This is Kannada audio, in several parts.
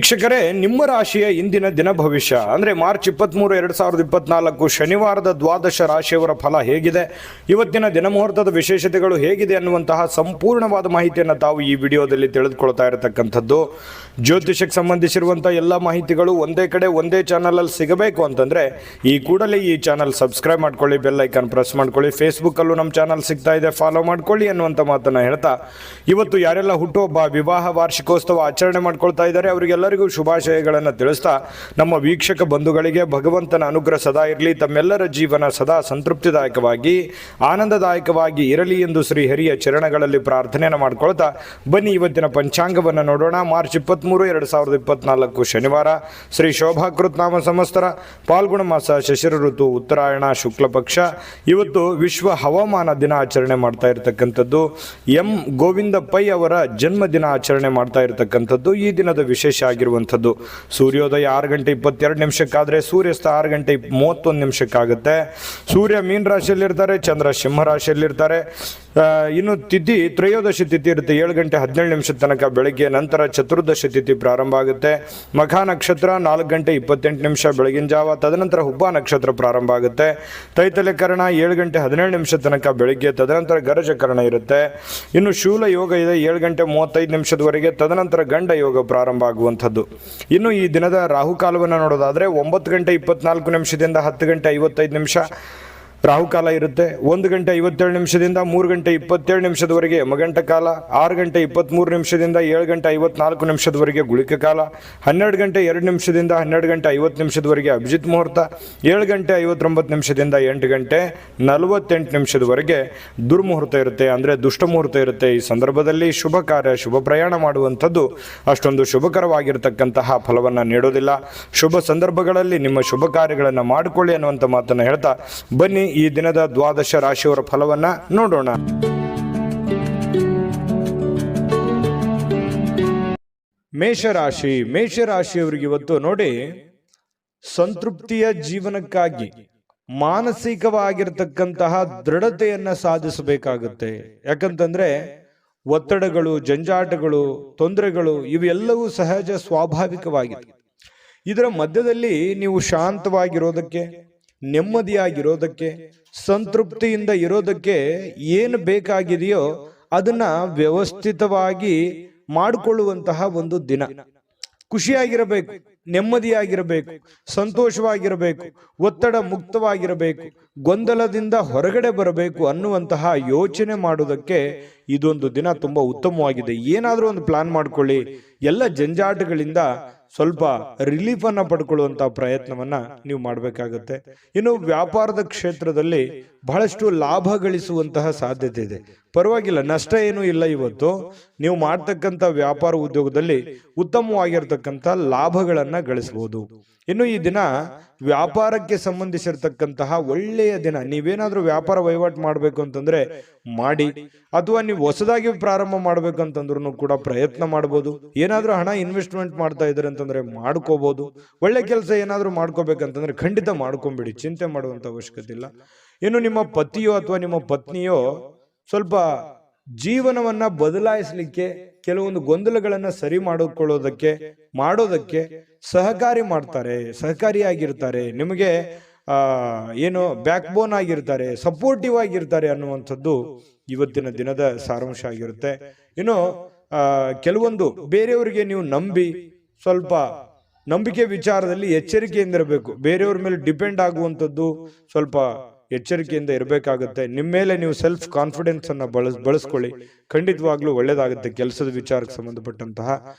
ವೀಕ್ಷಕರೇ, ನಿಮ್ಮ ರಾಶಿಯ ಇಂದಿನ ದಿನ ಭವಿಷ್ಯ ಅಂದರೆ ಮಾರ್ಚ್ 23, 2024 ಶನಿವಾರದ ದ್ವಾದಶ ರಾಶಿಯವರ ಫಲ ಹೇಗಿದೆ, ಇವತ್ತಿನ ದಿನಮುಹೂರ್ತದ ವಿಶೇಷತೆಗಳು ಹೇಗಿದೆ ಅನ್ನುವಂತಹ ಸಂಪೂರ್ಣವಾದ ಮಾಹಿತಿಯನ್ನು ತಾವು ಈ ವಿಡಿಯೋದಲ್ಲಿ ತಿಳಿದುಕೊಳ್ತಾ ಇರತಕ್ಕಂಥದ್ದು. ಜ್ಯೋತಿಷಕ್ಕೆ ಸಂಬಂಧಿಸಿರುವಂಥ ಎಲ್ಲ ಮಾಹಿತಿಗಳು ಒಂದೇ ಕಡೆ ಒಂದೇ ಚಾನಲಲ್ಲಿ ಸಿಗಬೇಕು ಅಂತಂದರೆ ಈ ಕೂಡಲೇ ಈ ಚಾನಲ್ ಸಬ್ಸ್ಕ್ರೈಬ್ ಮಾಡ್ಕೊಳ್ಳಿ, ಬೆಲ್ ಐಕಾನ್ ಪ್ರೆಸ್ ಮಾಡ್ಕೊಳ್ಳಿ. ಫೇಸ್ಬುಕ್ಕಲ್ಲೂ ನಮ್ಮ ಚಾನಲ್ ಸಿಗ್ತಾ ಇದೆ, ಫಾಲೋ ಮಾಡ್ಕೊಳ್ಳಿ ಅನ್ನುವಂಥ ಮಾತನ್ನು ಹೇಳ್ತಾ, ಇವತ್ತು ಯಾರೆಲ್ಲ ಹುಟ್ಟುಹಬ್ಬ, ವಿವಾಹ ವಾರ್ಷಿಕೋತ್ಸವ ಆಚರಣೆ ಮಾಡ್ಕೊಳ್ತಾ ಇದ್ದಾರೆ ಅವರಿಗೆಲ್ಲರಿಗೂ ಶುಭಾಶಯಗಳನ್ನು ತಿಳಿಸ್ತಾ, ನಮ್ಮ ವೀಕ್ಷಕ ಬಂಧುಗಳಿಗೆ ಭಗವಂತನ ಅನುಗ್ರಹ ಸದಾ ಇರಲಿ, ತಮ್ಮೆಲ್ಲರ ಜೀವನ ಸದಾ ಸಂತೃಪ್ತಿದಾಯಕವಾಗಿ ಆನಂದದಾಯಕವಾಗಿ ಇರಲಿ ಎಂದು ಶ್ರೀ ಹರಿಯ ಚರಣಗಳಲ್ಲಿ ಪ್ರಾರ್ಥನೆಯನ್ನು ಮಾಡ್ಕೊಳ್ತಾ ಬನ್ನಿ ಇವತ್ತಿನ ಪಂಚಾಂಗವನ್ನು ನೋಡೋಣ. ಮಾರ್ಚ್ 23, 2024 ಶನಿವಾರ, ಶ್ರೀ ಶೋಭಾಕೃತ್ ನಾಮ ಸಂವತ್ಸರ, ಪಾಲ್ಗುಣ ಮಾಸ, ಶಿಶಿರ ಋತು, ಉತ್ತರಾಯಣ, ಶುಕ್ಲ ಪಕ್ಷ. ಇವತ್ತು ವಿಶ್ವ ಹವಾಮಾನ ದಿನ ಆಚರಣೆ ಮಾಡ್ತಾ ಇರತಕ್ಕಂಥದ್ದು. ಎಂ ಗೋವಿಂದ ಪೈ ಅವರ ಜನ್ಮ ದಿನ ಆಚರಣೆ ಮಾಡ್ತಾ ಇರತಕ್ಕಂಥದ್ದು ಈ ದಿನದ ವಿಶೇಷ ಆಗಿರುವಂಥದ್ದು. ಸೂರ್ಯೋದಯ 6:22 ಆದರೆ ಸೂರ್ಯಾಸ್ತ 6:31 ಸೂರ್ಯ ಮೀನ ರಾಶಿಯಲ್ಲಿರ್ತಾರೆ, ಚಂದ್ರ ಸಿಂಹ ರಾಶಿಯಲ್ಲಿರ್ತಾರೆ. ಇನ್ನು ತಿಥಿ ತ್ರಯೋದಶಿ ತಿಥಿ ಇರುತ್ತೆ 7:17 ತನಕ ಬೆಳಗ್ಗೆ, ನಂತರ ಚತುರ್ದಶಿ ತಿಥಿ ಪ್ರಾರಂಭ ಆಗುತ್ತೆ. ಮಖಾ ನಕ್ಷತ್ರ 4:28 ಬೆಳಗಿನ ಜಾವ, ತದನಂತರ ಹುಬ್ಬ ನಕ್ಷತ್ರ ಪ್ರಾರಂಭ ಆಗುತ್ತೆ. ತೈತಲೆಕರಣ 7:17 ತನಕ ಬೆಳಗ್ಗೆ, ತದನಂತರ ಗರಜಕರಣ ಇರುತ್ತೆ. ಇನ್ನು ಶೂಲ ಯೋಗ ಇದೆ 7:35 ತದನಂತರ ಗಂಡ ಯೋಗ ಪ್ರಾರಂಭ ಆಗುವಂಥದ್ದು. ಇನ್ನು ಈ ದಿನದ ರಾಹುಕಾಲವನ್ನು ನೋಡೋದಾದರೆ 9:24 10:55 ರಾಹುಕಾಲ ಇರುತ್ತೆ. 1:57 3:27 ಯಮಗಂಟ ಕಾಲ, 6:23 7:54 ಗುಳಿಕ ಕಾಲ, 12:02 12:50 ಅಭಿಜಿತ್ ಮುಹೂರ್ತ, 7:59 8:48 ದುರ್ಮುಹೂರ್ತ ಇರುತ್ತೆ, ಅಂದರೆ ದುಷ್ಟ ಮುಹೂರ್ತ ಇರುತ್ತೆ. ಈ ಸಂದರ್ಭದಲ್ಲಿ ಶುಭ ಕಾರ್ಯ, ಶುಭ ಪ್ರಯಾಣ ಮಾಡುವಂಥದ್ದು ಅಷ್ಟೊಂದು ಶುಭಕರವಾಗಿರತಕ್ಕಂತಹ ಫಲವನ್ನು ನೀಡೋದಿಲ್ಲ. ಶುಭ ಸಂದರ್ಭಗಳಲ್ಲಿ ನಿಮ್ಮ ಶುಭ ಕಾರ್ಯಗಳನ್ನು ಮಾಡಿಕೊಳ್ಳಿ ಅನ್ನುವಂಥ ಮಾತನ್ನು ಹೇಳ್ತಾ ಬನ್ನಿ ಈ ದಿನದ ದ್ವಾದಶ ರಾಶಿಯವರ ಫಲವನ್ನ ನೋಡೋಣ. ಮೇಷರಾಶಿಯವರಿಗೆ ಇವತ್ತು ನೋಡಿ, ಸಂತೃಪ್ತಿಯ ಜೀವನಕ್ಕಾಗಿ ಮಾನಸಿಕವಾಗಿರತಕ್ಕಂತಹ ದೃಢತೆಯನ್ನ ಸಾಧಿಸಬೇಕಾಗುತ್ತೆ. ಯಾಕಂತಂದ್ರೆ ಒತ್ತಡಗಳು, ಜಂಜಾಟಗಳು, ತೊಂದರೆಗಳು ಇವೆಲ್ಲವೂ ಸಹಜ, ಸ್ವಾಭಾವಿಕವಾಗಿದೆ. ಇದರ ಮಧ್ಯದಲ್ಲಿ ನೀವು ಶಾಂತವಾಗಿರೋದಕ್ಕೆ, ನೆಮ್ಮದಿಯಾಗಿರೋದಕ್ಕೆ, ಸಂತೃಪ್ತಿಯಿಂದ ಇರೋದಕ್ಕೆ ಏನು ಬೇಕಾಗಿದೆಯೋ ಅದನ್ನ ವ್ಯವಸ್ಥಿತವಾಗಿ ಮಾಡಿಕೊಳ್ಳುವಂತಹ ಒಂದು ದಿನ. ಖುಷಿಯಾಗಿರಬೇಕು, ನೆಮ್ಮದಿಯಾಗಿರಬೇಕು, ಸಂತೋಷವಾಗಿರಬೇಕು, ಒತ್ತಡ ಮುಕ್ತವಾಗಿರಬೇಕು, ಗೊಂದಲದಿಂದ ಹೊರಗಡೆ ಬರಬೇಕು ಅನ್ನುವಂತಹ ಯೋಚನೆ ಮಾಡೋದಕ್ಕೆ ಇದೊಂದು ದಿನ ತುಂಬಾ ಉತ್ತಮವಾಗಿದೆ. ಏನಾದರೂ ಒಂದು ಪ್ಲಾನ್ ಮಾಡ್ಕೊಳ್ಳಿ, ಎಲ್ಲ ಜಂಜಾಟಗಳಿಂದ ಸ್ವಲ್ಪ ರಿಲೀಫ್ ಅನ್ನ ಪಡ್ಕೊಳ್ಳುವಂತಹ ಪ್ರಯತ್ನವನ್ನ ನೀವು ಮಾಡಬೇಕಾಗುತ್ತೆ. ಇನ್ನು ವ್ಯಾಪಾರದ ಕ್ಷೇತ್ರದಲ್ಲಿ ಬಹಳಷ್ಟು ಲಾಭ ಗಳಿಸುವಂತಹ ಸಾಧ್ಯತೆ ಇದೆ. ಪರವಾಗಿಲ್ಲ, ನಷ್ಟ ಏನೂ ಇಲ್ಲ. ಇವತ್ತು ನೀವು ಮಾಡ್ತಕ್ಕಂಥ ವ್ಯಾಪಾರ ಉದ್ಯೋಗದಲ್ಲಿ ಉತ್ತಮವಾಗಿರ್ತಕ್ಕಂಥ ಲಾಭಗಳನ್ನ ಗಳಿಸಬಹುದು. ಇನ್ನು ಈ ದಿನ ವ್ಯಾಪಾರಕ್ಕೆ ಸಂಬಂಧಿಸಿರ್ತಕ್ಕಂತಹ ಒಳ್ಳೆಯ ದಿನ. ನೀವೇನಾದ್ರೂ ವ್ಯಾಪಾರ ವಹಿವಾಟು ಮಾಡಬೇಕು ಅಂತಂದ್ರೆ ಮಾಡಿ, ಅಥವಾ ನೀವು ಹೊಸದಾಗಿ ಪ್ರಾರಂಭ ಮಾಡ್ಬೇಕಂತಂದ್ರೂ ಕೂಡ ಪ್ರಯತ್ನ ಮಾಡ್ಬೋದು. ಏನಾದ್ರೂ ಹಣ ಇನ್ವೆಸ್ಟ್ಮೆಂಟ್ ಮಾಡ್ತಾ ಇದ್ದಾರೆ ಅಂತಂದ್ರೆ ಮಾಡ್ಕೋಬಹುದು. ಒಳ್ಳೆ ಕೆಲಸ ಏನಾದ್ರೂ ಮಾಡ್ಕೋಬೇಕಂತಂದ್ರೆ ಖಂಡಿತ ಮಾಡ್ಕೊಂಬಿಡಿ, ಚಿಂತೆ ಮಾಡುವಂತ ಅವಶ್ಯಕತೆ ಇಲ್ಲ. ಇನ್ನು ನಿಮ್ಮ ಪತಿಯೋ ಅಥವಾ ನಿಮ್ಮ ಪತ್ನಿಯೋ ಸ್ವಲ್ಪ ಜೀವನವನ್ನ ಬದಲಾಯಿಸಲಿಕ್ಕೆ, ಕೆಲವೊಂದು ಗೊಂದಲಗಳನ್ನ ಸರಿ ಮಾಡೋದಕ್ಕೆ ಸಹಕಾರಿಯಾಗಿರ್ತಾರೆ. ನಿಮಗೆ ಏನು ಬ್ಯಾಕ್ ಬೋನ್ ಆಗಿರ್ತಾರೆ, ಸಪೋರ್ಟಿವ್ ಆಗಿರ್ತಾರೆ ಅನ್ನುವಂಥದ್ದು ಇವತ್ತಿನ ದಿನದ ಸಾರಾಂಶ ಆಗಿರುತ್ತೆ. ಇನ್ನು ಕೆಲವೊಂದು ಬೇರೆಯವರಿಗೆ ನೀವು ನಂಬಿ ಸ್ವಲ್ಪ ನಂಬಿಕೆ ವಿಚಾರದಲ್ಲಿ ಎಚ್ಚರಿಕೆಯಿಂದ ಇರಬೇಕು. ಬೇರೆಯವ್ರ ಮೇಲೆ ಡಿಪೆಂಡ್ ಆಗುವಂಥದ್ದು ಸ್ವಲ್ಪ ಎಚ್ಚರಿಕೆಯಿಂದ ಇರಬೇಕಾಗುತ್ತೆ. ನಿಮ್ಮ ಮೇಲೆ ನೀವು ಸೆಲ್ಫ್ ಕಾನ್ಫಿಡೆನ್ಸ್ ಅನ್ನ ಬಳಸ್ಕೊಳ್ಳಿ, ಖಂಡಿತವಾಗ್ಲೂ ಒಳ್ಳೇದಾಗುತ್ತೆ. ಕೆಲಸದ ವಿಚಾರಕ್ಕೆ ಸಂಬಂಧಪಟ್ಟಂತಹ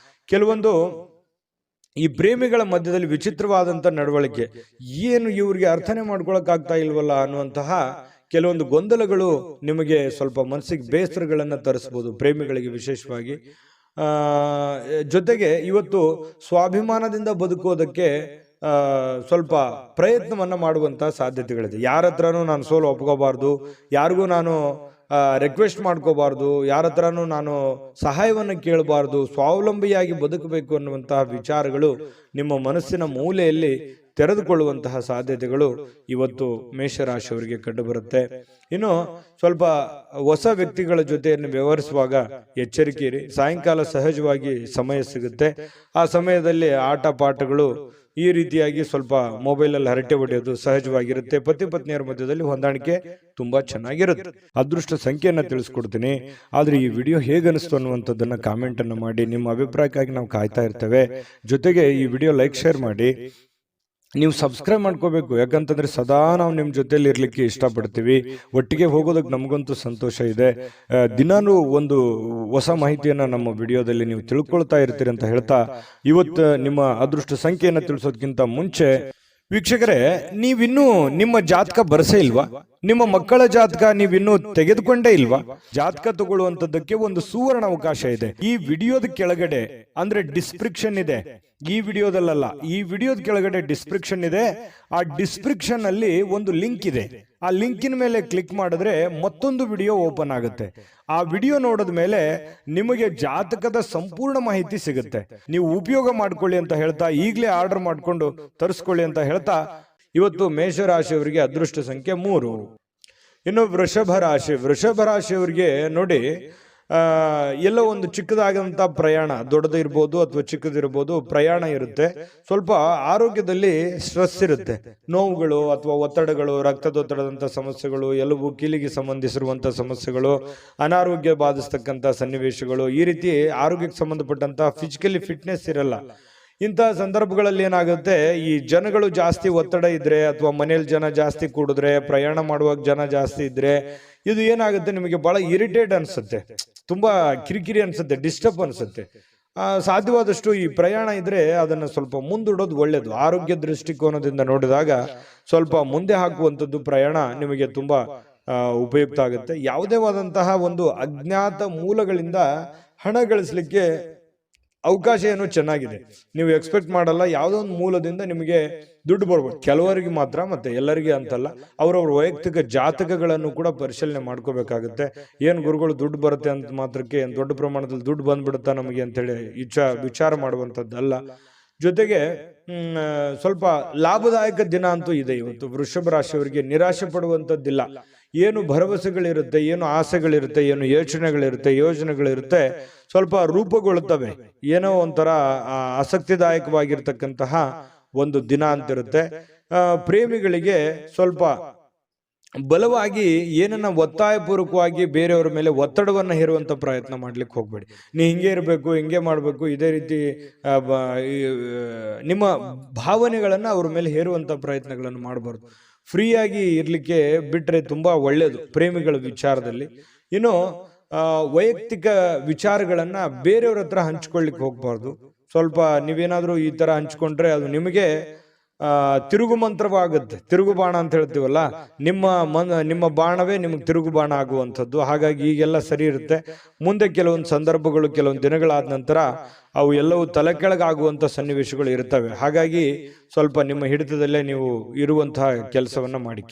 ಕೆಲವೊಂದು ಈ ಪ್ರೇಮಿಗಳ ಮಧ್ಯದಲ್ಲಿ ವಿಚಿತ್ರವಾದಂಥ ನಡವಳಿಕೆ, ಏನು ಇವ್ರಿಗೆ ಅರ್ಥನೆ ಮಾಡ್ಕೊಳಕ್ ಆಗ್ತಾ ಇಲ್ವಲ್ಲ ಅನ್ನುವಂತಹ ಕೆಲವೊಂದು ಗೊಂದಲಗಳು ನಿಮಗೆ ಸ್ವಲ್ಪ ಮನಸ್ಸಿಗೆ ಬೇಸರಗಳನ್ನ ತರಿಸ್ಬೋದು, ಪ್ರೇಮಿಗಳಿಗೆ ವಿಶೇಷವಾಗಿ. ಜೊತೆಗೆ ಇವತ್ತು ಸ್ವಾಭಿಮಾನದಿಂದ ಬದುಕೋದಕ್ಕೆ ಸ್ವಲ್ಪ ಪ್ರಯತ್ನವನ್ನ ಮಾಡುವಂತಹ ಸಾಧ್ಯತೆಗಳಿದೆ. ಯಾರ ಹತ್ರನೂ ನಾನು ಸೋಲು ಒಪ್ಕೋಬಾರ್ದು, ಯಾರಿಗೂ ನಾನು ರಿಕ್ವೆಸ್ಟ್ ಮಾಡ್ಕೋಬಾರ್ದು, ಯಾರ ಹತ್ರನೂ ನಾನು ಸಹಾಯವನ್ನು ಕೇಳಬಾರ್ದು, ಸ್ವಾವಲಂಬಿಯಾಗಿ ಬದುಕಬೇಕು ಅನ್ನುವಂತಹ ವಿಚಾರಗಳು ನಿಮ್ಮ ಮನಸ್ಸಿನ ಮೂಲೆಯಲ್ಲಿ ತೆರೆದುಕೊಳ್ಳುವಂತಹ ಸಾಧ್ಯತೆಗಳು ಇವತ್ತು ಮೇಷರಾಶಿಯವರಿಗೆ ಕಂಡುಬರುತ್ತೆ. ಇನ್ನು ಸ್ವಲ್ಪ ಹೊಸ ವ್ಯಕ್ತಿಗಳ ಜೊತೆಯನ್ನು ವ್ಯವಹರಿಸುವಾಗ ಎಚ್ಚರಿಕೆ ಇರಿ. ಸಾಯಂಕಾಲ ಸಹಜವಾಗಿ ಸಮಯ ಸಿಗುತ್ತೆ. ಆ ಸಮಯದಲ್ಲಿ ಆಟ ಪಾಠಗಳು ಈ ರೀತಿಯಾಗಿ ಸ್ವಲ್ಪ ಮೊಬೈಲಲ್ಲಿ ಹರಟೆ ಹೊಡೆಯೋದು ಸಹಜವಾಗಿರುತ್ತೆ. ಪತಿ ಪತ್ನಿಯರ ಮಧ್ಯದಲ್ಲಿ ಹೊಂದಾಣಿಕೆ ತುಂಬಾ ಚೆನ್ನಾಗಿರುತ್ತೆ. ಅದೃಷ್ಟ ಸಂಖ್ಯೆಯನ್ನ ತಿಳಿಸ್ಕೊಡ್ತೀನಿ. ಆದ್ರೆ ಈ ವಿಡಿಯೋ ಹೇಗನಿಸ್ತು ಅನ್ನುವಂಥದ್ದನ್ನ ಕಾಮೆಂಟ್ ಅನ್ನು ಮಾಡಿ. ನಿಮ್ಮ ಅಭಿಪ್ರಾಯಕ್ಕಾಗಿ ನಾವು ಕಾಯ್ತಾ ಇರ್ತೇವೆ. ಜೊತೆಗೆ ಈ ವಿಡಿಯೋ ಲೈಕ್ ಶೇರ್ ಮಾಡಿ. ನೀವು ಸಬ್ಸ್ಕ್ರೈಬ್ ಮಾಡ್ಕೋಬೇಕು, ಯಾಕಂತಂದ್ರೆ ಸದಾ ನಾವು ನಿಮ್ಮ ಜೊತೆಲಿ ಇರ್ಲಿಕ್ಕೆ ಇಷ್ಟಪಡ್ತೀವಿ. ಒಟ್ಟಿಗೆ ಹೋಗೋದಕ್ಕೆ ನಮಗಂತೂ ಸಂತೋಷ ಇದೆ. ದಿನಾನು ಒಂದು ಹೊಸ ಮಾಹಿತಿಯನ್ನ ನಮ್ಮ ವಿಡಿಯೋದಲ್ಲಿ ನೀವು ತಿಳ್ಕೊಳ್ತಾ ಇರ್ತೀರಿ ಅಂತ ಹೇಳ್ತಾ, ಇವತ್ತು ನಿಮ್ಮ ಅದೃಷ್ಟ ಸಂಖ್ಯೆಯನ್ನು ತಿಳಿಸೋದಕ್ಕಿಂತ ಮುಂಚೆ ವೀಕ್ಷಕರೇ, ನೀವಿನ್ನೂ ನಿಮ್ಮ ಜಾತಕ ಬರಸೇ ಇಲ್ವಾ? ನಿಮ್ಮ ಮಕ್ಕಳ ಜಾತಕ ನೀವಿನ್ನೂ ತೆಗೆದುಕೊಂಡೇ ಇಲ್ವಾ? ಜಾತಕ ತಗೊಳ್ಳುವಂತದ್ದಕ್ಕೆ ಒಂದು ಸುವರ್ಣ ಅವಕಾಶ ಇದೆ. ಈ ವಿಡಿಯೋದ ಕೆಳಗಡೆ ಅಂದ್ರೆ ಡಿಸ್ಕ್ರಿಪ್ಷನ್ ಇದೆ. ಈ ವಿಡಿಯೋದಲ್ಲ, ಈ ವಿಡಿಯೋದ ಕೆಳಗಡೆ ಡಿಸ್ಕ್ರಿಪ್ಷನ್ ಇದೆ. ಆ ಡಿಸ್ಕ್ರಿಪ್ಷನ್ ಅಲ್ಲಿ ಒಂದು ಲಿಂಕ್ ಇದೆ. ಆ ಲಿಂಕಿನ ಮೇಲೆ ಕ್ಲಿಕ್ ಮಾಡಿದ್ರೆ ಮತ್ತೊಂದು ವಿಡಿಯೋ ಓಪನ್ ಆಗುತ್ತೆ. ಆ ವಿಡಿಯೋ ನೋಡಿದ ಮೇಲೆ ನಿಮಗೆ ಜಾತಕದ ಸಂಪೂರ್ಣ ಮಾಹಿತಿ ಸಿಗುತ್ತೆ. ನೀವು ಉಪಯೋಗ ಮಾಡ್ಕೊಳ್ಳಿ ಅಂತ ಹೇಳ್ತಾ, ಈಗಲೇ ಆರ್ಡರ್ ಮಾಡ್ಕೊಂಡು ತರಿಸ್ಕೊಳ್ಳಿ ಅಂತ ಹೇಳ್ತಾ, ಇವತ್ತು ಮೇಷರಾಶಿಯವರಿಗೆ ಅದೃಷ್ಟ ಸಂಖ್ಯೆ 3. ಇನ್ನು ವೃಷಭ ರಾಶಿಯವರಿಗೆ ನೋಡಿ, ಎಲ್ಲೋ ಒಂದು ಚಿಕ್ಕದಾದಂತ ಪ್ರಯಾಣ, ದೊಡ್ಡದಿರ್ಬೋದು ಅಥವಾ ಚಿಕ್ಕದಿರ್ಬೋದು, ಪ್ರಯಾಣ ಇರುತ್ತೆ. ಸ್ವಲ್ಪ ಆರೋಗ್ಯದಲ್ಲಿ ಸ್ಟ್ರೆಸ್ ಇರುತ್ತೆ, ನೋವುಗಳು ಅಥವಾ ಒತ್ತಡಗಳು, ರಕ್ತದೊತ್ತಡದಂತ ಸಮಸ್ಯೆಗಳು, ಎಲುಬು ಕೀಲಿಗೆ ಸಂಬಂಧಿಸಿರುವಂತ ಸಮಸ್ಯೆಗಳು, ಅನಾರೋಗ್ಯ ಬಾಧಿಸ್ತಕ್ಕಂಥ ಸನ್ನಿವೇಶಗಳು, ಈ ರೀತಿ ಆರೋಗ್ಯಕ್ಕೆ ಸಂಬಂಧಪಟ್ಟಂತ ಫಿಸಿಕಲಿ ಫಿಟ್ನೆಸ್ ಇರಲ್ಲ. ಇಂತಹ ಸಂದರ್ಭಗಳಲ್ಲಿ ಏನಾಗುತ್ತೆ, ಈ ಜನಗಳು ಜಾಸ್ತಿ ಒತ್ತಡ ಇದ್ರೆ ಅಥವಾ ಮನೇಲಿ ಜನ ಜಾಸ್ತಿ ಕೂಡಿದ್ರೆ, ಪ್ರಯಾಣ ಮಾಡುವಾಗ ಜನ ಜಾಸ್ತಿ ಇದ್ರೆ, ಇದು ಏನಾಗುತ್ತೆ, ನಿಮಗೆ ಬಹಳ ಇರಿಟೇಟ್ ಅನ್ಸುತ್ತೆ, ತುಂಬಾ ಕಿರಿಕಿರಿ ಅನ್ಸುತ್ತೆ, ಡಿಸ್ಟರ್ಬ್ ಅನ್ಸುತ್ತೆ. ಸಾಧ್ಯವಾದಷ್ಟು ಈ ಪ್ರಯಾಣ ಇದ್ರೆ ಅದನ್ನ ಸ್ವಲ್ಪ ಮುಂದೂಡೋದು ಒಳ್ಳೇದು. ಆರೋಗ್ಯ ದೃಷ್ಟಿಕೋನದಿಂದ ನೋಡಿದಾಗ ಸ್ವಲ್ಪ ಮುಂದೆ ಹಾಕುವಂಥದ್ದು ಪ್ರಯಾಣ ನಿಮಗೆ ತುಂಬಾ ಉಪಯುಕ್ತ ಆಗುತ್ತೆ. ಯಾವುದೇ ಆದಂತಹ ಒಂದು ಅಜ್ಞಾತ ಮೂಲಗಳಿಂದ ಹಣ ಗಳಿಸಲಿಕ್ಕೆ ಅವಕಾಶ ಏನೋ ಚೆನ್ನಾಗಿದೆ. ನೀವು ಎಕ್ಸ್ಪೆಕ್ಟ್ ಮಾಡಲ್ಲ, ಯಾವುದೋ ಒಂದು ಮೂಲದಿಂದ ನಿಮಗೆ ದುಡ್ಡು ಬರ್ಬೋದು. ಕೆಲವರಿಗೆ ಮಾತ್ರ, ಮತ್ತೆ ಎಲ್ಲರಿಗೆ ಅಂತಲ್ಲ. ಅವರವ್ರ ವೈಯಕ್ತಿಕ ಜಾತಕಗಳನ್ನು ಕೂಡ ಪರಿಶೀಲನೆ ಮಾಡ್ಕೋಬೇಕಾಗುತ್ತೆ. ಏನ್ ಗುರುಗಳು ದುಡ್ಡು ಬರುತ್ತೆ ಅಂತ ಮಾತ್ರಕ್ಕೆ ಏನ್ ದೊಡ್ಡ ಪ್ರಮಾಣದಲ್ಲಿ ದುಡ್ಡು ಬಂದ್ಬಿಡುತ್ತಾ ನಮಗೆ ಅಂತೇಳಿ ವಿಚಾರ ಮಾಡುವಂಥದ್ದಲ್ಲ. ಜೊತೆಗೆ ಸ್ವಲ್ಪ ಲಾಭದಾಯಕ ದಿನ ಅಂತೂ ಇದೆ ಇವತ್ತು. ವೃಷಭ ರಾಶಿಯವರಿಗೆ ನಿರಾಶೆ ಪಡುವಂಥದ್ದಿಲ್ಲ. ಏನು ಭರವಸೆಗಳಿರುತ್ತೆ, ಏನು ಆಸೆಗಳಿರುತ್ತೆ, ಏನು ಯೋಜನೆಗಳಿರುತ್ತೆ, ಸ್ವಲ್ಪ ರೂಪುಗೊಳ್ಳುತ್ತವೆ. ಏನೋ ಒಂಥರ ಆಸಕ್ತಿದಾಯಕವಾಗಿರ್ತಕ್ಕಂತಹ ಒಂದು ದಿನ ಅಂತಿರುತ್ತೆ. ಪ್ರೇಮಿಗಳಿಗೆ ಸ್ವಲ್ಪ ಬಲವಾಗಿ ಏನನ್ನ ಒತ್ತಾಯಪೂರ್ವಕವಾಗಿ ಬೇರೆಯವರ ಮೇಲೆ ಒತ್ತಡವನ್ನ ಹೇರುವಂತ ಪ್ರಯತ್ನ ಮಾಡ್ಲಿಕ್ಕೆ ಹೋಗ್ಬೇಡಿ. ನೀ ಹಿಂಗೆ ಇರಬೇಕು, ಹಿಂಗೆ ಮಾಡಬೇಕು, ಇದೇ ರೀತಿ ನಿಮ್ಮ ಭಾವನೆಗಳನ್ನ ಅವ್ರ ಮೇಲೆ ಹೇರುವಂತ ಪ್ರಯತ್ನಗಳನ್ನು ಮಾಡಬಾರ್ದು. ಫ್ರೀಯಾಗಿ ಇರ್ಲಿಕ್ಕೆ ಬಿಟ್ರೆ ತುಂಬಾ ಒಳ್ಳೇದು ಪ್ರೇಮಿಗಳ ವಿಚಾರದಲ್ಲಿ. ಇನ್ನು ವೈಯಕ್ತಿಕ ವಿಚಾರಗಳನ್ನ ಬೇರೆಯವ್ರ ಹತ್ರ ಹಂಚ್ಕೊಳ್ಳಿಕ್ಕೆ ಹೋಗ್ಬಾರ್ದು. ಸ್ವಲ್ಪ ನೀವೇನಾದ್ರೂ ಈ ತರ ಹಂಚ್ಕೊಂಡ್ರೆ ಅದು ನಿಮಗೆ ತಿರುಗು ಮಂತ್ರವಾಗುತ್ತೆ. ತಿರುಗು ಬಾಣ ಅಂತ ಹೇಳ್ತೀವಲ್ಲ, ನಿಮ್ಮ ಬಾಣವೇ ನಿಮಗೆ ತಿರುಗು ಬಾಣ ಆಗುವಂಥದ್ದು. ಹಾಗಾಗಿ ಈಗೆಲ್ಲ ಸರಿ ಇರುತ್ತೆ. ಮುಂದೆ ಕೆಲವೊಂದು ಸಂದರ್ಭಗಳು, ಕೆಲವೊಂದು ದಿನಗಳಾದ ನಂತರ ಅವು ಎಲ್ಲವೂ ತಲೆ ಕೆಳಗಾಗುವಂತ ಸನ್ನಿವೇಶಗಳು ಇರ್ತವೆ. ಹಾಗಾಗಿ ಸ್ವಲ್ಪ ನಿಮ್ಮ ಹಿಡಿತದಲ್ಲೇ ನೀವು ಇರುವಂತಹ ಕೆಲಸವನ್ನ ಮಾಡಿ.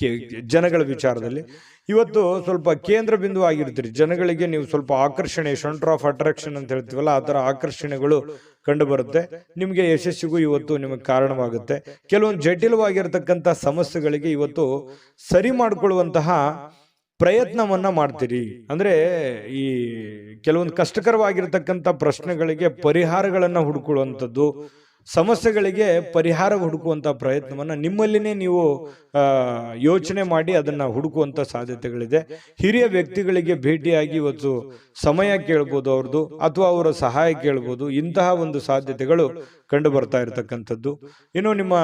ಜನಗಳ ವಿಚಾರದಲ್ಲಿ ಇವತ್ತು ಸ್ವಲ್ಪ ಕೇಂದ್ರ ಬಿಂದು ಆಗಿರ್ತೀರಿ. ಜನಗಳಿಗೆ ನೀವು ಸ್ವಲ್ಪ ಆಕರ್ಷಣೆ, ಸೆಂಟರ್ ಆಫ್ ಅಟ್ರಾಕ್ಷನ್ ಅಂತ ಹೇಳ್ತೀವಲ್ಲ, ಆ ತರ ಆಕರ್ಷಣೆಗಳು ಕಂಡು ಬರುತ್ತೆ. ನಿಮಗೆ ಯಶಸ್ಸಿಗೂ ಇವತ್ತು ನಿಮಗೆ ಕಾರಣವಾಗುತ್ತೆ. ಕೆಲವೊಂದು ಜಟಿಲವಾಗಿರ್ತಕ್ಕಂಥ ಸಮಸ್ಯೆಗಳಿಗೆ ಇವತ್ತು ಸರಿ ಮಾಡಿಕೊಳ್ಳುವಂತಹ ಪ್ರಯತ್ನವನ್ನ ಮಾಡ್ತೀರಿ. ಅಂದ್ರೆ ಈ ಕೆಲವೊಂದು ಕಷ್ಟಕರವಾಗಿರ್ತಕ್ಕಂಥ ಪ್ರಶ್ನೆಗಳಿಗೆ ಪರಿಹಾರಗಳನ್ನ ಹುಡುಕೊಳ್ಳುವಂಥದ್ದು, ಸಮಸ್ಯೆಗಳಿಗೆ ಪರಿಹಾರ ಹುಡುಕುವಂತ ಪ್ರಯತ್ನವನ್ನ ನಿಮ್ಮಲ್ಲಿನೇ ನೀವು ಯೋಚನೆ ಮಾಡಿ ಅದನ್ನ ಹುಡುಕುವಂತ ಸಾಧ್ಯತೆಗಳಿದೆ. ಹಿರಿಯ ವ್ಯಕ್ತಿಗಳಿಗೆ ಭೇಟಿಯಾಗಿ ಇವತ್ತು ಸಮಯ ಕೇಳ್ಬೋದು ಅವ್ರದ್ದು, ಅಥವಾ ಅವರ ಸಹಾಯ ಕೇಳ್ಬೋದು. ಇಂತಹ ಒಂದು ಸಾಧ್ಯತೆಗಳು ಕಂಡು ಬರ್ತಾ ಇರತಕ್ಕಂಥದ್ದು. ಇನ್ನು ನಿಮ್ಮ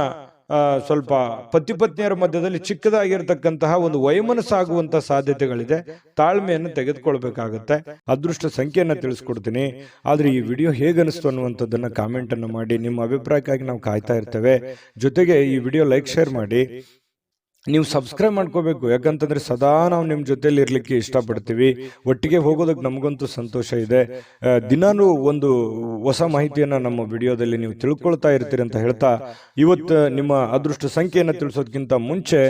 ಸ್ವಲ್ಪ ಪತಿ ಪತ್ನಿಯರ ಮಧ್ಯದಲ್ಲಿ ಚಿಕ್ಕದಾಗಿರ್ತಕ್ಕಂತಹ ಒಂದು ವೈಮನಸ್ಸಾಗುವಂತ ಸಾಧ್ಯತೆಗಳಿದೆ. ತಾಳ್ಮೆಯನ್ನು ತೆಗೆದುಕೊಳ್ಬೇಕಾಗತ್ತೆ. ಅದೃಷ್ಟ ಸಂಖ್ಯೆಯನ್ನ ತಿಳಿಸ್ಕೊಡ್ತೀನಿ. ಆದ್ರೆ ಈ ವಿಡಿಯೋ ಹೇಗನಿಸ್ತು ಅನ್ನುವಂಥದ್ದನ್ನ ಕಾಮೆಂಟ್ ಅನ್ನು ಮಾಡಿ. ನಿಮ್ಮ ಅಭಿಪ್ರಾಯಕ್ಕಾಗಿ ನಾವು ಕಾಯ್ತಾ ಇರ್ತೇವೆ. ಜೊತೆಗೆ ಈ ವಿಡಿಯೋ ಲೈಕ್ ಶೇರ್ ಮಾಡಿ. ನೀವು ಸಬ್ಸ್ಕ್ರೈಬ್ ಮಾಡ್ಕೋಬೇಕು, ಯಾಕಂತಂದ್ರೆ ಸದಾ ನಾವು ನಿಮ್ಮ ಜೊತೆಲಿ ಇರ್ಲಿಕ್ಕೆ ಇಷ್ಟಪಡ್ತೀವಿ. ಒಟ್ಟಿಗೆ ಹೋಗೋದಕ್ಕೆ ನಮಗಂತೂ ಸಂತೋಷ ಇದೆ. ದಿನಾನು ಒಂದು ಹೊಸ ಮಾಹಿತಿಯನ್ನ ನಮ್ಮ ವಿಡಿಯೋದಲ್ಲಿ ನೀವು ತಿಳ್ಕೊಳ್ತಾ ಇರ್ತೀರಿ ಅಂತ ಹೇಳ್ತಾ, ಇವತ್ತು ನಿಮ್ಮ ಅದೃಷ್ಟ ಸಂಖ್ಯೆಯನ್ನು ತಿಳಿಸೋದಕ್ಕಿಂತ ಮುಂಚೆ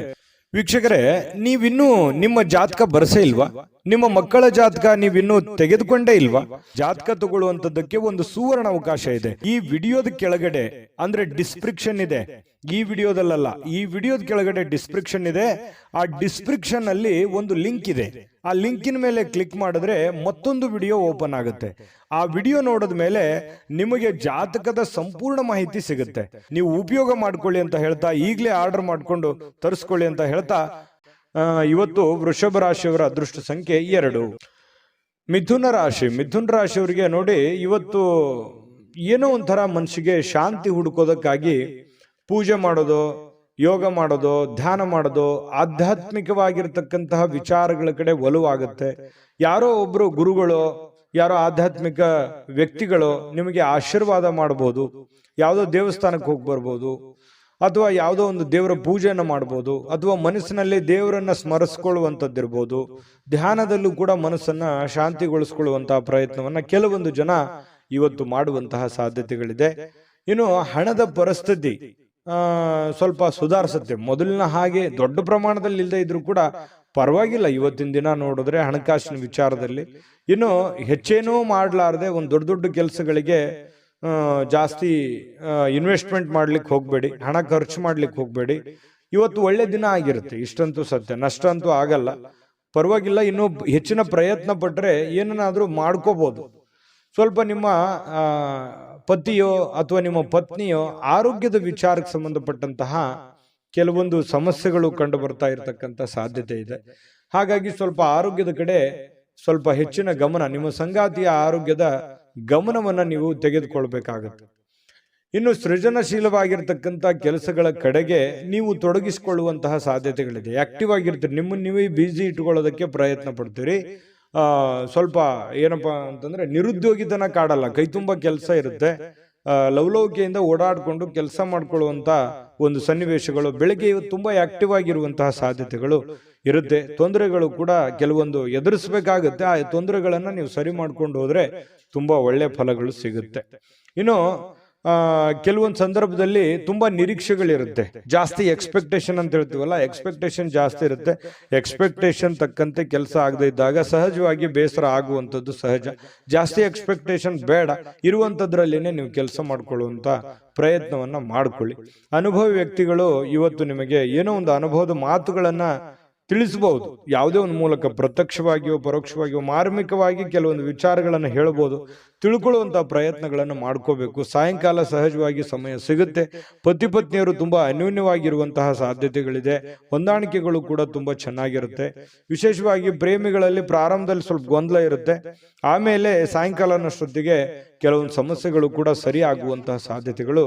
ವೀಕ್ಷಕರೇ, ನೀವಿನ್ನೂ ನಿಮ್ಮ ಜಾತಕ ಬರಸೇ ಇಲ್ವಾ? ನಿಮ್ಮ ಮಕ್ಕಳ ಜಾತಕ ನೀವಿನ್ನೂ ತೆಗೆದುಕೊಂಡೇ ಇಲ್ವಾ? ಜಾತಕ ತಗೊಳ್ಳುವಂತದ್ದಕ್ಕೆ ಒಂದು ಸುವರ್ಣ ಅವಕಾಶ ಇದೆ. ಈ ವಿಡಿಯೋದ ಕೆಳಗಡೆ ಅಂದ್ರೆ ಡಿಸ್ಕ್ರಿಪ್ಷನ್ ಇದೆ, ಈ ವಿಡಿಯೋದಲ್ಲ, ಈ ವಿಡಿಯೋದ ಕೆಳಗಡೆ ಡಿಸ್ಕ್ರಿಪ್ಷನ್ ಇದೆ. ಆ ಡಿಸ್ಕ್ರಿಪ್ಷನ್ ಅಲ್ಲಿ ಒಂದು ಲಿಂಕ್ ಇದೆ. ಆ ಲಿಂಕಿನ ಮೇಲೆ ಕ್ಲಿಕ್ ಮಾಡಿದ್ರೆ ಮತ್ತೊಂದು ವಿಡಿಯೋ ಓಪನ್ ಆಗುತ್ತೆ. ಆ ವಿಡಿಯೋ ನೋಡಿದ ಮೇಲೆ ನಿಮಗೆ ಜಾತಕದ ಸಂಪೂರ್ಣ ಮಾಹಿತಿ ಸಿಗುತ್ತೆ. ನೀವು ಉಪಯೋಗ ಮಾಡ್ಕೊಳ್ಳಿ ಅಂತ ಹೇಳ್ತಾ, ಈಗಲೇ ಆರ್ಡರ್ ಮಾಡ್ಕೊಂಡು ತರಿಸ್ಕೊಳ್ಳಿ ಅಂತ ಹೇಳ್ತಾ, ಇವತ್ತು ವೃಷಭ ರಾಶಿಯವರ ಅದೃಷ್ಟ ಸಂಖ್ಯೆ 2. ಮಿಥುನ ರಾಶಿಯವರಿಗೆ ನೋಡಿ, ಇವತ್ತು ಏನೋ ಒಂಥರ ಮನಸ್ಸಿಗೆ ಶಾಂತಿ ಹುಡುಕೋದಕ್ಕಾಗಿ ಪೂಜೆ ಮಾಡೋದು, ಯೋಗ ಮಾಡೋದು, ಧ್ಯಾನ ಮಾಡೋದು, ಆಧ್ಯಾತ್ಮಿಕವಾಗಿರ್ತಕ್ಕಂತಹ ವಿಚಾರಗಳ ಕಡೆ ಒಲವಾಗುತ್ತೆ. ಯಾರೋ ಒಬ್ರು ಗುರುಗಳು, ಯಾರೋ ಆಧ್ಯಾತ್ಮಿಕ ವ್ಯಕ್ತಿಗಳು ನಿಮಗೆ ಆಶೀರ್ವಾದ ಮಾಡಬಹುದು. ಯಾವುದೋ ದೇವಸ್ಥಾನಕ್ಕೆ ಹೋಗಿ ಬರ್ಬೋದು, ಅಥವಾ ಯಾವುದೋ ಒಂದು ದೇವರ ಪೂಜೆಯನ್ನು ಮಾಡ್ಬೋದು, ಅಥವಾ ಮನಸ್ಸಿನಲ್ಲಿ ದೇವರನ್ನ ಸ್ಮರಿಸ್ಕೊಳ್ಳುವಂಥದ್ದಿರ್ಬೋದು. ಧ್ಯಾನದಲ್ಲೂ ಕೂಡ ಮನಸ್ಸನ್ನ ಶಾಂತಿಗೊಳಿಸ್ಕೊಳ್ಳುವಂತಹ ಪ್ರಯತ್ನವನ್ನ ಕೆಲವೊಂದು ಜನ ಇವತ್ತು ಮಾಡುವಂತಹ ಸಾಧ್ಯತೆಗಳಿದೆ. ಇನ್ನು ಹಣದ ಪರಿಸ್ಥಿತಿ ಸ್ವಲ್ಪ ಸುಧಾರಿಸುತ್ತೆ. ಮೊದಲಿನ ಹಾಗೆ ದೊಡ್ಡ ಪ್ರಮಾಣದಲ್ಲಿ ಇಲ್ಲದೆ ಇದ್ರೂ ಕೂಡ ಪರವಾಗಿಲ್ಲ. ಇವತ್ತಿನ ದಿನ ನೋಡಿದ್ರೆ ಹಣಕಾಸಿನ ವಿಚಾರದಲ್ಲಿ ಇನ್ನು ಹೆಚ್ಚೇನೂ ಮಾಡಲಾರದೆ ಒಂದು ದೊಡ್ಡ ದೊಡ್ಡ ಕೆಲಸಗಳಿಗೆ ಜಾಸ್ತಿ ಇನ್ವೆಸ್ಟ್ಮೆಂಟ್ ಮಾಡ್ಲಿಕ್ಕೆ ಹೋಗ್ಬೇಡಿ, ಹಣ ಖರ್ಚು ಮಾಡ್ಲಿಕ್ಕೆ ಹೋಗ್ಬೇಡಿ. ಇವತ್ತು ಒಳ್ಳೆ ದಿನ ಆಗಿರುತ್ತೆ, ಇಷ್ಟಂತೂ ಸತ್ಯ. ನಷ್ಟ ಅಂತೂ ಆಗಲ್ಲ, ಪರವಾಗಿಲ್ಲ. ಇನ್ನು ಹೆಚ್ಚಿನ ಪ್ರಯತ್ನ ಪಟ್ಟರೆ ಏನನ್ನಾದ್ರೂ ಮಾಡ್ಕೋಬಹುದು. ಸ್ವಲ್ಪ ನಿಮ್ಮ ಪತಿಯೋ ಅಥವಾ ನಿಮ್ಮ ಪತ್ನಿಯೋ ಆರೋಗ್ಯದ ವಿಚಾರಕ್ಕೆ ಸಂಬಂಧಪಟ್ಟಂತಹ ಕೆಲವೊಂದು ಸಮಸ್ಯೆಗಳು ಕಂಡು ಬರ್ತಾ ಇರತಕ್ಕಂಥ ಸಾಧ್ಯತೆ ಇದೆ. ಹಾಗಾಗಿ ಸ್ವಲ್ಪ ಆರೋಗ್ಯದ ಕಡೆ ಸ್ವಲ್ಪ ಹೆಚ್ಚಿನ ಗಮನ, ನಿಮ್ಮ ಸಂಗಾತಿಯ ಆರೋಗ್ಯದ ಗಮನವನ್ನ ನೀವು ತೆಗೆದುಕೊಳ್ಬೇಕಾಗತ್ತೆ. ಇನ್ನು ಸೃಜನಶೀಲವಾಗಿರ್ತಕ್ಕಂಥ ಕೆಲಸಗಳ ಕಡೆಗೆ ನೀವು ತೊಡಗಿಸಿಕೊಳ್ಳುವಂತಹ ಸಾಧ್ಯತೆಗಳಿದೆ. ಆಕ್ಟಿವ್ ಆಗಿರ್ತೀರಿ, ನಿಮ್ಮನ್ನು ನೀವೇ ಬಿಸಿ ಇಟ್ಕೊಳ್ಳೋದಕ್ಕೆ ಪ್ರಯತ್ನ ಪಡ್ತೀರಿ. ಸ್ವಲ್ಪ ಏನಪ್ಪಾ ಅಂತಂದ್ರೆ ನಿರುದ್ಯೋಗಿತನ ಕಾಡಲ್ಲ, ಕೈ ತುಂಬ ಕೆಲಸ ಇರುತ್ತೆ. ಲವಲವಿಕೆಯಿಂದ ಓಡಾಡಿಕೊಂಡು ಕೆಲಸ ಮಾಡ್ಕೊಳ್ಳುವಂತ ಒಂದು ಸನ್ನಿವೇಶಗಳು, ಬೆಳಗ್ಗೆ ಇವತ್ತು ತುಂಬಾ ಆಕ್ಟಿವ್ ಆಗಿರುವಂತಹ ಸಾಧ್ಯತೆಗಳು ಇರುತ್ತೆ. ತೊಂದರೆಗಳು ಕೂಡ ಕೆಲವೊಂದು ಎದುರಿಸಬೇಕಾಗುತ್ತೆ. ಆ ತೊಂದರೆಗಳನ್ನ ನೀವು ಸರಿ ಮಾಡ್ಕೊಂಡು ಹೋದ್ರೆ ತುಂಬಾ ಒಳ್ಳೆ ಫಲಗಳು ಸಿಗುತ್ತೆ. ಇನ್ನು ಕೆಲವೊಂದು ಸಂದರ್ಭದಲ್ಲಿ ತುಂಬಾ ನಿರೀಕ್ಷೆಗಳಿರುತ್ತೆ, ಜಾಸ್ತಿ ಎಕ್ಸ್ಪೆಕ್ಟೇಷನ್ ಅಂತ ಹೇಳ್ತೀವಲ್ಲ, ಎಕ್ಸ್ಪೆಕ್ಟೇಷನ್ ಜಾಸ್ತಿ ಇರುತ್ತೆ. ಎಕ್ಸ್ಪೆಕ್ಟೇಷನ್ ತಕ್ಕಂತೆ ಕೆಲಸ ಆಗದೆ ಇದ್ದಾಗ ಸಹಜವಾಗಿ ಬೇಸರ ಆಗುವಂಥದ್ದು ಸಹಜ. ಜಾಸ್ತಿ ಎಕ್ಸ್ಪೆಕ್ಟೇಷನ್ ಬೇಡ, ಇರುವಂಥದ್ರಲ್ಲಿನೇ ನೀವು ಕೆಲಸ ಮಾಡ್ಕೊಳ್ಳುವಂತ ಪ್ರಯತ್ನವನ್ನ ಮಾಡ್ಕೊಳ್ಳಿ. ಅನುಭವಿ ವ್ಯಕ್ತಿಗಳು ಇವತ್ತು ನಿಮಗೆ ಏನೋ ಒಂದು ಅನುಭವದ ಮಾತುಗಳನ್ನ ತಿಳಿಸಬಹುದು. ಯಾವುದೇ ಒಂದು ಮೂಲಕ ಪ್ರತ್ಯಕ್ಷವಾಗಿಯೋ ಪರೋಕ್ಷವಾಗಿಯೋ ಮಾರ್ಮಿಕವಾಗಿ ಕೆಲವೊಂದು ವಿಚಾರಗಳನ್ನು ಹೇಳಬಹುದು. ತಿಳ್ಕೊಳ್ಳುವಂತಹ ಪ್ರಯತ್ನಗಳನ್ನು ಮಾಡ್ಕೋಬೇಕು. ಸಾಯಂಕಾಲ ಸಹಜವಾಗಿ ಸಮಯ ಸಿಗುತ್ತೆ. ಪತಿ ಪತ್ನಿಯರು ತುಂಬಾ ಅನ್ಯೋನ್ಯವಾಗಿರುವಂತಹ ಸಾಧ್ಯತೆಗಳಿದೆ. ಹೊಂದಾಣಿಕೆಗಳು ಕೂಡ ತುಂಬಾ ಚೆನ್ನಾಗಿರುತ್ತೆ. ವಿಶೇಷವಾಗಿ ಪ್ರೇಮಿಗಳಲ್ಲಿ ಪ್ರಾರಂಭದಲ್ಲಿ ಸ್ವಲ್ಪ ಗೊಂದಲ ಇರುತ್ತೆ, ಆಮೇಲೆ ಸಾಯಂಕಾಲನಷ್ಟೊತ್ತಿಗೆ ಕೆಲವೊಂದು ಸಮಸ್ಯೆಗಳು ಕೂಡ ಸರಿ ಆಗುವಂತಹ ಸಾಧ್ಯತೆಗಳು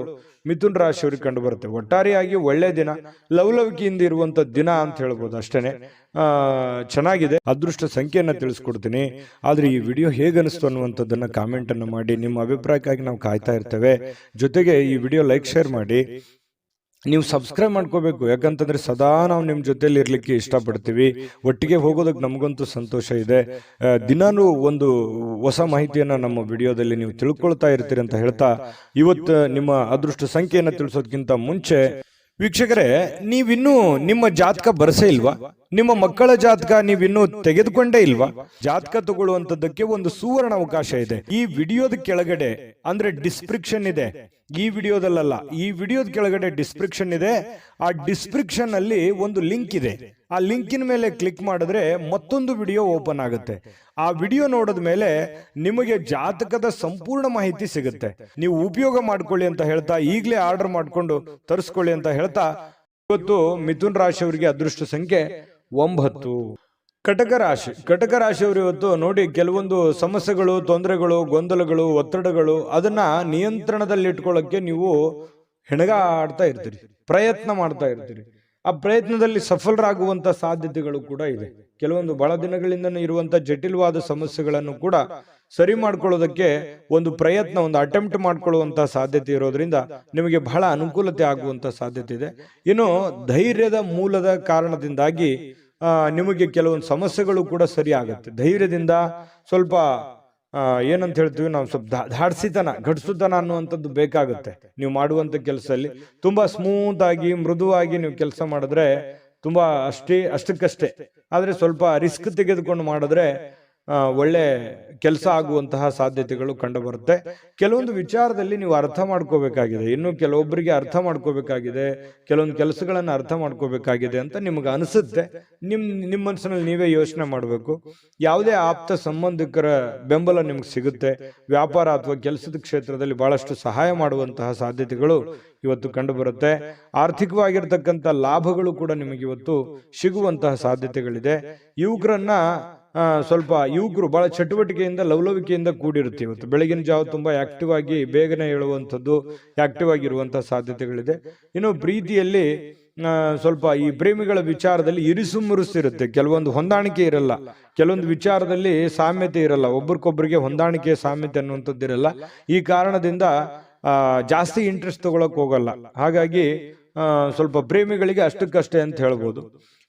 ಮಿಥುನ ರಾಶಿಯವರಿಗೆ ಕಂಡು ಬರುತ್ತೆ. ಒಟ್ಟಾರೆಯಾಗಿ ಒಳ್ಳೆ ದಿನ, ಲವಲವಿಕೆಯಿಂದ ಇರುವಂತ ದಿನ ಅಂತ ಹೇಳ್ಬೋದು. ಅಷ್ಟೇನೆ ಚೆನ್ನಾಗಿದೆ. ಅದೃಷ್ಟ ಸಂಖ್ಯೆಯನ್ನ ತಿಳಿಸ್ಕೊಡ್ತೀನಿ. ಆದ್ರೆ ಈ ವಿಡಿಯೋ ಹೇಗನಿಸ್ತು ಅನ್ನುವಂಥದ್ದನ್ನ ಕಾಮೆಂಟ್ ಅನ್ನು ಮಾಡಿ. ನಿಮ್ಮ ಅಭಿಪ್ರಾಯಕ್ಕಾಗಿ ನಾವು ಕಾಯ್ತಾ ಇರ್ತೇವೆ. ಜೊತೆಗೆ ಈ ವಿಡಿಯೋ ಲೈಕ್ ಶೇರ್ ಮಾಡಿ. ನೀವು ಸಬ್ಸ್ಕ್ರೈಬ್ ಮಾಡ್ಕೋಬೇಕು, ಯಾಕಂತಂದ್ರೆ ಸದಾ ನಾವು ನಿಮ್ಮ ಜೊತೆಲಿ ಇರ್ಲಿಕ್ಕೆ ಇಷ್ಟಪಡ್ತೀವಿ. ಒಟ್ಟಿಗೆ ಹೋಗೋದಕ್ಕೆ ನಮಗಂತೂ ಸಂತೋಷ ಇದೆ. ದಿನಾನು ಒಂದು ಹೊಸ ಮಾಹಿತಿಯನ್ನ ನಮ್ಮ ವಿಡಿಯೋದಲ್ಲಿ ನೀವು ತಿಳ್ಕೊಳ್ತಾ ಇರ್ತೀರಿ ಅಂತ ಹೇಳ್ತಾ, ಇವತ್ತು ನಿಮ್ಮ ಅದೃಷ್ಟ ಸಂಖ್ಯೆಯನ್ನ ತಿಳಿಸೋದಕ್ಕಿಂತ ಮುಂಚೆ ವೀಕ್ಷಕರೇ, ನೀವಿನ್ನೂ ನಿಮ್ಮ ಜಾತಕ ಬರಸೇ ಇಲ್ವಾ? ನಿಮ್ಮ ಮಕ್ಕಳ ಜಾತಕ ನೀವಿನ್ನೂ ತೆಗೆದುಕೊಂಡೇ ಇಲ್ವಾ? ಜಾತಕ ತಗೊಳ್ಳುವಂತದ್ದಕ್ಕೆ ಒಂದು ಸುವರ್ಣ ಅವಕಾಶ ಇದೆ. ಈ ವಿಡಿಯೋದ ಕೆಳಗಡೆ ಅಂದ್ರೆ ಡಿಸ್ಕ್ರಿಪ್ಷನ್ ಇದೆ, ಈ ವಿಡಿಯೋದಲ್ಲ, ಈ ವಿಡಿಯೋದ ಕೆಳಗಡೆ ಡಿಸ್ಕ್ರಿಪ್ಷನ್ ಇದೆ. ಆ ಡಿಸ್ಕ್ರಿಪ್ಷನ್ ಅಲ್ಲಿ ಒಂದು ಲಿಂಕ್ ಇದೆ. ಆ ಲಿಂಕಿನ ಮೇಲೆ ಕ್ಲಿಕ್ ಮಾಡಿದ್ರೆ ಮತ್ತೊಂದು ವಿಡಿಯೋ ಓಪನ್ ಆಗುತ್ತೆ. ಆ ವಿಡಿಯೋ ನೋಡಿದ ಮೇಲೆ ನಿಮಗೆ ಜಾತಕದ ಸಂಪೂರ್ಣ ಮಾಹಿತಿ ಸಿಗುತ್ತೆ. ನೀವು ಉಪಯೋಗ ಮಾಡ್ಕೊಳ್ಳಿ ಅಂತ ಹೇಳ್ತಾ, ಈಗಲೇ ಆರ್ಡರ್ ಮಾಡ್ಕೊಂಡು ತರಿಸ್ಕೊಳ್ಳಿ ಅಂತ ಹೇಳ್ತಾ, ಇವತ್ತು ಮಿಥುನ ರಾಶಿಯವರಿಗೆ ಅದೃಷ್ಟ ಸಂಖ್ಯೆ 9. ಕಟಕ ರಾಶಿಯವರು ಇವತ್ತು ನೋಡಿ, ಕೆಲವೊಂದು ಸಮಸ್ಯೆಗಳು, ತೊಂದರೆಗಳು, ಗೊಂದಲಗಳು, ಒತ್ತಡಗಳು, ಅದನ್ನ ನಿಯಂತ್ರಣದಲ್ಲಿ ಇಟ್ಕೊಳ್ಳೋಕೆ ನೀವು ಹೆಣಗಾಡ್ತಾ ಇರ್ತೀರಿ, ಪ್ರಯತ್ನ ಮಾಡ್ತಾ ಇರ್ತೀರಿ. ಆ ಪ್ರಯತ್ನದಲ್ಲಿ ಸಫಲರಾಗುವಂತ ಸಾಧ್ಯತೆಗಳು ಕೂಡ ಇದೆ. ಕೆಲವೊಂದು ಬಹಳ ದಿನಗಳಿಂದ ಇರುವಂತ ಜಟಿಲವಾದ ಸಮಸ್ಯೆಗಳನ್ನು ಕೂಡ ಸರಿ ಮಾಡ್ಕೊಳ್ಳೋದಕ್ಕೆ ಒಂದು ಪ್ರಯತ್ನ, ಒಂದು ಅಟೆಂಪ್ಟ್ ಮಾಡ್ಕೊಳ್ಳುವಂತ ಸಾಧ್ಯತೆ ಇರೋದ್ರಿಂದ ನಿಮಗೆ ಬಹಳ ಅನುಕೂಲತೆ ಆಗುವಂತ ಸಾಧ್ಯತೆ ಇದೆ. ಇನ್ನು ಧೈರ್ಯದ ಮೂಲದ ಕಾರಣದಿಂದಾಗಿ ನಿಮಗೆ ಕೆಲವೊಂದು ಸಮಸ್ಯೆಗಳು ಕೂಡ ಸರಿ ಆಗುತ್ತೆ. ಧೈರ್ಯದಿಂದ ಸ್ವಲ್ಪ ಏನಂತ ಹೇಳ್ತೀವಿ ನಾವು, ಸ್ವಲ್ಪ ಧಾಡ್ಸಿತನ, ಘಟಿಸುತನ ಅನ್ನುವಂಥದ್ದು ಬೇಕಾಗುತ್ತೆ. ನೀವು ಮಾಡುವಂತ ಕೆಲಸದಲ್ಲಿ ತುಂಬಾ ಸ್ಮೂತ್ ಆಗಿ, ಮೃದುವಾಗಿ ನೀವು ಕೆಲಸ ಮಾಡಿದ್ರೆ ತುಂಬ ಅಷ್ಟಕ್ಕಷ್ಟೇ. ಆದರೆ ಸ್ವಲ್ಪ ರಿಸ್ಕ್ ತೆಗೆದುಕೊಂಡು ಮಾಡಿದ್ರೆ ಒಳ್ಳೆ ಕೆಲಸ ಆಗುವಂತಹ ಸಾಧ್ಯತೆಗಳು ಕಂಡು ಬರುತ್ತೆ. ಕೆಲವೊಂದು ವಿಚಾರದಲ್ಲಿ ನೀವು ಅರ್ಥ ಮಾಡ್ಕೋಬೇಕಾಗಿದೆ, ಇನ್ನು ಕೆಲವೊಬ್ಬರಿಗೆ ಅರ್ಥ ಮಾಡ್ಕೋಬೇಕಾಗಿದೆ, ಕೆಲವೊಂದು ಕೆಲಸಗಳನ್ನು ಅರ್ಥ ಮಾಡ್ಕೋಬೇಕಾಗಿದೆ ಅಂತ ನಿಮ್ಗೆ ಅನಿಸುತ್ತೆ. ನಿಮ್ಮ ಮನಸ್ಸಿನಲ್ಲಿ ನೀವೇ ಯೋಚನೆ ಮಾಡಬೇಕು. ಯಾವುದೇ ಆಪ್ತ ಸಂಬಂಧಿಕರ ಬೆಂಬಲ ನಿಮ್ಗೆ ಸಿಗುತ್ತೆ. ವ್ಯಾಪಾರ ಅಥವಾ ಕೆಲಸದ ಕ್ಷೇತ್ರದಲ್ಲಿ ಬಹಳಷ್ಟು ಸಹಾಯ ಮಾಡುವಂತಹ ಸಾಧ್ಯತೆಗಳು ಇವತ್ತು ಕಂಡು ಬರುತ್ತೆ. ಆರ್ಥಿಕವಾಗಿರ್ತಕ್ಕಂಥ ಲಾಭಗಳು ಕೂಡ ನಿಮಗೆ ಇವತ್ತು ಸಿಗುವಂತಹ ಸಾಧ್ಯತೆಗಳಿದೆ. ಯುವಕರು ಬಹಳ ಚಟುವಟಿಕೆಯಿಂದ ಲವಲವಿಕೆಯಿಂದ ಕೂಡಿರುತ್ತೆ. ಇವತ್ತು ಬೆಳಗಿನ ಜಾವ ತುಂಬಾ ಆಕ್ಟಿವ್ ಆಗಿ ಬೇಗನೆ ಹೇಳುವಂಥದ್ದು, ಆಕ್ಟಿವ್ ಆಗಿರುವಂತಹ ಸಾಧ್ಯತೆಗಳಿದೆ. ಇನ್ನು ಪ್ರೀತಿಯಲ್ಲಿ ಸ್ವಲ್ಪ ಈ ಪ್ರೇಮಿಗಳ ವಿಚಾರದಲ್ಲಿ ಇರಿಸುಮುರುಸಿರುತ್ತೆ. ಕೆಲವೊಂದು ಹೊಂದಾಣಿಕೆ ಇರಲ್ಲ, ಕೆಲವೊಂದು ವಿಚಾರದಲ್ಲಿ ಸಾಮ್ಯತೆ ಇರಲ್ಲ, ಒಬ್ರಿಗೊಬ್ರಿಗೆ ಹೊಂದಾಣಿಕೆ ಸಾಮ್ಯತೆ ಅನ್ನುವಂಥದ್ದು ಇರಲ್ಲ. ಈ ಕಾರಣದಿಂದ ಜಾಸ್ತಿ ಇಂಟ್ರೆಸ್ಟ್ ತಗೊಳಕ್ ಹೋಗಲ್ಲ. ಹಾಗಾಗಿ ಸ್ವಲ್ಪ ಪ್ರೇಮಿಗಳಿಗೆ ಅಷ್ಟಕ್ಕಷ್ಟೇ ಅಂತ ಹೇಳ್ಬೋದು.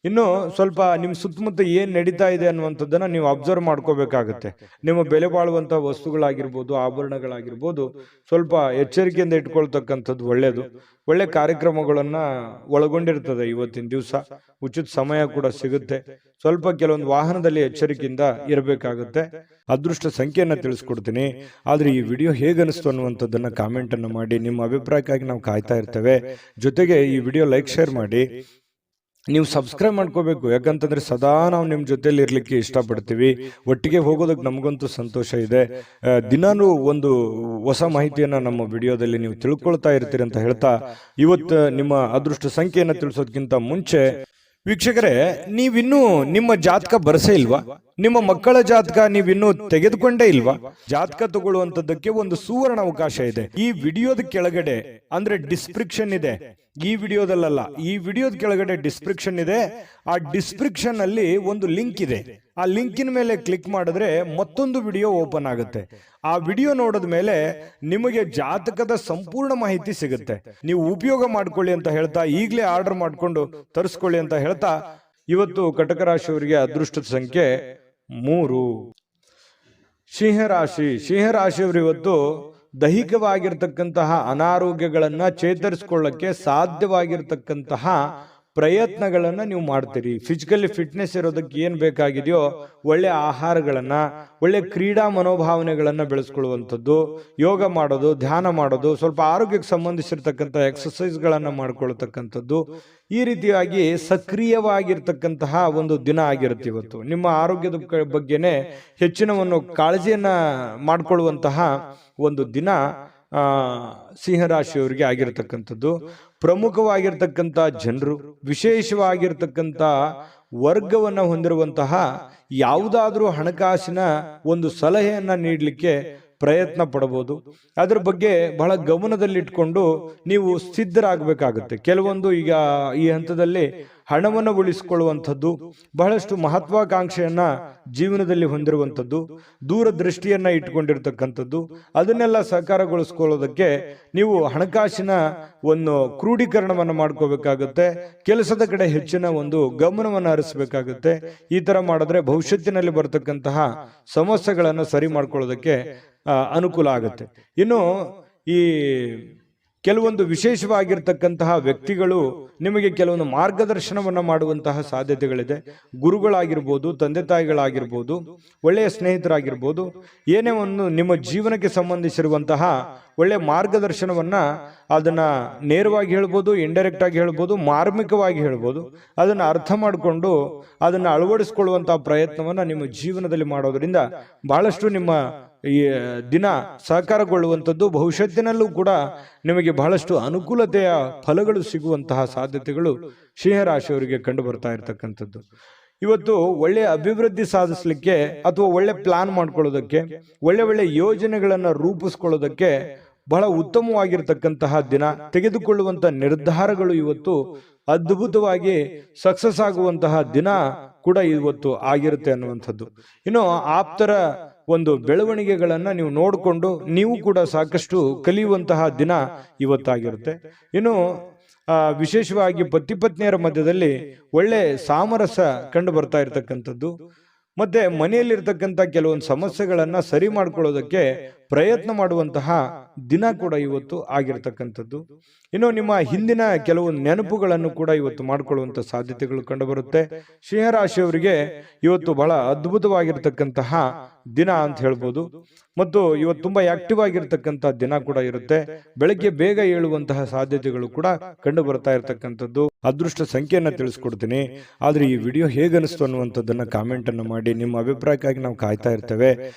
ಇನ್ನು ಸ್ವಲ್ಪ ನಿಮ್ಮ ಸುತ್ತಮುತ್ತ ಏನು ನಡೀತಾ ಇದೆ ಅನ್ನುವಂಥದ್ದನ್ನು ನೀವು ಅಬ್ಸರ್ವ್ ಮಾಡ್ಕೋಬೇಕಾಗುತ್ತೆ. ನಿಮ್ಮ ಬೆಲೆ ಬಾಳುವಂಥ ವಸ್ತುಗಳಾಗಿರ್ಬೋದು, ಆಭರಣಗಳಾಗಿರ್ಬೋದು, ಸ್ವಲ್ಪ ಎಚ್ಚರಿಕೆಯಿಂದ ಇಟ್ಕೊಳ್ತಕ್ಕಂಥದ್ದು ಒಳ್ಳೆಯದು. ಒಳ್ಳೆ ಕಾರ್ಯಕ್ರಮಗಳನ್ನು ಒಳಗೊಂಡಿರ್ತದೆ ಇವತ್ತಿನ ದಿವಸ. ಉಚಿತ ಸಮಯ ಕೂಡ ಸಿಗುತ್ತೆ. ಸ್ವಲ್ಪ ಕೆಲವೊಂದು ವಾಹನದಲ್ಲಿ ಎಚ್ಚರಿಕೆಯಿಂದ ಇರಬೇಕಾಗುತ್ತೆ. ಅದೃಷ್ಟ ಸಂಖ್ಯೆಯನ್ನು ತಿಳಿಸ್ಕೊಡ್ತೀನಿ. ಆದರೆ ಈ ವಿಡಿಯೋ ಹೇಗನಿಸ್ತು ಅನ್ನುವಂಥದ್ದನ್ನು ಕಾಮೆಂಟನ್ನು ಮಾಡಿ. ನಿಮ್ಮ ಅಭಿಪ್ರಾಯಕ್ಕಾಗಿ ನಾವು ಕಾಯ್ತಾ ಇರ್ತೇವೆ. ಜೊತೆಗೆ ಈ ವಿಡಿಯೋ ಲೈಕ್, ಶೇರ್ ಮಾಡಿ. ನೀವು ಸಬ್ಸ್ಕ್ರೈಬ್ ಮಾಡ್ಕೋಬೇಕು, ಯಾಕಂತಂದ್ರೆ ಸದಾ ನಾವು ನಿಮ್ಮ ಜೊತೆಲಿ ಇರ್ಲಿಕ್ಕೆ ಇಷ್ಟಪಡ್ತೀವಿ. ಒಟ್ಟಿಗೆ ಹೋಗೋದಕ್ಕೆ ನಮಗಂತೂ ಸಂತೋಷ ಇದೆ. ದಿನಾನು ಒಂದು ಹೊಸ ಮಾಹಿತಿಯನ್ನ ನಮ್ಮ ವಿಡಿಯೋದಲ್ಲಿ ನೀವು ತಿಳ್ಕೊಳ್ತಾ ಇರ್ತೀರಿ ಅಂತ ಹೇಳ್ತಾ, ಇವತ್ತು ನಿಮ್ಮ ಅದೃಷ್ಟ ಸಂಖ್ಯೆಯನ್ನು ತಿಳಿಸೋದಕ್ಕಿಂತ ಮುಂಚೆ ವೀಕ್ಷಕರೇ, ನೀವಿನ್ನೂ ನಿಮ್ಮ ಜಾತಕ ಬರಸೇ ಇಲ್ವಾ? ನಿಮ್ಮ ಮಕ್ಕಳ ಜಾತಕ ನೀವಿನ್ನೂ ತೆಗೆದುಕೊಂಡೇ ಇಲ್ವಾ? ಜಾತಕ ತಗೊಳ್ಳುವಂತದ್ದಕ್ಕೆ ಒಂದು ಸುವರ್ಣ ಅವಕಾಶ ಇದೆ. ಈ ವಿಡಿಯೋದ ಕೆಳಗಡೆ ಅಂದ್ರೆ ಡಿಸ್ಕ್ರಿಪ್ಷನ್ ಇದೆ. ಈ ವಿಡಿಯೋದಲ್ಲ, ಈ ವಿಡಿಯೋದ ಕೆಳಗಡೆ ಡಿಸ್ಕ್ರಿಪ್ಷನ್ ಇದೆ. ಆ ಡಿಸ್ಕ್ರಿಪ್ಷನ್ ಅಲ್ಲಿ ಒಂದು ಲಿಂಕ್ ಇದೆ. ಆ ಲಿಂಕಿನ ಮೇಲೆ ಕ್ಲಿಕ್ ಮಾಡಿದ್ರೆ ಮತ್ತೊಂದು ವಿಡಿಯೋ ಓಪನ್ ಆಗುತ್ತೆ. ಆ ವಿಡಿಯೋ ನೋಡಿದ ಮೇಲೆ ನಿಮಗೆ ಜಾತಕದ ಸಂಪೂರ್ಣ ಮಾಹಿತಿ ಸಿಗುತ್ತೆ. ನೀವು ಉಪಯೋಗ ಮಾಡ್ಕೊಳ್ಳಿ ಅಂತ ಹೇಳ್ತಾ, ಈಗಲೇ ಆರ್ಡರ್ ಮಾಡ್ಕೊಂಡು ತರಿಸ್ಕೊಳ್ಳಿ ಅಂತ ಹೇಳ್ತಾ, ಇವತ್ತು ಕಟಕ ರಾಶಿಯವರಿಗೆ ಅದೃಷ್ಟದ ಸಂಖ್ಯೆ 3. ಸಿಂಹರಾಶಿಯವರು ಇವತ್ತು ದೈಹಿಕವಾಗಿರ್ತಕ್ಕಂತಹ ಅನಾರೋಗ್ಯಗಳನ್ನ ಚೇತರಿಸಿಕೊಳ್ಳಕ್ಕೆ ಸಾಧ್ಯವಾಗಿರ್ತಕ್ಕಂತಹ ಪ್ರಯತ್ನಗಳನ್ನ ನೀವು ಮಾಡ್ತೀರಿ. ಫಿಸಿಕಲಿ ಫಿಟ್ನೆಸ್ ಇರೋದಕ್ಕೆ ಏನ್ ಬೇಕಾಗಿದೆಯೋ ಒಳ್ಳೆ ಆಹಾರಗಳನ್ನ, ಒಳ್ಳೆ ಕ್ರೀಡಾ ಮನೋಭಾವನೆಗಳನ್ನ ಬೆಳೆಸ್ಕೊಳ್ಳುವಂಥದ್ದು, ಯೋಗ ಮಾಡೋದು, ಧ್ಯಾನ ಮಾಡೋದು, ಸ್ವಲ್ಪ ಆರೋಗ್ಯಕ್ಕೆ ಸಂಬಂಧಿಸಿರ್ತಕ್ಕಂಥ ಎಕ್ಸಸೈಸ್ಗಳನ್ನ ಮಾಡ್ಕೊಳ್ತಕ್ಕಂಥದ್ದು, ಈ ರೀತಿಯಾಗಿ ಸಕ್ರಿಯವಾಗಿರ್ತಕ್ಕಂತಹ ಒಂದು ದಿನ ಆಗಿರುತ್ತೆ ಇವತ್ತು. ನಿಮ್ಮ ಆರೋಗ್ಯದ ಬಗ್ಗೆನೆ ಹೆಚ್ಚಿನ ಒಂದು ಕಾಳಜಿಯನ್ನ ಮಾಡಿಕೊಳ್ಳುವಂತಹ ಒಂದು ದಿನ ಸಿಂಹರಾಶಿಯವರಿಗೆ ಆಗಿರತಕ್ಕಂಥದ್ದು. ಪ್ರಮುಖವಾಗಿರ್ತಕ್ಕಂಥ ಜನರು, ವಿಶೇಷವಾಗಿರ್ತಕ್ಕಂಥ ವರ್ಗವನ್ನ ಹೊಂದಿರುವಂತಹ ಯಾವುದಾದ್ರೂ ಹಣಕಾಸಿನ ಒಂದು ಸಲಹೆಯನ್ನ ನೀಡಲಿಕ್ಕೆ ಪ್ರಯತ್ನ ಪಡಬಹುದು. ಅದ್ರ ಬಗ್ಗೆ ಬಹಳ ಗಮನದಲ್ಲಿಟ್ಕೊಂಡು ನೀವು ಸಿದ್ಧರಾಗಬೇಕಾಗುತ್ತೆ. ಕೆಲವೊಂದು ಈಗ ಈ ಹಂತದಲ್ಲಿ ಹಣವನ್ನು ಉಳಿಸಿಕೊಳ್ಳುವಂಥದ್ದು, ಬಹಳಷ್ಟು ಮಹತ್ವಾಕಾಂಕ್ಷೆಯನ್ನ ಜೀವನದಲ್ಲಿ ಹೊಂದಿರುವಂಥದ್ದು, ದೂರದೃಷ್ಟಿಯನ್ನ ಇಟ್ಕೊಂಡಿರ್ತಕ್ಕಂಥದ್ದು, ಅದನ್ನೆಲ್ಲ ಸಹಕಾರಗೊಳಿಸ್ಕೊಳ್ಳೋದಕ್ಕೆ ನೀವು ಹಣಕಾಸಿನ ಒಂದು ಕ್ರೋಢೀಕರಣವನ್ನು ಮಾಡ್ಕೋಬೇಕಾಗುತ್ತೆ. ಕೆಲಸದ ಕಡೆ ಹೆಚ್ಚಿನ ಒಂದು ಗಮನವನ್ನು ಹರಿಸಬೇಕಾಗುತ್ತೆ. ಈ ತರ ಮಾಡಿದ್ರೆ ಭವಿಷ್ಯತ್ತಿನಲ್ಲಿ ಬರತಕ್ಕಂತಹ ಸಮಸ್ಯೆಗಳನ್ನು ಸರಿ ಮಾಡ್ಕೊಳ್ಳೋದಕ್ಕೆ ಅನುಕೂಲ ಆಗುತ್ತೆ. ಇನ್ನು ಈ ಕೆಲವೊಂದು ವಿಶೇಷವಾಗಿರ್ತಕ್ಕಂತಹ ವ್ಯಕ್ತಿಗಳು ನಿಮಗೆ ಕೆಲವೊಂದು ಮಾರ್ಗದರ್ಶನವನ್ನ ಮಾಡುವಂತಹ ಸಾಧ್ಯತೆಗಳಿದೆ. ಗುರುಗಳಾಗಿರ್ಬೋದು, ತಂದೆ ತಾಯಿಗಳಾಗಿರ್ಬೋದು, ಒಳ್ಳೆಯ ಸ್ನೇಹಿತರಾಗಿರ್ಬೋದು, ಏನೇ ಒಂದು ನಿಮ್ಮ ಜೀವನಕ್ಕೆ ಸಂಬಂಧಿಸಿರುವಂತಹ ಒಳ್ಳೆ ಮಾರ್ಗದರ್ಶನವನ್ನ ಅದನ್ನ ನೇರವಾಗಿ ಹೇಳ್ಬೋದು, ಇಂಡೈರೆಕ್ಟ್ ಆಗಿ ಹೇಳ್ಬೋದು, ಮಾರ್ಮಿಕವಾಗಿ ಹೇಳ್ಬೋದು, ಅದನ್ನ ಅರ್ಥ ಮಾಡಿಕೊಂಡು ಅದನ್ನ ಅಳವಡಿಸಿಕೊಳ್ಳುವಂತಹ ಪ್ರಯತ್ನವನ್ನ ನಿಮ್ಮ ಜೀವನದಲ್ಲಿ ಮಾಡೋದ್ರಿಂದ ಬಹಳಷ್ಟು ನಿಮ್ಮ ಈ ದಿನ ಸಹಕಾರಗೊಳ್ಳುವಂಥದ್ದು, ಭವಿಷ್ಯತ್ತಿನಲ್ಲೂ ಕೂಡ ನಿಮಗೆ ಬಹಳಷ್ಟು ಅನುಕೂಲತೆಯ ಫಲಗಳು ಸಿಗುವಂತಹ ಸಾಧ್ಯತೆಗಳು ಸಿಂಹರಾಶಿಯವರಿಗೆ ಕಂಡು ಬರ್ತಾ ಇರತಕ್ಕಂಥದ್ದು. ಇವತ್ತು ಒಳ್ಳೆಯ ಅಭಿವೃದ್ಧಿ ಸಾಧಿಸಲಿಕ್ಕೆ ಅಥವಾ ಒಳ್ಳೆ ಪ್ಲಾನ್ ಮಾಡ್ಕೊಳ್ಳೋದಕ್ಕೆ, ಒಳ್ಳೆ ಯೋಜನೆಗಳನ್ನ ರೂಪಿಸ್ಕೊಳ್ಳೋದಕ್ಕೆ ಬಹಳ ಉತ್ತಮವಾಗಿರ್ತಕ್ಕಂತಹ ದಿನ. ತೆಗೆದುಕೊಳ್ಳುವಂತಹ ನಿರ್ಧಾರಗಳು ಇವತ್ತು ಅದ್ಭುತವಾಗಿ ಸಕ್ಸಸ್ ಆಗುವಂತಹ ದಿನ ಕೂಡ ಇವತ್ತು ಆಗಿರುತ್ತೆ ಅನ್ನುವಂಥದ್ದು. ಇನ್ನು ಆಪ್ತರ ಒಂದು ಬೆಳವಣಿಗೆಗಳನ್ನ ನೀವು ನೋಡಿಕೊಂಡು ನೀವು ಕೂಡ ಸಾಕಷ್ಟು ಕಲಿಯುವಂತಹ ದಿನ ಇವತ್ತಾಗಿರುತ್ತೆ. ಇನ್ನು ವಿಶೇಷವಾಗಿ ಪತಿ ಪತ್ನಿಯರ ಮಧ್ಯದಲ್ಲಿ ಒಳ್ಳೆ ಸಾಮರಸ್ಯ ಕಂಡು ಬರ್ತಾ ಇರತಕ್ಕಂಥದ್ದು, ಮತ್ತೆ ಮನೆಯಲ್ಲಿರ್ತಕ್ಕಂಥ ಕೆಲವೊಂದು ಸಮಸ್ಯೆಗಳನ್ನ ಸರಿ ಮಾಡ್ಕೊಳ್ಳೋದಕ್ಕೆ ಪ್ರಯತ್ನ ಮಾಡುವಂತಹ ದಿನ ಕೂಡ ಇವತ್ತು ಆಗಿರ್ತಕ್ಕಂಥದ್ದು. ಇನ್ನು ನಿಮ್ಮ ಹಿಂದಿನ ಕೆಲವು ನೆನಪುಗಳನ್ನು ಕೂಡ ಇವತ್ತು ಮಾಡಿಕೊಳ್ಳುವಂತ ಸಾಧ್ಯತೆಗಳು ಕಂಡುಬರುತ್ತೆ. ಸಿಂಹರಾಶಿಯವರಿಗೆ ಇವತ್ತು ಬಹಳ ಅದ್ಭುತವಾಗಿರ್ತಕ್ಕಂತಹ ದಿನ ಅಂತ ಹೇಳ್ಬೋದು. ಮತ್ತು ಇವತ್ತು ತುಂಬಾ ಆಕ್ಟಿವ್ ಆಗಿರ್ತಕ್ಕಂಥ ದಿನ ಕೂಡ ಇರುತ್ತೆ. ಬೆಳಗ್ಗೆ ಬೇಗ ಏಳುವಂತಹ ಸಾಧ್ಯತೆಗಳು ಕೂಡ ಕಂಡು ಬರ್ತಾ ಇರತಕ್ಕಂಥದ್ದು. ಅದೃಷ್ಟ ಸಂಖ್ಯೆಯನ್ನ ತಿಳಿಸ್ಕೊಡ್ತೀನಿ. ಆದ್ರೆ ಈ ವಿಡಿಯೋ ಹೇಗನಿಸ್ತು ಅನ್ನುವಂಥದ್ದನ್ನ ಕಾಮೆಂಟ್ ಅನ್ನು ಮಾಡಿ. ನಿಮ್ಮ ಅಭಿಪ್ರಾಯಕ್ಕಾಗಿ ನಾವು ಕಾಯ್ತಾ ಇರ್ತೇವೆ.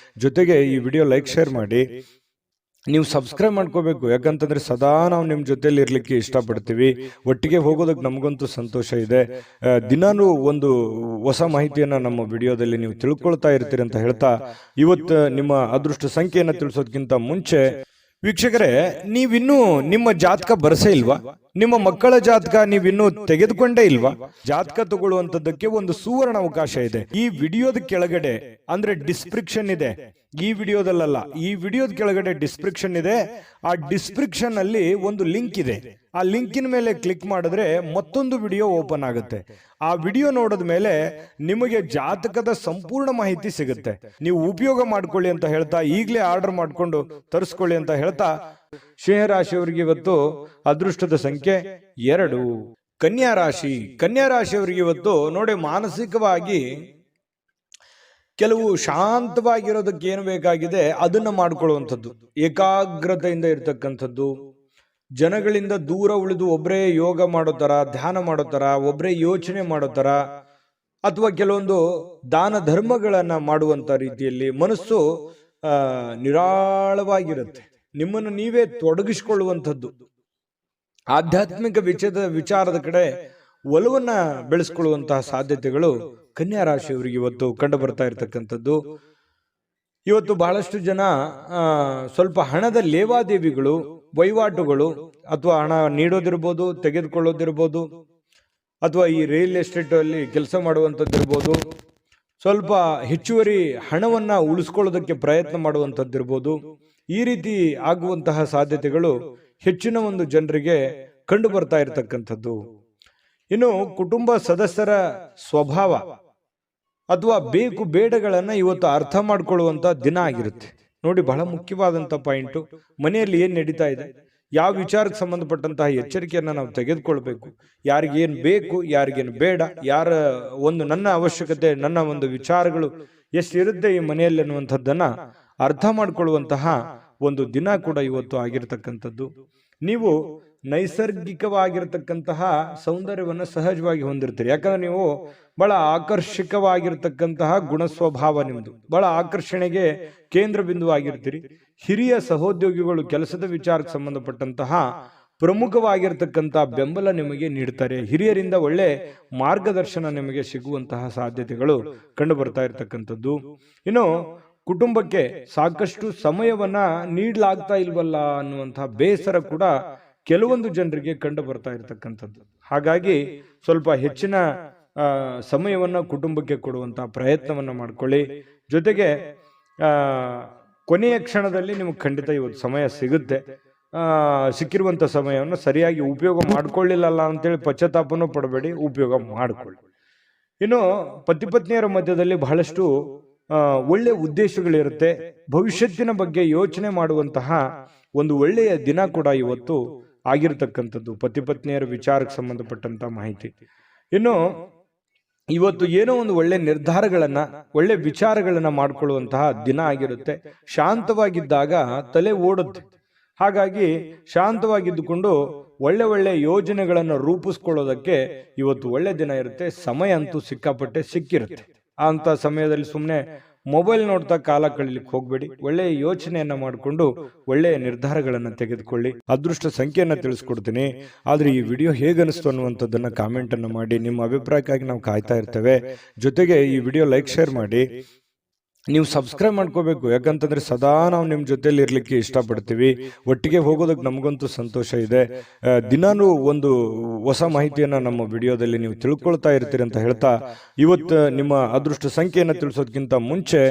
ಜೊತೆಗೆ ಈ ವಿಡಿಯೋ ಲೈಕ್ ಶೇರ್ ಮಾಡಿ. ನೀವು ಸಬ್ಸ್ಕ್ರೈಬ್ ಮಾಡ್ಕೋಬೇಕು, ಯಾಕಂತಂದ್ರೆ ಸದಾ ನಾವು ನಿಮ್ಮ ಜೊತೆಲಿ ಇರ್ಲಿಕ್ಕೆ ಇಷ್ಟಪಡ್ತೀವಿ. ಒಟ್ಟಿಗೆ ಹೋಗೋದಕ್ಕೆ ನಮಗಂತೂ ಸಂತೋಷ ಇದೆ. ದಿನಾನು ಒಂದು ಹೊಸ ಮಾಹಿತಿಯನ್ನ ನಮ್ಮ ವಿಡಿಯೋದಲ್ಲಿ ನೀವು ತಿಳ್ಕೊಳ್ತಾ ಇರ್ತೀರಿ ಅಂತ ಹೇಳ್ತಾ, ಇವತ್ತು ನಿಮ್ಮ ಅದೃಷ್ಟ ಸಂಖ್ಯೆಯನ್ನ ತಿಳಿಸೋದಕ್ಕಿಂತ ಮುಂಚೆ ವೀಕ್ಷಕರೇ, ನೀವಿನ್ನೂ ನಿಮ್ಮ ಜಾತಕ ಬರಸೇ ಇಲ್ವಾ? ನಿಮ್ಮ ಮಕ್ಕಳ ಜಾತಕ ನೀವಿನ್ನೂ ತೆಗೆದುಕೊಂಡೇ ಇಲ್ವಾ? ಜಾತಕ ತಗೊಳ್ಳುವಂತದ್ದಕ್ಕೆ ಒಂದು ಸುವರ್ಣ ಅವಕಾಶ ಇದೆ. ಈ ವಿಡಿಯೋದ ಕೆಳಗಡೆ ಅಂದ್ರೆ ಡಿಸ್ಕ್ರಿಪ್ಷನ್ ಇದೆ. ಈ ವಿಡಿಯೋದಲ್ಲ, ಈ ವಿಡಿಯೋದ ಕೆಳಗಡೆ ಡಿಸ್ಕ್ರಿಪ್ಷನ್ ಇದೆ. ಆ ಡಿಸ್ಕ್ರಿಪ್ಷನ್ ಅಲ್ಲಿ ಒಂದು ಲಿಂಕ್ ಇದೆ. ಆ ಲಿಂಕಿನ ಮೇಲೆ ಕ್ಲಿಕ್ ಮಾಡಿದ್ರೆ ಮತ್ತೊಂದು ವಿಡಿಯೋ ಓಪನ್ ಆಗುತ್ತೆ. ಆ ವಿಡಿಯೋ ನೋಡಿದ ಮೇಲೆ ನಿಮಗೆ ಜಾತಕದ ಸಂಪೂರ್ಣ ಮಾಹಿತಿ ಸಿಗುತ್ತೆ. ನೀವು ಉಪಯೋಗ ಮಾಡ್ಕೊಳ್ಳಿ ಅಂತ ಹೇಳ್ತಾ, ಈಗಲೇ ಆರ್ಡರ್ ಮಾಡ್ಕೊಂಡು ತರಿಸ್ಕೊಳ್ಳಿ ಅಂತ ಹೇಳ್ತಾ, ಸಿಂಹರಾಶಿಯವರಿಗೆ ಇವತ್ತು ಅದೃಷ್ಟದ ಸಂಖ್ಯೆ 2. ಕನ್ಯಾ ರಾಶಿ. ಕನ್ಯಾ ರಾಶಿಯವರಿಗೆ ಇವತ್ತು ನೋಡಿ, ಮಾನಸಿಕವಾಗಿ ಕೆಲವು ಶಾಂತವಾಗಿರೋದಕ್ಕೆ ಏನು ಬೇಕಾಗಿದೆ ಅದನ್ನ ಮಾಡ್ಕೊಳ್ಳುವಂಥದ್ದು, ಏಕಾಗ್ರತೆಯಿಂದ ಇರ್ತಕ್ಕಂಥದ್ದು, ಜನಗಳಿಂದ ದೂರ ಉಳಿದು ಒಬ್ಬರೇ ಯೋಗ ಮಾಡೋ ತರ, ಧ್ಯಾನ ಮಾಡೋ ತರ, ಒಬ್ಬರೇ ಯೋಚನೆ ಮಾಡೋ ತರ, ಅಥವಾ ಕೆಲವೊಂದು ದಾನ ಧರ್ಮಗಳನ್ನ ಮಾಡುವಂತ ರೀತಿಯಲ್ಲಿ ಮನಸ್ಸು ನಿರಾಳವಾಗಿರುತ್ತೆ. ನಿಮ್ಮನ್ನು ನೀವೇ ತೊಡಗಿಸಿಕೊಳ್ಳುವಂಥದ್ದು, ಆಧ್ಯಾತ್ಮಿಕ ವಿಚಾರದ ಕಡೆ ಒಲವನ್ನ ಬೆಳೆಸ್ಕೊಳ್ಳುವಂತಹ ಸಾಧ್ಯತೆಗಳು ಕನ್ಯಾ ರಾಶಿಯವರಿಗೆ ಇವತ್ತು ಕಂಡು ಬರ್ತಾ ಇರತಕ್ಕಂಥದ್ದು. ಇವತ್ತು ಬಹಳಷ್ಟು ಜನ ಸ್ವಲ್ಪ ಹಣದ ಲೇವಾದೇವಿಗಳು, ವಹಿವಾಟುಗಳು, ಅಥವಾ ಹಣ ನೀಡೋದಿರ್ಬೋದು, ತೆಗೆದುಕೊಳ್ಳೋದಿರ್ಬೋದು, ಅಥವಾ ಈ ರಿಯಲ್ ಎಸ್ಟೇಟ್ ಅಲ್ಲಿ ಕೆಲಸ ಮಾಡುವಂಥದ್ದಿರ್ಬೋದು, ಸ್ವಲ್ಪ ಹೆಚ್ಚುವರಿ ಹಣವನ್ನ ಉಳಿಸ್ಕೊಳ್ಳೋದಕ್ಕೆ ಪ್ರಯತ್ನ ಮಾಡುವಂಥದ್ದಿರ್ಬೋದು. ಈ ರೀತಿ ಆಗುವಂತಹ ಸಾಧ್ಯತೆಗಳು ಹೆಚ್ಚಿನ ಒಂದು ಜನರಿಗೆ ಕಂಡು ಬರ್ತಾ ಇರತಕ್ಕಂಥದ್ದು. ಇನ್ನು ಕುಟುಂಬ ಸದಸ್ಯರ ಸ್ವಭಾವ ಅಥವಾ ಬೇಕು ಬೇಡಗಳನ್ನ ಇವತ್ತು ಅರ್ಥ ಮಾಡ್ಕೊಳ್ಳುವಂತ ದಿನ ಆಗಿರುತ್ತೆ. ನೋಡಿ, ಬಹಳ ಮುಖ್ಯವಾದಂತ ಪಾಯಿಂಟು, ಮನೆಯಲ್ಲಿ ಏನ್ ನಡೀತಾ ಇದೆ, ಯಾವ ವಿಚಾರಕ್ಕೆ ಸಂಬಂಧಪಟ್ಟಂತಹ ಎಚ್ಚರಿಕೆಯನ್ನ ನಾವು ತೆಗೆದುಕೊಳ್ಬೇಕು. ಯಾರಿಗೇನ್ ಬೇಕು, ಯಾರಿಗೇನು ಬೇಡ, ಯಾರ ಒಂದು ನನ್ನ ಅವಶ್ಯಕತೆ, ನನ್ನ ಒಂದು ವಿಚಾರಗಳು ಎಷ್ಟಿರುತ್ತೆ ಈ ಮನೆಯಲ್ಲಿ ಅನ್ನುವಂಥದ್ದನ್ನ ಅರ್ಥ ಮಾಡ್ಕೊಳ್ಳುವಂತಹ ಒಂದು ದಿನ ಕೂಡ ಇವತ್ತು ಆಗಿರ್ತಕ್ಕಂಥದ್ದು. ನೀವು ನೈಸರ್ಗಿಕವಾಗಿರ್ತಕ್ಕಂತಹ ಸೌಂದರ್ಯವನ್ನು ಸಹಜವಾಗಿ ಹೊಂದಿರ್ತೀರಿ. ಯಾಕಂದ್ರೆ ನೀವು ಬಹಳ ಆಕರ್ಷಕವಾಗಿರ್ತಕ್ಕಂತಹ ಗುಣ ಸ್ವಭಾವ ನಿಮ್ದು, ಬಹಳ ಆಕರ್ಷಣೆಗೆ ಕೇಂದ್ರ ಬಿಂದು ಆಗಿರ್ತೀರಿ. ಹಿರಿಯ ಸಹೋದ್ಯೋಗಿಗಳು ಕೆಲಸದ ವಿಚಾರಕ್ಕೆ ಸಂಬಂಧಪಟ್ಟಂತಹ ಪ್ರಮುಖವಾಗಿರ್ತಕ್ಕಂತಹ ಬೆಂಬಲ ನಿಮಗೆ ನೀಡ್ತಾರೆ. ಹಿರಿಯರಿಂದ ಒಳ್ಳೆ ಮಾರ್ಗದರ್ಶನ ನಿಮಗೆ ಸಿಗುವಂತಹ ಸಾಧ್ಯತೆಗಳು ಕಂಡು ಬರ್ತಾ ಇರತಕ್ಕಂಥದ್ದು. ಇನ್ನು ಕುಟುಂಬಕ್ಕೆ ಸಾಕಷ್ಟು ಸಮಯವನ್ನ ನೀಡಲಾಗ್ತಾ ಇಲ್ವಲ್ಲ ಅನ್ನುವಂತಹ ಬೇಸರ ಕೂಡ ಕೆಲವೊಂದು ಜನರಿಗೆ ಕಂಡು ಬರ್ತಾ ಇರತಕ್ಕಂಥದ್ದು. ಹಾಗಾಗಿ ಸ್ವಲ್ಪ ಹೆಚ್ಚಿನ ಸಮಯವನ್ನ ಕುಟುಂಬಕ್ಕೆ ಕೊಡುವಂತಹ ಪ್ರಯತ್ನವನ್ನ ಮಾಡ್ಕೊಳ್ಳಿ. ಜೊತೆಗೆ ಕೊನೆಯ ಕ್ಷಣದಲ್ಲಿ ನಿಮಗೆ ಖಂಡಿತ ಇವತ್ತು ಸಮಯ ಸಿಗುತ್ತೆ. ಸಿಕ್ಕಿರುವಂತ ಸಮಯವನ್ನು ಸರಿಯಾಗಿ ಉಪಯೋಗ ಮಾಡ್ಕೊಳ್ಳಿಲ್ಲಲ್ಲ ಅಂತೇಳಿ ಪಶ್ಚಾತ್ತಾಪನೂ ಪಡಬೇಡಿ, ಉಪಯೋಗ ಮಾಡ್ಕೊಳ್ಳಿ. ಇನ್ನು ಪತಿ ಪತ್ನಿಯರ ಮಧ್ಯದಲ್ಲಿ ಬಹಳಷ್ಟು ಒಳ್ಳೆ ಉದ್ದೇಶಗಳಿರುತ್ತೆ. ಭವಿಷ್ಯತ್ತಿನ ಬಗ್ಗೆ ಯೋಚನೆ ಮಾಡುವಂತಹ ಒಂದು ಒಳ್ಳೆಯ ದಿನ ಕೂಡ ಇವತ್ತು ಆಗಿರ್ತಕ್ಕಂಥದ್ದು, ಪತಿ ಪತ್ನಿಯರ ವಿಚಾರಕ್ಕೆ ಸಂಬಂಧಪಟ್ಟಂತ ಮಾಹಿತಿ. ಇನ್ನು ಇವತ್ತು ಏನೋ ಒಂದು ಒಳ್ಳೆ ನಿರ್ಧಾರಗಳನ್ನ, ಒಳ್ಳೆ ವಿಚಾರಗಳನ್ನ ಮಾಡ್ಕೊಳ್ಳುವಂತಹ ದಿನ ಆಗಿರುತ್ತೆ. ಶಾಂತವಾಗಿದ್ದಾಗ ತಲೆ ಓಡುತ್ತೆ. ಹಾಗಾಗಿ ಶಾಂತವಾಗಿದ್ದುಕೊಂಡು ಒಳ್ಳೆ ಒಳ್ಳೆ ಯೋಜನೆಗಳನ್ನು ರೂಪಿಸ್ಕೊಳ್ಳೋದಕ್ಕೆ ಇವತ್ತು ಒಳ್ಳೆ ದಿನ ಇರುತ್ತೆ. ಸಮಯ ಅಂತೂ ಸಿಕ್ಕಾಪಟ್ಟೆ ಸಿಕ್ಕಿರುತ್ತೆ. ಅಂತ ಸಮಯದಲ್ಲಿ ಸುಮ್ಮನೆ ಮೊಬೈಲ್ ನೋಡ್ತಾ ಕಾಲ ಕಳೀಲಿಕ್ಕೆ ಹೋಗ್ಬೇಡಿ. ಒಳ್ಳೆಯ ಯೋಚನೆಯನ್ನ ಮಾಡಿಕೊಂಡು ಒಳ್ಳೆಯ ನಿರ್ಧಾರಗಳನ್ನು ತೆಗೆದುಕೊಳ್ಳಿ. ಅದೃಷ್ಟ ಸಂಖ್ಯೆಯನ್ನ ತಿಳಿಸ್ಕೊಡ್ತೀನಿ. ಆದ್ರೆ ಈ ವಿಡಿಯೋ ಹೇಗನಿಸ್ತು ಅನ್ನುವಂಥದ್ದನ್ನ ಕಾಮೆಂಟ್ ಅನ್ನು ಮಾಡಿ. ನಿಮ್ಮ ಅಭಿಪ್ರಾಯಕ್ಕಾಗಿ ನಾವು ಕಾಯ್ತಾ ಇರ್ತೇವೆ. ಜೊತೆಗೆ ಈ ವಿಡಿಯೋ ಲೈಕ್ ಶೇರ್ ಮಾಡಿ. ನೀವು ಸಬ್ಸ್ಕ್ರೈಬ್ ಮಾಡ್ಕೋಬೇಕು, ಯಾಕಂತಂದ್ರೆ ಸದಾ ನಾವು ನಿಮ್ಮ ಜೊತೆಲಿ ಇರ್ಲಿಕ್ಕೆ ಇಷ್ಟಪಡ್ತೀವಿ. ಒಟ್ಟಿಗೆ ಹೋಗೋದಕ್ಕೆ ನಮಗಂತೂ ಸಂತೋಷ ಇದೆ. ದಿನಾನು ಒಂದು ಹೊಸ ಮಾಹಿತಿಯನ್ನ ನಮ್ಮ ವಿಡಿಯೋದಲ್ಲಿ ನೀವು ತಿಳ್ಕೊಳ್ತಾ ಇರ್ತೀರಿ ಅಂತ ಹೇಳ್ತಾ, ಇವತ್ತು ನಿಮ್ಮ ಅದೃಷ್ಟ ಸಂಖ್ಯೆಯನ್ನ ತಿಳಿಸೋದಕ್ಕಿಂತ ಮುಂಚೆ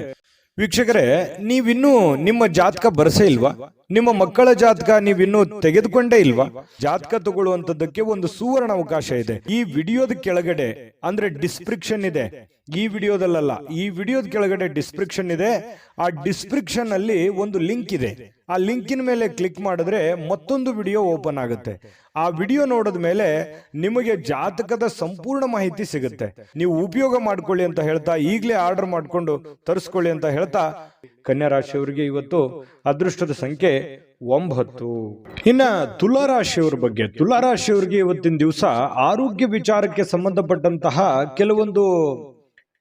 ವೀಕ್ಷಕರೇ, ನೀವಿನ್ನೂ ನಿಮ್ಮ ಜಾತಕ ಬರಸೇ ಇಲ್ವಾ? ನಿಮ್ಮ ಮಕ್ಕಳ ಜಾತಕ ನೀವಿನ್ನೂ ತೆಗೆದುಕೊಂಡೇ ಇಲ್ವಾ? ಜಾತಕ ತಗೊಳ್ಳುವಂತದ್ದಕ್ಕೆ ಒಂದು ಸುವರ್ಣ ಅವಕಾಶ ಇದೆ. ಈ ವಿಡಿಯೋದ ಕೆಳಗಡೆ ಅಂದ್ರೆ ಡಿಸ್ಕ್ರಿಪ್ಷನ್ ಇದೆ, ಈ ವಿಡಿಯೋದಲ್ಲ, ಈ ವಿಡಿಯೋದ ಕೆಳಗಡೆ ಡಿಸ್ಕ್ರಿಪ್ಷನ್ ಇದೆ. ಆ ಡಿಸ್ಕ್ರಿಪ್ಷನ್ ಅಲ್ಲಿ ಒಂದು ಲಿಂಕ್ ಇದೆ. ಆ ಲಿಂಕಿನ ಮೇಲೆ ಕ್ಲಿಕ್ ಮಾಡಿದ್ರೆ ಮತ್ತೊಂದು ವಿಡಿಯೋ ಓಪನ್ ಆಗುತ್ತೆ. ಆ ವಿಡಿಯೋ ನೋಡಿದ ಮೇಲೆ ನಿಮಗೆ ಜಾತಕದ ಸಂಪೂರ್ಣ ಮಾಹಿತಿ ಸಿಗುತ್ತೆ. ನೀವು ಉಪಯೋಗ ಮಾಡ್ಕೊಳ್ಳಿ ಅಂತ ಹೇಳ್ತಾ, ಈಗಲೇ ಆರ್ಡರ್ ಮಾಡ್ಕೊಂಡು ತರಿಸ್ಕೊಳ್ಳಿ ಅಂತ ಹೇಳ್ತಾ, ಕನ್ಯಾ ರಾಶಿಯವರಿಗೆ ಇವತ್ತು ಅದೃಷ್ಟದ ಸಂಖ್ಯೆ 9. ಇನ್ನ ತುಲಾ ರಾಶಿಯವರ ಬಗ್ಗೆ, ತುಲಾ ರಾಶಿಯವರಿಗೆ ಇವತ್ತಿನ ದಿವಸ ಆರೋಗ್ಯ ವಿಚಾರಕ್ಕೆ ಸಂಬಂಧಪಟ್ಟಂತಹ ಕೆಲವೊಂದು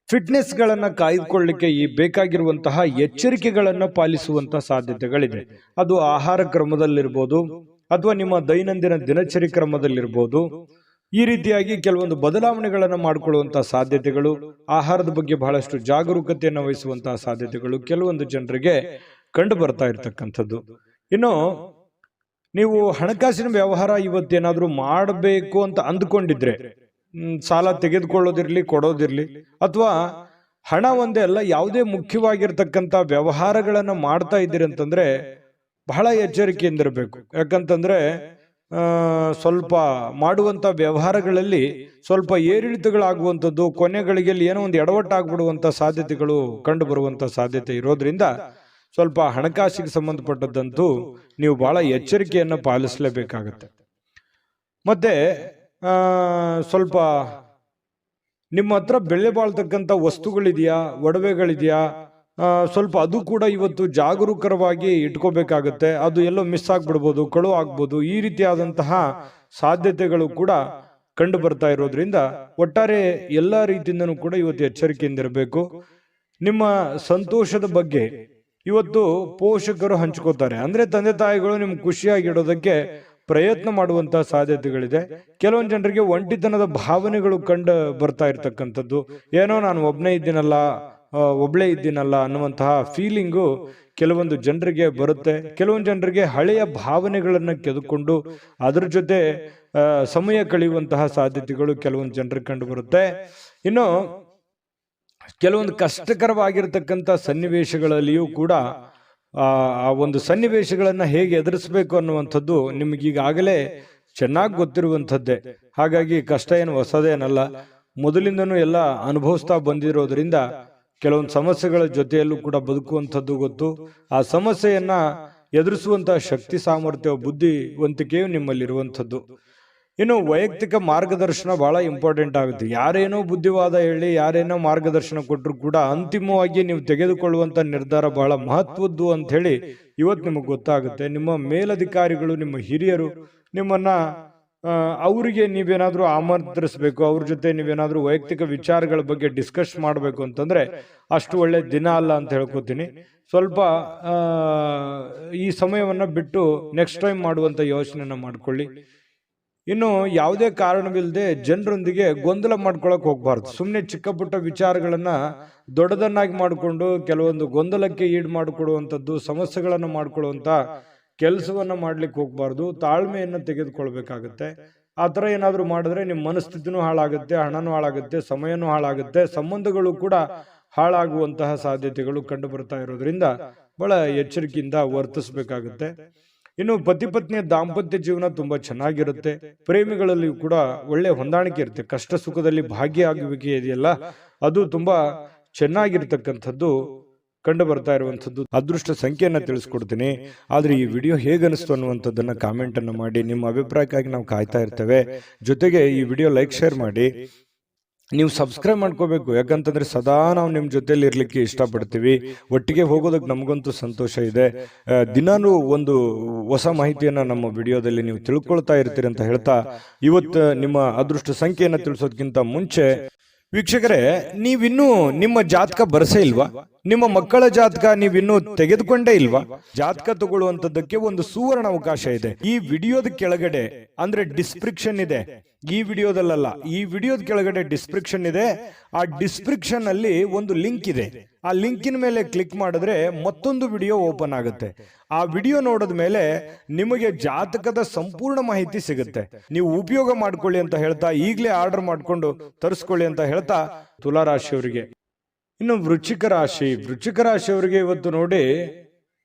ಫಿಟ್ನೆಸ್ ಗಳನ್ನ ಕಾಯ್ದುಕೊಳ್ಳಲಿಕ್ಕೆ ಈ ಬೇಕಾಗಿರುವಂತಹ ಎಚ್ಚರಿಕೆಗಳನ್ನ ಪಾಲಿಸುವಂತಹ ಸಾಧ್ಯತೆಗಳಿದೆ. ಅದು ಆಹಾರ ಕ್ರಮದಲ್ಲಿರ್ಬೋದು ಅಥವಾ ನಿಮ್ಮ ದೈನಂದಿನ ದಿನಚರಿ ಕ್ರಮದಲ್ಲಿರ್ಬೋದು. ಈ ರೀತಿಯಾಗಿ ಕೆಲವೊಂದು ಬದಲಾವಣೆಗಳನ್ನು ಮಾಡಿಕೊಳ್ಳುವಂತಹ ಸಾಧ್ಯತೆಗಳು, ಆಹಾರದ ಬಗ್ಗೆ ಬಹಳಷ್ಟು ಜಾಗರೂಕತೆಯನ್ನು ವಹಿಸುವಂತಹ ಸಾಧ್ಯತೆಗಳು ಕೆಲವೊಂದು ಜನರಿಗೆ ಕಂಡು ಬರ್ತಾ ಇರ್ತಕ್ಕಂಥದ್ದು. ಇನ್ನು ನೀವು ಹಣಕಾಸಿನ ವ್ಯವಹಾರ ಇವತ್ತೇನಾದ್ರೂ ಮಾಡಬೇಕು ಅಂತ ಅಂದ್ಕೊಂಡಿದ್ರೆ, ಸಾಲ ತೆಗೆದುಕೊಳ್ಳೋದಿರ್ಲಿ ಕೊಡೋದಿರ್ಲಿ, ಅಥವಾ ಹಣ ಒಂದೇ ಅಲ್ಲ, ಯಾವುದೇ ಮುಖ್ಯವಾಗಿರ್ತಕ್ಕಂಥ ವ್ಯವಹಾರಗಳನ್ನ ಮಾಡ್ತಾ ಇದ್ದೀರಿ ಅಂತಂದ್ರೆ ಬಹಳ ಎಚ್ಚರಿಕೆಯಿಂದಿರಬೇಕು. ಯಾಕಂತಂದ್ರೆ ಸ್ವಲ್ಪ ಮಾಡುವಂತ ವ್ಯವಹಾರಗಳಲ್ಲಿ ಸ್ವಲ್ಪ ಏರಿಳಿತಗಳಾಗುವಂಥದ್ದು, ಕೊನೆಗಳಿಗೆಲ್ಲಿ ಏನೋ ಒಂದು ಎಡವಟ್ಟಾಗ್ಬಿಡುವಂತ ಸಾಧ್ಯತೆಗಳು ಕಂಡು ಬರುವಂತ ಸಾಧ್ಯತೆ ಇರೋದ್ರಿಂದ ಸ್ವಲ್ಪ ಹಣಕಾಸಿಗೆ ಸಂಬಂಧಪಟ್ಟದ್ದಂತೂ ನೀವು ಬಹಳ ಎಚ್ಚರಿಕೆಯನ್ನು ಪಾಲಿಸಲೇಬೇಕಾಗತ್ತೆ. ಮತ್ತೆ ಸ್ವಲ್ಪ ನಿಮ್ಮ ಹತ್ರ ಬೆಲೆ ಬಾಳ್ತಕ್ಕಂಥ ವಸ್ತುಗಳಿದೆಯಾ, ಒಡವೆಗಳಿದೆಯಾ, ಸ್ವಲ್ಪ ಅದು ಕೂಡ ಇವತ್ತು ಜಾಗರೂಕರವಾಗಿ ಇಟ್ಕೋಬೇಕಾಗತ್ತೆ. ಅದು ಎಲ್ಲೋ ಮಿಸ್ ಆಗ್ಬಿಡ್ಬೋದು, ಕಳು ಆಗ್ಬೋದು. ಈ ರೀತಿಯಾದಂತಹ ಸಾಧ್ಯತೆಗಳು ಕೂಡ ಕಂಡು ಬರ್ತಾ ಇರೋದ್ರಿಂದ ಒಟ್ಟಾರೆ ಎಲ್ಲ ರೀತಿಯಿಂದನೂ ಕೂಡ ಇವತ್ತು ಎಚ್ಚರಿಕೆಯಿಂದಿರಬೇಕು. ನಿಮ್ಮ ಸಂತೋಷದ ಬಗ್ಗೆ ಇವತ್ತು ಪೋಷಕರು ಹಂಚ್ಕೋತಾರೆ. ಅಂದ್ರೆ ತಂದೆ ತಾಯಿಗಳು ನಿಮ್ಗೆ ಖುಷಿಯಾಗಿಡೋದಕ್ಕೆ ಪ್ರಯತ್ನ ಮಾಡುವಂತಹ ಸಾಧ್ಯತೆಗಳಿದೆ. ಕೆಲವೊಂದು ಜನರಿಗೆ ಒಂಟಿತನದ ಭಾವನೆಗಳು ಕಂಡು ಬರ್ತಾ ಇರ್ತಕ್ಕಂಥದ್ದು, ಏನೋ ನಾನು ಒಬ್ಬನೇ ಇದ್ದೀನಲ್ಲ ಅನ್ನುವಂತಹ ಫೀಲಿಂಗು ಕೆಲವೊಂದು ಜನರಿಗೆ ಬರುತ್ತೆ. ಕೆಲವೊಂದು ಜನರಿಗೆ ಹಳೆಯ ಭಾವನೆಗಳನ್ನ ಕೆದಕೊಂಡು ಅದ್ರ ಜೊತೆ ಸಮಯ ಕಳೆಯುವಂತಹ ಸಾಧ್ಯತೆಗಳು ಕೆಲವೊಂದು ಜನರಿಗೆ ಕಂಡು ಬರುತ್ತೆ. ಇನ್ನು ಕೆಲವೊಂದು ಕಷ್ಟಕರವಾಗಿರ್ತಕ್ಕಂಥ ಸನ್ನಿವೇಶಗಳಲ್ಲಿಯೂ ಕೂಡ ಆ ಒಂದು ಸನ್ನಿವೇಶಗಳನ್ನ ಹೇಗೆ ಎದುರಿಸಬೇಕು ಅನ್ನುವಂಥದ್ದು ನಿಮಗೀಗಾಗಲೇ ಚೆನ್ನಾಗಿ ಗೊತ್ತಿರುವಂಥದ್ದೇ. ಹಾಗಾಗಿ ಕಷ್ಟ ಏನು ಹೊಸದೇನಲ್ಲ, ಮೊದಲಿಂದನೂ ಎಲ್ಲ ಅನುಭವಿಸ್ತಾ ಬಂದಿರೋದ್ರಿಂದ ಕೆಲವೊಂದು ಸಮಸ್ಯೆಗಳ ಜೊತೆಯಲ್ಲೂ ಕೂಡ ಬದುಕುವಂಥದ್ದು ಗೊತ್ತು. ಆ ಸಮಸ್ಯೆಯನ್ನ ಎದುರಿಸುವಂತಹ ಶಕ್ತಿ, ಸಾಮರ್ಥ್ಯ, ಬುದ್ಧಿವಂತಿಕೆಯು ನಿಮ್ಮಲ್ಲಿರುವಂಥದ್ದು. ಇನ್ನು ವೈಯಕ್ತಿಕ ಮಾರ್ಗದರ್ಶನ ಬಹಳ ಇಂಪಾರ್ಟೆಂಟ್ ಆಗುತ್ತೆ. ಯಾರೇನೋ ಬುದ್ಧಿವಾದ ಹೇಳಿ, ಯಾರೇನೋ ಮಾರ್ಗದರ್ಶನ ಕೊಟ್ಟರು ಕೂಡ ಅಂತಿಮವಾಗಿ ನೀವು ತೆಗೆದುಕೊಳ್ಳುವಂತ ನಿರ್ಧಾರ ಬಹಳ ಮಹತ್ವದ್ದು ಅಂತ ಹೇಳಿ ಇವತ್ತು ನಿಮಗೆ ಗೊತ್ತಾಗುತ್ತೆ. ನಿಮ್ಮ ಮೇಲಧಿಕಾರಿಗಳು, ನಿಮ್ಮ ಹಿರಿಯರು ನಿಮ್ಮನ್ನ ಅವರಿಗೆ ನೀವೇನಾದ್ರೂ ಆಮಂತ್ರಿಸಬೇಕು, ಅವ್ರ ಜೊತೆ ನೀವೇನಾದ್ರೂ ವೈಯಕ್ತಿಕ ವಿಚಾರಗಳ ಬಗ್ಗೆ ಡಿಸ್ಕಸ್ ಮಾಡಬೇಕು ಅಂತಂದ್ರೆ ಅಷ್ಟು ಒಳ್ಳೆ ದಿನ ಅಲ್ಲ ಅಂತ ಹೇಳ್ಕೊತೀನಿ. ಸ್ವಲ್ಪ ಈ ಸಮಯವನ್ನ ಬಿಟ್ಟು ನೆಕ್ಸ್ಟ್ ಟೈಮ್ ಮಾಡುವಂತ ಯೋಚನೆಯನ್ನ ಮಾಡ್ಕೊಳ್ಳಿ. ಇನ್ನು ಯಾವುದೇ ಕಾರಣವಿಲ್ಲದೆ ಜನರೊಂದಿಗೆ ಗೊಂದಲ ಮಾಡ್ಕೊಳಕ್ ಹೋಗ್ಬಾರ್ದು. ಸುಮ್ಮನೆ ಚಿಕ್ಕ ಪುಟ್ಟ ವಿಚಾರಗಳನ್ನ ದೊಡ್ಡದನ್ನಾಗಿ ಮಾಡಿಕೊಂಡು ಕೆಲವೊಂದು ಗೊಂದಲಕ್ಕೆ ಈಡು ಮಾಡಿಕೊಡುವಂಥದ್ದು, ಸಮಸ್ಯೆಗಳನ್ನು ಮಾಡ್ಕೊಳ್ಳುವಂತ ಕೆಲಸವನ್ನ ಮಾಡ್ಲಿಕ್ಕೆ ಹೋಗ್ಬಾರ್ದು. ತಾಳ್ಮೆಯನ್ನು ತೆಗೆದುಕೊಳ್ಬೇಕಾಗತ್ತೆ. ಆ ಥರ ಏನಾದರೂ ಮಾಡಿದ್ರೆ ನಿಮ್ಮ ಮನಸ್ಥಿತಿನೂ ಹಾಳಾಗುತ್ತೆ, ಹಣನೂ ಹಾಳಾಗುತ್ತೆ, ಸಮಯನೂ ಹಾಳಾಗುತ್ತೆ, ಸಂಬಂಧಗಳು ಕೂಡ ಹಾಳಾಗುವಂತಹ ಸಾಧ್ಯತೆಗಳು ಕಂಡು ಬರ್ತಾ ಇರೋದ್ರಿಂದ ಬಹಳ ಎಚ್ಚರಿಕೆಯಿಂದ ವರ್ತಿಸಬೇಕಾಗುತ್ತೆ. ಇನ್ನು ಪತಿ ಪತ್ನಿಯ ದಾಂಪತ್ಯ ಜೀವನ ತುಂಬಾ ಚೆನ್ನಾಗಿರುತ್ತೆ. ಪ್ರೇಮಿಗಳಲ್ಲಿ ಕೂಡ ಒಳ್ಳೆ ಹೊಂದಾಣಿಕೆ ಇರುತ್ತೆ. ಕಷ್ಟ ಸುಖದಲ್ಲಿ ಭಾಗಿಯಾಗುವಿಕೆ ಇದೆಯಲ್ಲ, ಅದು ತುಂಬಾ ಚೆನ್ನಾಗಿರ್ತಕ್ಕಂಥದ್ದು ಕಂಡು ಬರ್ತಾ ಇರುವಂಥದ್ದು. ಅದೃಷ್ಟ ಸಂಖ್ಯೆಯನ್ನ ತಿಳಿಸ್ಕೊಡ್ತೀನಿ. ಆದ್ರೆ ಈ ವಿಡಿಯೋ ಹೇಗನಿಸ್ತು ಅನ್ನುವಂಥದ್ದನ್ನ ಕಾಮೆಂಟ್ ಅನ್ನು ಮಾಡಿ. ನಿಮ್ಮ ಅಭಿಪ್ರಾಯಕ್ಕಾಗಿ ನಾವು ಕಾಯ್ತಾ ಇರ್ತೇವೆ. ಜೊತೆಗೆ ಈ ವಿಡಿಯೋ ಲೈಕ್, ಶೇರ್ ಮಾಡಿ. ನೀವು ಸಬ್ಸ್ಕ್ರೈಬ್ ಮಾಡ್ಕೋಬೇಕು. ಯಾಕಂತಂದ್ರೆ ಸದಾ ನಾವು ನಿಮ್ಮ ಜೊತೆಲಿ ಇರ್ಲಿಕ್ಕೆ ಇಷ್ಟಪಡ್ತೀವಿ. ಒಟ್ಟಿಗೆ ಹೋಗೋದಕ್ಕೆ ನಮಗಂತೂ ಸಂತೋಷ ಇದೆ. ದಿನಾನು ಒಂದು ಹೊಸ ಮಾಹಿತಿಯನ್ನ ನಮ್ಮ ವಿಡಿಯೋದಲ್ಲಿ ನೀವು ತಿಳ್ಕೊಳ್ತಾ ಇರ್ತೀರಿ ಅಂತ ಹೇಳ್ತಾ, ಇವತ್ತು ನಿಮ್ಮ ಅದೃಷ್ಟ ಸಂಖ್ಯೆಯನ್ನ ತಿಳಿಸೋದಕ್ಕಿಂತ ಮುಂಚೆ ವೀಕ್ಷಕರೇ, ನೀವಿನ್ನೂ ನಿಮ್ಮ ಜಾತಕ ಬರಸೇ ಇಲ್ವಾ? ನಿಮ್ಮ ಮಕ್ಕಳ ಜಾತಕ ನೀವಿನ್ನೂ ತೆಗೆದುಕೊಂಡೇ ಇಲ್ವಾ? ಜಾತಕ ತಗೊಳ್ಳುವಂತದ್ದಕ್ಕೆ ಒಂದು ಸುವರ್ಣ ಅವಕಾಶ ಇದೆ. ಈ ವಿಡಿಯೋದ ಕೆಳಗಡೆ ಅಂದ್ರೆ ಡಿಸ್ಕ್ರಿಪ್ಷನ್ ಇದೆ, ಈ ವಿಡಿಯೋದಲ್ಲ, ಈ ವಿಡಿಯೋದ ಕೆಳಗಡೆ ಡಿಸ್ಕ್ರಿಪ್ಷನ್ ಇದೆ. ಆ ಡಿಸ್ಕ್ರಿಪ್ಷನ್ ಅಲ್ಲಿ ಒಂದು ಲಿಂಕ್ ಇದೆ. ಆ ಲಿಂಕಿನ ಮೇಲೆ ಕ್ಲಿಕ್ ಮಾಡಿದ್ರೆ ಮತ್ತೊಂದು ವಿಡಿಯೋ ಓಪನ್ ಆಗುತ್ತೆ. ಆ ವಿಡಿಯೋ ನೋಡಿದ ಮೇಲೆ ನಿಮಗೆ ಜಾತಕದ ಸಂಪೂರ್ಣ ಮಾಹಿತಿ ಸಿಗುತ್ತೆ. ನೀವು ಉಪಯೋಗ ಮಾಡ್ಕೊಳ್ಳಿ ಅಂತ ಹೇಳ್ತಾ, ಈಗಲೇ ಆರ್ಡರ್ ಮಾಡ್ಕೊಂಡು ತರಿಸ್ಕೊಳ್ಳಿ ಅಂತ ಹೇಳ್ತಾ, ತುಲಾ ರಾಶಿಯವರಿಗೆ. ಇನ್ನು ವೃಶ್ಚಿಕ ರಾಶಿಯವರಿಗೆ ಇವತ್ತು ನೋಡಿ,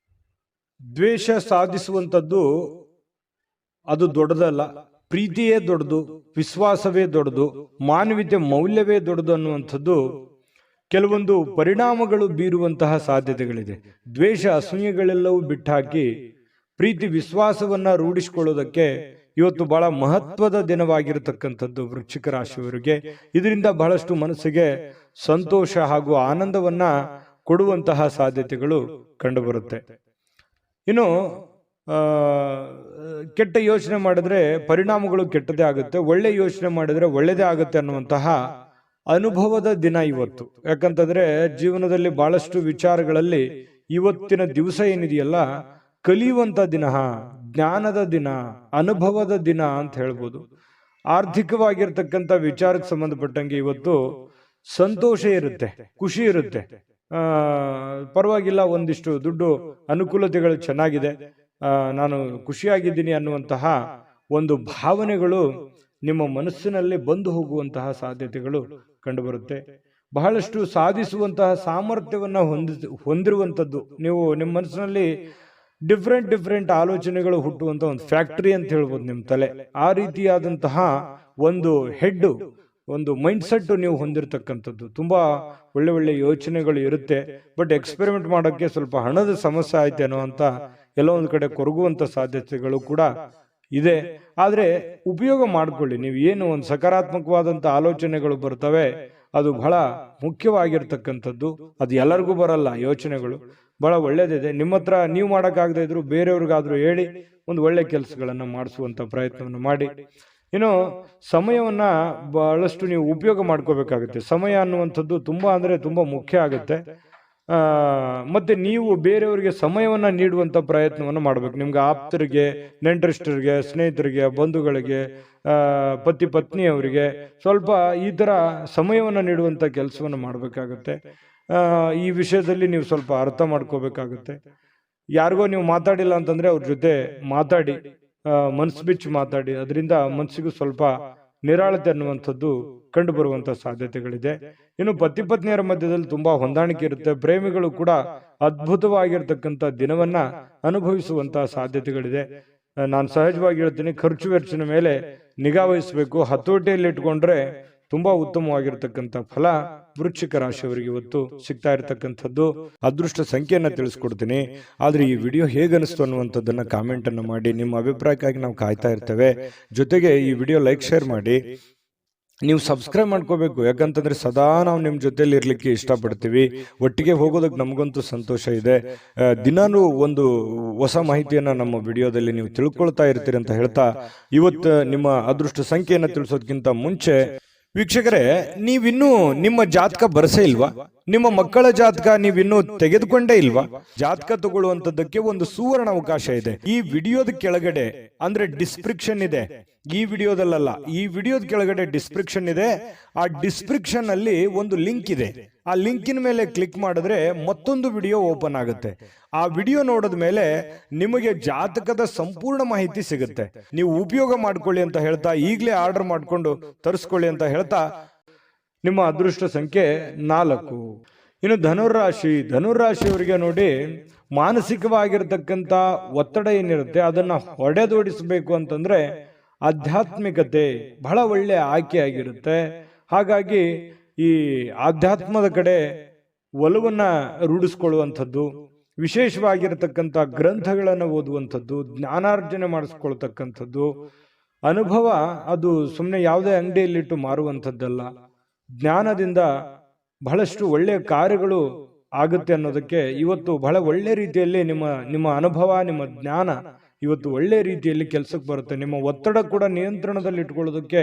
ದ್ವೇಷ ಸಾಧಿಸುವಂಥದ್ದು ಅದು ದೊಡ್ಡದಲ್ಲ, ಪ್ರೀತಿಯೇ ದೊಡ್ಡದು, ವಿಶ್ವಾಸವೇ ದೊಡ್ಡದು, ಮಾನವೀಯತೆ ಮೌಲ್ಯವೇ ದೊಡ್ಡದು ಅನ್ನುವಂಥದ್ದು ಕೆಲವೊಂದು ಪರಿಣಾಮಗಳು ಬೀರುವಂತಹ ಸಾಧ್ಯತೆಗಳಿದೆ. ದ್ವೇಷ ಅಸೂಯೆಗಳೆಲ್ಲವೂ ಬಿಟ್ಟಾಕಿ ಪ್ರೀತಿ ವಿಶ್ವಾಸವನ್ನ ರೂಢಿಸಿಕೊಳ್ಳೋದಕ್ಕೆ ಇವತ್ತು ಬಹಳ ಮಹತ್ವದ ದಿನವಾಗಿರತಕ್ಕಂಥದ್ದು ವೃಶ್ಚಿಕ ರಾಶಿಯವರಿಗೆ. ಇದರಿಂದ ಬಹಳಷ್ಟು ಮನಸ್ಸಿಗೆ ಸಂತೋಷ ಹಾಗೂ ಆನಂದವನ್ನ ಕೊಡುವಂತಹ ಸಾಧ್ಯತೆಗಳು ಕಂಡುಬರುತ್ತೆ. ಇನ್ನು ಕೆಟ್ಟ ಯೋಚನೆ ಮಾಡಿದ್ರೆ ಪರಿಣಾಮಗಳು ಕೆಟ್ಟದೇ ಆಗುತ್ತೆ, ಒಳ್ಳೆ ಯೋಚನೆ ಮಾಡಿದ್ರೆ ಒಳ್ಳೆಯದೇ ಆಗುತ್ತೆ ಅನ್ನುವಂತಹ ಅನುಭವದ ದಿನ ಇವತ್ತು. ಯಾಕಂತಂದ್ರೆ ಜೀವನದಲ್ಲಿ ಬಹಳಷ್ಟು ವಿಚಾರಗಳಲ್ಲಿ ಇವತ್ತಿನ ದಿವಸ ಏನಿದೆಯಲ್ಲ ಕಲಿಯುವಂತ ದಿನ, ಜ್ಞಾನದ ದಿನ, ಅನುಭವದ ದಿನ ಅಂತ ಹೇಳ್ಬೋದು. ಆರ್ಥಿಕವಾಗಿರ್ತಕ್ಕಂಥ ವಿಚಾರಕ್ಕೆ ಸಂಬಂಧಪಟ್ಟಂಗೆ ಇವತ್ತು ಸಂತೋಷ ಇರುತ್ತೆ, ಖುಷಿ ಇರುತ್ತೆ. ಪರವಾಗಿಲ್ಲ, ಒಂದಿಷ್ಟು ದುಡ್ಡು ಅನುಕೂಲತೆಗಳು ಚೆನ್ನಾಗಿದೆ, ನಾನು ಖುಷಿಯಾಗಿದ್ದೀನಿ ಅನ್ನುವಂತಹ ಒಂದು ಭಾವನೆಗಳು ನಿಮ್ಮ ಮನಸ್ಸಿನಲ್ಲಿ ಬಂದು ಹೋಗುವಂತಹ ಸಾಧ್ಯತೆಗಳು ಕಂಡುಬರುತ್ತೆ. ಬಹಳಷ್ಟು ಸಾಧಿಸುವಂತಹ ಸಾಮರ್ಥ್ಯವನ್ನ ಹೊಂದಿರುವಂಥದ್ದು. ನೀವು ನಿಮ್ಮ ಮನಸ್ಸಿನಲ್ಲಿ ಡಿಫ್ರೆಂಟ್ ಆಲೋಚನೆಗಳು ಹುಟ್ಟುವಂತ ಒಂದು ಫ್ಯಾಕ್ಟರಿ ಅಂತ ಹೇಳ್ಬೋದು ನಿಮ್ಮ ತಲೆ. ಆ ರೀತಿಯಾದಂತಹ ಒಂದು ಹೆಡ್, ಒಂದು ಮೈಂಡ್ ಸೆಟ್ ನೀವು ಹೊಂದಿರತಕ್ಕಂಥದ್ದು. ತುಂಬಾ ಒಳ್ಳೆ ಯೋಚನೆಗಳು ಇರುತ್ತೆ. ಬಟ್ ಎಕ್ಸ್ಪೆರಿಮೆಂಟ್ ಮಾಡೋಕ್ಕೆ ಸ್ವಲ್ಪ ಹಣದ ಸಮಸ್ಯೆ ಆಯ್ತೇನೋ ಅಂತ ಎಲ್ಲೋ ಒಂದು ಕಡೆ ಕೊರಗುವಂತ ಸಾಧ್ಯತೆಗಳು ಕೂಡ ಇದೆ. ಆದ್ರೆ ಉಪಯೋಗ ಮಾಡ್ಕೊಳ್ಳಿ. ನೀವು ಏನು ಒಂದು ಸಕಾರಾತ್ಮಕವಾದಂತ ಆಲೋಚನೆಗಳು ಬರ್ತವೆ, ಅದು ಬಹಳ ಮುಖ್ಯವಾಗಿರ್ತಕ್ಕಂಥದ್ದು. ಅದು ಎಲ್ಲರಿಗೂ ಬರಲ್ಲ. ಯೋಚನೆಗಳು ಬಹಳ ಒಳ್ಳೇದಿದೆ. ನಿಮ್ಮ ಹತ್ರ ನೀವು ಮಾಡೋಕ್ಕಾಗದೇ ಇದ್ರು ಬೇರೆಯವ್ರಿಗಾದ್ರೂ ಹೇಳಿ ಒಂದು ಒಳ್ಳೆ ಕೆಲಸಗಳನ್ನ ಮಾಡಿಸುವಂತ ಪ್ರಯತ್ನವನ್ನು ಮಾಡಿ. ಇನ್ನು ಸಮಯವನ್ನ ಬಹಳಷ್ಟು ನೀವು ಉಪಯೋಗ ಮಾಡ್ಕೋಬೇಕಾಗುತ್ತೆ. ಸಮಯ ಅನ್ನುವಂಥದ್ದು ತುಂಬಾ ಮುಖ್ಯ ಆಗುತ್ತೆ. ಮತ್ತೆ ನೀವು ಬೇರೆಯವರಿಗೆ ಸಮಯವನ್ನ ನೀಡುವಂತ ಪ್ರಯತ್ನವನ್ನು ಮಾಡ್ಬೇಕು. ನಿಮ್ಗೆ ಆಪ್ತರಿಗೆ, ನೆಂಟರಿಷ್ಟರಿಗೆ, ಸ್ನೇಹಿತರಿಗೆ, ಬಂಧುಗಳಿಗೆ, ಪತಿ ಪತ್ನಿಯವರಿಗೆ ಸ್ವಲ್ಪ ಈ ತರ ಸಮಯವನ್ನ ನೀಡುವಂತ ಕೆಲಸವನ್ನು ಮಾಡ್ಬೇಕಾಗತ್ತೆ. ಈ ವಿಷಯದಲ್ಲಿ ನೀವು ಸ್ವಲ್ಪ ಅರ್ಥ ಮಾಡ್ಕೋಬೇಕಾಗುತ್ತೆ. ಯಾರಿಗೋ ನೀವು ಮಾತಾಡಿಲ್ಲ ಅಂತಂದ್ರೆ ಅವ್ರ ಜೊತೆ ಮಾತಾಡಿ, ಮನಸ್ಸು ಬಿಚ್ಚಿ ಮಾತಾಡಿ. ಅದರಿಂದ ಮನಸ್ಸಿಗೂ ಸ್ವಲ್ಪ ನಿರಾಳತೆ ಅನ್ನುವಂಥದ್ದು ಕಂಡು ಬರುವಂತ ಸಾಧ್ಯತೆಗಳಿದೆ. ಇನ್ನು ಪತಿ ಪತ್ನಿಯರ ಮಧ್ಯದಲ್ಲಿ ತುಂಬಾ ಹೊಂದಾಣಿಕೆ ಇರುತ್ತೆ. ಪ್ರೇಮಿಗಳು ಕೂಡ ಅದ್ಭುತವಾಗಿರ್ತಕ್ಕಂಥ ದಿನವನ್ನ ಅನುಭವಿಸುವಂತಹ ಸಾಧ್ಯತೆಗಳಿದೆ. ನಾನು ಸಹಜವಾಗಿ ಹೇಳ್ತೀನಿ, ಖರ್ಚು ವೆಚ್ಚನ ಮೇಲೆ ನಿಗಾ ವಹಿಸಬೇಕು. ಹತೋಟಿಯಲ್ಲಿ ಇಟ್ಕೊಂಡ್ರೆ ತುಂಬಾ ಉತ್ತಮವಾಗಿರ್ತಕ್ಕಂಥ ಫಲ ವೃಶ್ಚಿಕ ರಾಶಿಯವರಿಗೆ ಇವತ್ತು ಸಿಗ್ತಾ ಇರತಕ್ಕಂಥದ್ದು. ಅದೃಷ್ಟ ಸಂಖ್ಯೆಯನ್ನ ತಿಳಿಸ್ಕೊಡ್ತೀನಿ. ಆದ್ರೆ ಈ ವಿಡಿಯೋ ಹೇಗನಿಸ್ತು ಅನ್ನುವಂಥದ್ದನ್ನ ಕಾಮೆಂಟ್ ಅನ್ನು ಮಾಡಿ. ನಿಮ್ಮ ಅಭಿಪ್ರಾಯಕ್ಕಾಗಿ ನಾವು ಕಾಯ್ತಾ ಇರ್ತೇವೆ. ಜೊತೆಗೆ ಈ ವಿಡಿಯೋ ಲೈಕ್, ಶೇರ್ ಮಾಡಿ. ನೀವು ಸಬ್ಸ್ಕ್ರೈಬ್ ಮಾಡ್ಕೋಬೇಕು. ಯಾಕಂತಂದ್ರೆ ಸದಾ ನಾವು ನಿಮ್ಮ ಜೊತೆಲಿ ಇರ್ಲಿಕ್ಕೆ ಇಷ್ಟಪಡ್ತೀವಿ. ಒಟ್ಟಿಗೆ ಹೋಗೋದಕ್ಕೆ ನಮಗಂತೂ ಸಂತೋಷ ಇದೆ. ದಿನಾನು ಒಂದು ಹೊಸ ಮಾಹಿತಿಯನ್ನ ನಮ್ಮ ವಿಡಿಯೋದಲ್ಲಿ ನೀವು ತಿಳ್ಕೊಳ್ತಾ ಇರ್ತೀರಿ ಅಂತ ಹೇಳ್ತಾ, ಇವತ್ತು ನಿಮ್ಮ ಅದೃಷ್ಟ ಸಂಖ್ಯೆಯನ್ನ ತಿಳಿಸೋದಕ್ಕಿಂತ ಮುಂಚೆ ವೀಕ್ಷಕರೇ, ನೀವಿನ್ನೂ ನಿಮ್ಮ ಜಾತಕ ಬರಸೇ ಇಲ್ವಾ? ನಿಮ್ಮ ಮಕ್ಕಳ ಜಾತಕ ನೀವಿನ್ನೂ ತೆಗೆದುಕೊಂಡೇ ಇಲ್ವಾ? ಜಾತಕ ತಗೊಳ್ಳುವಂತದ್ದಕ್ಕೆ ಒಂದು ಸುವರ್ಣ ಅವಕಾಶ ಇದೆ. ಈ ವಿಡಿಯೋದ ಕೆಳಗಡೆ ಅಂದ್ರೆ ಡಿಸ್ಕ್ರಿಪ್ಷನ್ ಇದೆ. ಈ ವಿಡಿಯೋದಲ್ಲ, ಈ ವಿಡಿಯೋದ ಕೆಳಗಡೆ ಡಿಸ್ಕ್ರಿಪ್ಷನ್ ಇದೆ. ಆ ಡಿಸ್ಕ್ರಿಪ್ಷನ್ ಅಲ್ಲಿ ಒಂದು ಲಿಂಕ್ ಇದೆ. ಆ ಲಿಂಕಿನ ಮೇಲೆ ಕ್ಲಿಕ್ ಮಾಡಿದ್ರೆ ಮತ್ತೊಂದು ವಿಡಿಯೋ ಓಪನ್ ಆಗುತ್ತೆ. ಆ ವಿಡಿಯೋ ನೋಡಿದ ಮೇಲೆ ನಿಮಗೆ ಜಾತಕದ ಸಂಪೂರ್ಣ ಮಾಹಿತಿ ಸಿಗುತ್ತೆ. ನೀವು ಉಪಯೋಗ ಮಾಡ್ಕೊಳ್ಳಿ ಅಂತ ಹೇಳ್ತಾ, ಈಗಲೇ ಆರ್ಡರ್ ಮಾಡ್ಕೊಂಡು ತರಿಸ್ಕೊಳ್ಳಿ ಅಂತ ಹೇಳ್ತಾ, ನಿಮ್ಮ ಅದೃಷ್ಟ ಸಂಖ್ಯೆ 4. ಇನ್ನು ಧನುರಾಶಿಯವರಿಗೆ ನೋಡಿ, ಮಾನಸಿಕವಾಗಿರ್ತಕ್ಕಂಥ ಒತ್ತಡ ಏನಿರುತ್ತೆ ಅದನ್ನ ಹೊಡೆದೋಡಿಸಬೇಕು ಅಂತಂದ್ರೆ ಆಧ್ಯಾತ್ಮಿಕತೆ ಬಹಳ ಒಳ್ಳೆ ಆಯ್ಕೆಯಾಗಿರುತ್ತೆ. ಹಾಗಾಗಿ ಈ ಆಧ್ಯಾತ್ಮದ ಕಡೆ ಒಲವನ್ನ ರೂಢಿಸ್ಕೊಳ್ಳುವಂಥದ್ದು, ವಿಶೇಷವಾಗಿರತಕ್ಕಂಥ ಗ್ರಂಥಗಳನ್ನು ಓದುವಂಥದ್ದು, ಜ್ಞಾನಾರ್ಜನೆ ಮಾಡಿಸ್ಕೊಳ್ತಕ್ಕಂಥದ್ದು, ಅನುಭವ ಅದು ಸುಮ್ಮನೆ ಯಾವುದೇ ಅಂಗಡಿಯಲ್ಲಿಟ್ಟು ಮಾರುವಂಥದ್ದಲ್ಲ. ಜ್ಞಾನದಿಂದ ಬಹಳಷ್ಟು ಒಳ್ಳೆಯ ಕಾರ್ಯಗಳು ಆಗುತ್ತೆ ಅನ್ನೋದಕ್ಕೆ ಇವತ್ತು ಬಹಳ ಒಳ್ಳೆ ರೀತಿಯಲ್ಲಿ ನಿಮ್ಮ ಅನುಭವ, ನಿಮ್ಮ ಜ್ಞಾನ ಇವತ್ತು ಒಳ್ಳೆ ರೀತಿಯಲ್ಲಿ ಕೆಲಸಕ್ಕೆ ಬರುತ್ತೆ. ನಿಮ್ಮ ಒತ್ತಡ ಕೂಡ ನಿಯಂತ್ರಣದಲ್ಲಿ ಇಟ್ಕೊಳ್ಳೋದಕ್ಕೆ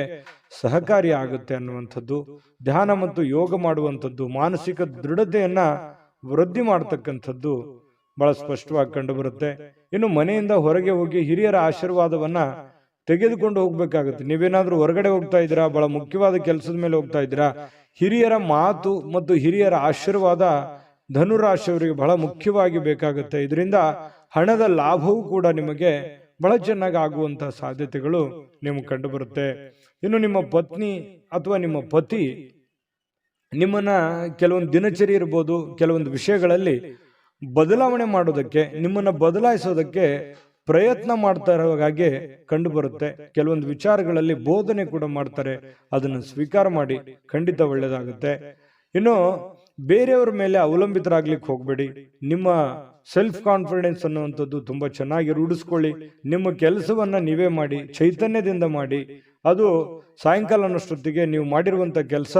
ಸಹಕಾರಿ ಆಗುತ್ತೆ ಅನ್ನುವಂಥದ್ದು. ಧ್ಯಾನ ಮತ್ತು ಯೋಗ ಮಾಡುವಂಥದ್ದು ಮಾನಸಿಕ ದೃಢತೆಯನ್ನ ವೃದ್ಧಿ ಮಾಡತಕ್ಕಂಥದ್ದು ಬಹಳ ಸ್ಪಷ್ಟವಾಗಿ ಕಂಡು ಬರುತ್ತೆ. ಇನ್ನು ಮನೆಯಿಂದ ಹೊರಗೆ ಹೋಗಿ ಹಿರಿಯರ ಆಶೀರ್ವಾದವನ್ನ ತೆಗೆದುಕೊಂಡು ಹೋಗ್ಬೇಕಾಗುತ್ತೆ. ನೀವೇನಾದ್ರೂ ಹೊರಗಡೆ ಹೋಗ್ತಾ ಇದ್ದೀರಾ, ಬಹಳ ಮುಖ್ಯವಾದ ಕೆಲಸದ ಮೇಲೆ ಹೋಗ್ತಾ ಇದ್ದೀರಾ, ಹಿರಿಯರ ಮಾತು ಮತ್ತು ಹಿರಿಯರ ಆಶೀರ್ವಾದ ಧನುರಾಶಿಯವರಿಗೆ ಬಹಳ ಮುಖ್ಯವಾಗಿ ಬೇಕಾಗುತ್ತೆ. ಇದರಿಂದ ಹಣದ ಲಾಭವೂ ಕೂಡ ನಿಮಗೆ ಬಹಳ ಚೆನ್ನಾಗಿ ಆಗುವಂತಹ ಸಾಧ್ಯತೆಗಳು ನಿಮಗೆ ಕಂಡು ಬರುತ್ತೆ. ಇನ್ನು ನಿಮ್ಮ ಪತ್ನಿ ಅಥವಾ ನಿಮ್ಮ ಪತಿ ನಿಮ್ಮನ್ನ ಕೆಲವೊಂದು ದಿನಚರಿ ಇರ್ಬೋದು, ಕೆಲವೊಂದು ವಿಷಯಗಳಲ್ಲಿ ಬದಲಾವಣೆ ಮಾಡೋದಕ್ಕೆ, ನಿಮ್ಮನ್ನ ಬದಲಾಯಿಸೋದಕ್ಕೆ ಪ್ರಯತ್ನ ಮಾಡ್ತಾ ಇರೋ ಹಾಗೆ ಕಂಡು ಬರುತ್ತೆ. ಕೆಲವೊಂದು ವಿಚಾರಗಳಲ್ಲಿ ಬೋಧನೆ ಕೂಡ ಮಾಡ್ತಾರೆ, ಅದನ್ನು ಸ್ವೀಕಾರ ಮಾಡಿ, ಖಂಡಿತ ಒಳ್ಳೇದಾಗುತ್ತೆ. ಇನ್ನು ಬೇರೆಯವ್ರ ಮೇಲೆ ಅವಲಂಬಿತರಾಗ್ಲಿಕ್ಕೆ ಹೋಗ್ಬೇಡಿ. ನಿಮ್ಮ ಸೆಲ್ಫ್ ಕಾನ್ಫಿಡೆನ್ಸ್ ಅನ್ನುವಂಥದ್ದು ತುಂಬಾ ಚೆನ್ನಾಗಿ ರೂಢಿಸ್ಕೊಳ್ಳಿ. ನಿಮ್ಮ ಕೆಲಸವನ್ನ ನೀವೇ ಮಾಡಿ, ಚೈತನ್ಯದಿಂದ ಮಾಡಿ. ಅದು ಸಾಯಂಕಾಲ ಅನ್ನೋಷ್ಟೊತ್ತಿಗೆ ನೀವು ಮಾಡಿರುವಂತ ಕೆಲಸ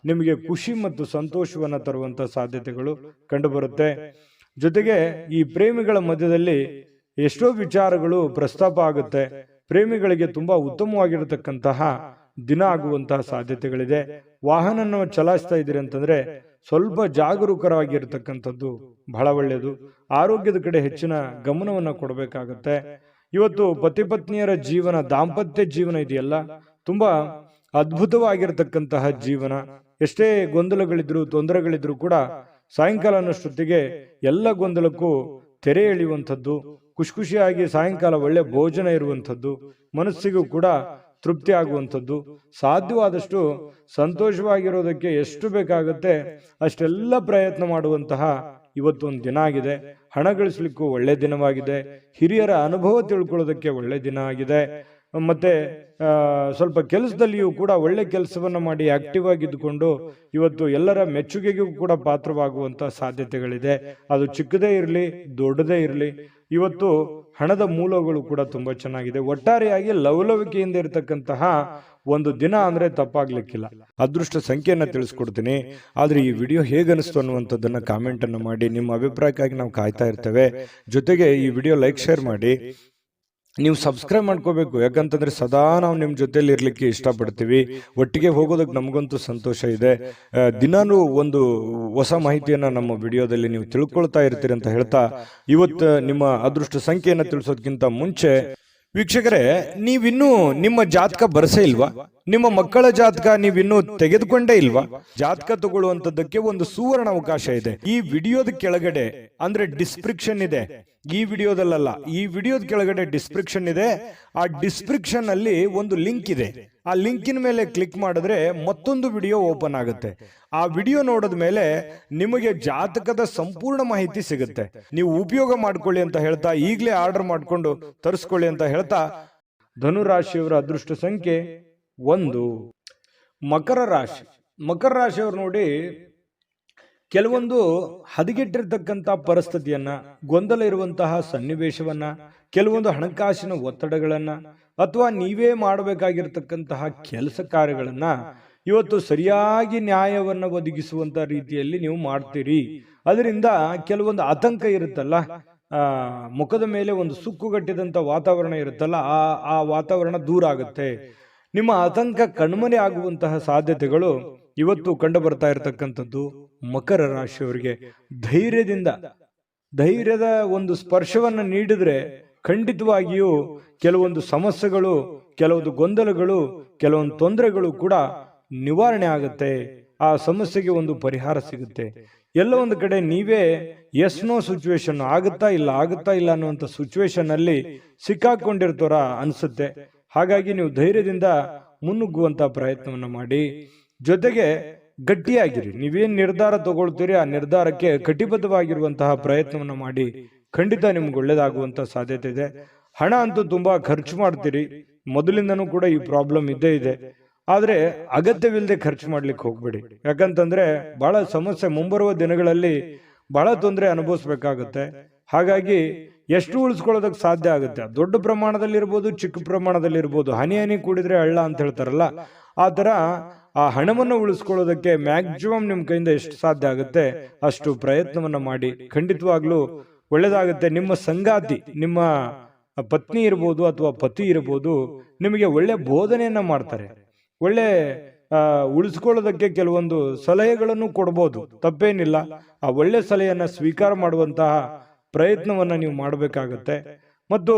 ನಿಮಗೆ ಖುಷಿ ಮತ್ತು ಸಂತೋಷವನ್ನ ತರುವಂತ ಸಾಧ್ಯತೆಗಳು ಕಂಡುಬರುತ್ತೆ. ಜೊತೆಗೆ ಈ ಪ್ರೇಮಿಗಳ ಮಧ್ಯದಲ್ಲಿ ಎಷ್ಟೋ ವಿಚಾರಗಳು ಪ್ರಸ್ತಾಪ ಆಗುತ್ತೆ. ಪ್ರೇಮಿಗಳಿಗೆ ತುಂಬಾ ಉತ್ತಮವಾಗಿರತಕ್ಕಂತಹ ದಿನ ಆಗುವಂತಹ ಸಾಧ್ಯತೆಗಳಿದೆ. ವಾಹನ ಚಲಾಯಿಸ್ತಾ ಇದ್ದೀರಿ ಅಂತಂದ್ರೆ ಸ್ವಲ್ಪ ಜಾಗರೂಕರಾಗಿರ್ತಕ್ಕಂಥದ್ದು ಬಹಳ ಒಳ್ಳೆಯದು. ಆರೋಗ್ಯದ ಕಡೆ ಹೆಚ್ಚಿನ ಗಮನವನ್ನ ಕೊಡಬೇಕಾಗತ್ತೆ. ಇವತ್ತು ಪತಿ ಪತ್ನಿಯರ ಜೀವನ, ದಾಂಪತ್ಯ ಜೀವನ ಇದೆಯಲ್ಲ, ತುಂಬಾ ಅದ್ಭುತವಾಗಿರ್ತಕ್ಕಂತಹ ಜೀವನ. ಎಷ್ಟೇ ಗೊಂದಲಗಳಿದ್ರು, ತೊಂದರೆಗಳಿದ್ರು ಕೂಡ ಸಾಯಂಕಾಲ ಅನ್ನೋಷ್ಟೊತ್ತಿಗೆ ಎಲ್ಲ ಗೊಂದಲಕ್ಕೂ ತೆರೆ ಎಳೆಯುವಂಥದ್ದು, ಖುಷಿಯಾಗಿ ಸಾಯಂಕಾಲ ಒಳ್ಳೆ ಭೋಜನ ಇರುವಂಥದ್ದು, ಮನಸ್ಸಿಗೂ ಕೂಡ ತೃಪ್ತಿ ಆಗುವಂಥದ್ದು, ಸಾಧ್ಯವಾದಷ್ಟು ಸಂತೋಷವಾಗಿರೋದಕ್ಕೆ ಎಷ್ಟು ಬೇಕಾಗುತ್ತೆ ಅಷ್ಟೆಲ್ಲ ಪ್ರಯತ್ನ ಮಾಡುವಂತಹ ಇವತ್ತೊಂದು ದಿನ ಆಗಿದೆ. ಹಣ ಗಳಿಸ್ಲಿಕ್ಕೂ ಒಳ್ಳೆ ದಿನವಾಗಿದೆ. ಹಿರಿಯರ ಅನುಭವ ತಿಳ್ಕೊಳ್ಳೋದಕ್ಕೆ ಒಳ್ಳೆ ದಿನ ಆಗಿದೆ. ಮತ್ತೆ ಸ್ವಲ್ಪ ಕೆಲಸದಲ್ಲಿಯೂ ಕೂಡ ಒಳ್ಳೆ ಕೆಲಸವನ್ನ ಮಾಡಿ ಆಕ್ಟಿವ್ ಆಗಿದ್ದುಕೊಂಡು ಇವತ್ತು ಎಲ್ಲರ ಮೆಚ್ಚುಗೆಗೂ ಕೂಡ ಪಾತ್ರವಾಗುವಂತ ಸಾಧ್ಯತೆಗಳಿದೆ. ಅದು ಚಿಕ್ಕದೇ ಇರಲಿ, ದೊಡ್ಡದೇ ಇರಲಿ, ಇವತ್ತು ಹಣದ ಮೂಲಗಳು ಕೂಡ ತುಂಬಾ ಚೆನ್ನಾಗಿದೆ. ಒಟ್ಟಾರೆಯಾಗಿ ಲವಲವಿಕೆಯಿಂದ ಇರತಕ್ಕಂತಹ ಒಂದು ದಿನ ಅಂದ್ರೆ ತಪ್ಪಾಗ್ಲಿಕ್ಕಿಲ್ಲ. ಅದೃಷ್ಟ ಸಂಖ್ಯೆಯನ್ನ ತಿಳಿಸ್ಕೊಡ್ತೀನಿ. ಆದ್ರೆ ಈ ವಿಡಿಯೋ ಹೇಗನಿಸ್ತು ಅನ್ನುವಂಥದ್ದನ್ನ ಕಾಮೆಂಟ್ ಅನ್ನು ಮಾಡಿ. ನಿಮ್ಮ ಅಭಿಪ್ರಾಯಕ್ಕಾಗಿ ನಾವು ಕಾಯ್ತಾ ಇರ್ತೇವೆ. ಜೊತೆಗೆ ಈ ವಿಡಿಯೋ ಲೈಕ್, ಶೇರ್ ಮಾಡಿ. ನೀವು ಸಬ್ಸ್ಕ್ರೈಬ್ ಮಾಡ್ಕೋಬೇಕು, ಯಾಕಂತಂದ್ರೆ ಸದಾ ನಾವು ನಿಮ್ಮ ಜೊತೆಲಿ ಇರ್ಲಿಕ್ಕೆ ಇಷ್ಟಪಡ್ತೀವಿ. ಒಟ್ಟಿಗೆ ಹೋಗೋದಕ್ಕೆ ನಮಗಂತೂ ಸಂತೋಷ ಇದೆ. ದಿನಾನು ಒಂದು ಹೊಸ ಮಾಹಿತಿಯನ್ನ ನಮ್ಮ ವಿಡಿಯೋದಲ್ಲಿ ನೀವು ತಿಳ್ಕೊಳ್ತಾ ಇರ್ತೀರಿ ಅಂತ ಹೇಳ್ತಾ, ಇವತ್ತು ನಿಮ್ಮ ಅದೃಷ್ಟ ಸಂಖ್ಯೆಯನ್ನ ತಿಳಿಸೋದಕ್ಕಿಂತ ಮುಂಚೆ ವೀಕ್ಷಕರೇ, ನೀವಿನ್ನೂ ನಿಮ್ಮ ಜಾತಕ ಬರಸೇ ಇಲ್ವಾ? ನಿಮ್ಮ ಮಕ್ಕಳ ಜಾತಕ ನೀವಿನ್ನೂ ತೆಗೆದುಕೊಂಡೇ ಇಲ್ವಾ? ಜಾತಕ ತಗೊಳ್ಳುವಂತದ್ದಕ್ಕೆ ಒಂದು ಸುವರ್ಣ ಅವಕಾಶ ಇದೆ. ಈ ವಿಡಿಯೋದ ಕೆಳಗಡೆ ಅಂದ್ರೆ ಡಿಸ್ಕ್ರಿಪ್ಷನ್ ಇದೆ. ಈ ವಿಡಿಯೋದಲ್ಲ, ಈ ವಿಡಿಯೋದ ಕೆಳಗಡೆ ಡಿಸ್ಕ್ರಿಪ್ಷನ್ ಇದೆ. ಆ ಡಿಸ್ಕ್ರಿಪ್ಷನ್ ಅಲ್ಲಿ ಒಂದು ಲಿಂಕ್ ಇದೆ. ಆ ಲಿಂಕಿನ ಮೇಲೆ ಕ್ಲಿಕ್ ಮಾಡಿದ್ರೆ ಮತ್ತೊಂದು ವಿಡಿಯೋ ಓಪನ್ ಆಗುತ್ತೆ. ಆ ವಿಡಿಯೋ ನೋಡಿದ ಮೇಲೆ ನಿಮಗೆ ಜಾತಕದ ಸಂಪೂರ್ಣ ಮಾಹಿತಿ ಸಿಗುತ್ತೆ. ನೀವು ಉಪಯೋಗ ಮಾಡ್ಕೊಳ್ಳಿ ಅಂತ ಹೇಳ್ತಾ, ಈಗಲೇ ಆರ್ಡರ್ ಮಾಡ್ಕೊಂಡು ತರಿಸ್ಕೊಳ್ಳಿ ಅಂತ ಹೇಳ್ತಾ, ಧನುರಾಶಿಯವರ ಅದೃಷ್ಟ ಸಂಖ್ಯೆ 1. ಮಕರ ರಾಶಿ. ಮಕರ ರಾಶಿಯವರು ನೋಡಿ, ಕೆಲವೊಂದು ಹದಗೆಟ್ಟಿರ್ತಕ್ಕಂಥ ಪರಿಸ್ಥಿತಿಯನ್ನ, ಗೊಂದಲ ಇರುವಂತಹ ಸನ್ನಿವೇಶವನ್ನ, ಕೆಲವೊಂದು ಹಣಕಾಸಿನ ಒತ್ತಡಗಳನ್ನ, ಅಥವಾ ನೀವೇ ಮಾಡಬೇಕಾಗಿರ್ತಕ್ಕಂತಹ ಕೆಲಸ ಕಾರ್ಯಗಳನ್ನ ಇವತ್ತು ಸರಿಯಾಗಿ ನ್ಯಾಯವನ್ನ ಒದಗಿಸುವಂತ ರೀತಿಯಲ್ಲಿ ನೀವು ಮಾಡ್ತೀರಿ. ಅದರಿಂದ ಕೆಲವೊಂದು ಆತಂಕ ಇರುತ್ತಲ್ಲ, ಮುಖದ ಮೇಲೆ ಒಂದು ಸುಕ್ಕುಗಟ್ಟಿದಂತ ವಾತಾವರಣ ಇರುತ್ತಲ್ಲ, ಆ ವಾತಾವರಣ ದೂರ ಆಗುತ್ತೆ. ನಿಮ್ಮ ಆತಂಕ ಕಣ್ಮರೆ ಆಗುವಂತಹ ಸಾಧ್ಯತೆಗಳು ಇವತ್ತು ಕಂಡು ಬರ್ತಾ ಇರತಕ್ಕಂಥದ್ದು ಮಕರ ರಾಶಿಯವರಿಗೆ. ಧೈರ್ಯದ ಒಂದು ಸ್ಪರ್ಶವನ್ನ ನೀಡಿದ್ರೆ ಖಂಡಿತವಾಗಿಯೂ ಕೆಲವೊಂದು ಸಮಸ್ಯೆಗಳು, ಕೆಲವೊಂದು ಗೊಂದಲಗಳು, ಕೆಲವೊಂದು ತೊಂದರೆಗಳು ಕೂಡ ನಿವಾರಣೆ ಆಗುತ್ತೆ. ಆ ಸಮಸ್ಯೆಗೆ ಒಂದು ಪರಿಹಾರ ಸಿಗುತ್ತೆ. ಎಲ್ಲ ಒಂದು ಕಡೆ ನೀವೇ ಎಸ್ ನೋ ಸಿಚುವೇಶನ್, ಆಗುತ್ತಾ ಇಲ್ಲ ಅನ್ನುವಂಥ ಸಿಚುವೇಶನ್ ಅಲ್ಲಿ ಸಿಕ್ಕಾಕೊಂಡಿರ್ತಾರ ಅನ್ಸುತ್ತೆ. ಹಾಗಾಗಿ ನೀವು ಧೈರ್ಯದಿಂದ ಮುನ್ನುಗ್ಗುವಂತ ಪ್ರಯತ್ನವನ್ನ ಮಾಡಿ. ಜೊತೆಗೆ ಗಟ್ಟಿಯಾಗಿರಿ. ನೀವೇನ್ ನಿರ್ಧಾರ ತಗೊಳ್ತೀರಿ ಆ ನಿರ್ಧಾರಕ್ಕೆ ಕಟಿಬದ್ಧವಾಗಿರುವಂತಹ ಪ್ರಯತ್ನವನ್ನ ಮಾಡಿ. ಖಂಡಿತ ನಿಮ್ಗೆ ಒಳ್ಳೇದಾಗುವಂತ ಸಾಧ್ಯತೆ ಇದೆ. ಹಣ ಅಂತೂ ತುಂಬಾ ಖರ್ಚು ಮಾಡ್ತೀರಿ, ಮೊದಲಿಂದನೂ ಕೂಡ ಈ ಪ್ರಾಬ್ಲಮ್ ಇದ್ದೇ ಇದೆ. ಆದ್ರೆ ಅಗತ್ಯವಿಲ್ಲದೆ ಖರ್ಚು ಮಾಡ್ಲಿಕ್ಕೆ ಹೋಗ್ಬೇಡಿ. ಯಾಕಂತಂದ್ರೆ ಬಹಳ ಸಮಸ್ಯೆ, ಮುಂಬರುವ ದಿನಗಳಲ್ಲಿ ಬಹಳ ತೊಂದರೆ ಅನುಭವಿಸ್ಬೇಕಾಗತ್ತೆ. ಹಾಗಾಗಿ ಎಷ್ಟು ಉಳಿಸ್ಕೊಳ್ಳೋದಕ್ಕೆ ಸಾಧ್ಯ ಆಗುತ್ತೆ, ದೊಡ್ಡ ಪ್ರಮಾಣದಲ್ಲಿ ಇರ್ಬೋದು, ಚಿಕ್ಕ ಪ್ರಮಾಣದಲ್ಲಿ ಇರ್ಬೋದು, ಹನಿ ಕೂಡಿದ್ರೆ ಹಳ್ಳ ಅಂತ ಹೇಳ್ತಾರಲ್ಲ, ಆ ತರ ಆ ಹಣವನ್ನು ಉಳಿಸ್ಕೊಳ್ಳೋದಕ್ಕೆ ಮ್ಯಾಕ್ಸಿಮಮ್ ನಿಮ್ ಕೈಯಿಂದ ಎಷ್ಟು ಸಾಧ್ಯ ಆಗುತ್ತೆ ಅಷ್ಟು ಪ್ರಯತ್ನವನ್ನ ಮಾಡಿ. ಖಂಡಿತವಾಗ್ಲೂ ಒಳ್ಳೇದಾಗುತ್ತೆ. ನಿಮ್ಮ ಸಂಗಾತಿ, ನಿಮ್ಮ ಪತ್ನಿ ಇರ್ಬೋದು ಅಥವಾ ಪತಿ ಇರ್ಬೋದು, ನಿಮಗೆ ಒಳ್ಳೆ ಬೋಧನೆಯನ್ನ ಮಾಡ್ತಾರೆ. ಒಳ್ಳೆ ಉಳಿಸ್ಕೊಳ್ಳೋದಕ್ಕೆ ಕೆಲವೊಂದು ಸಲಹೆಗಳನ್ನು ಕೊಡ್ಬೋದು, ತಪ್ಪೇನಿಲ್ಲ. ಆ ಒಳ್ಳೆ ಸಲಹೆಯನ್ನ ಸ್ವೀಕಾರ ಮಾಡುವಂತಹ ಪ್ರಯತ್ನವನ್ನ ನೀವು ಮಾಡಬೇಕಾಗತ್ತೆ. ಮತ್ತು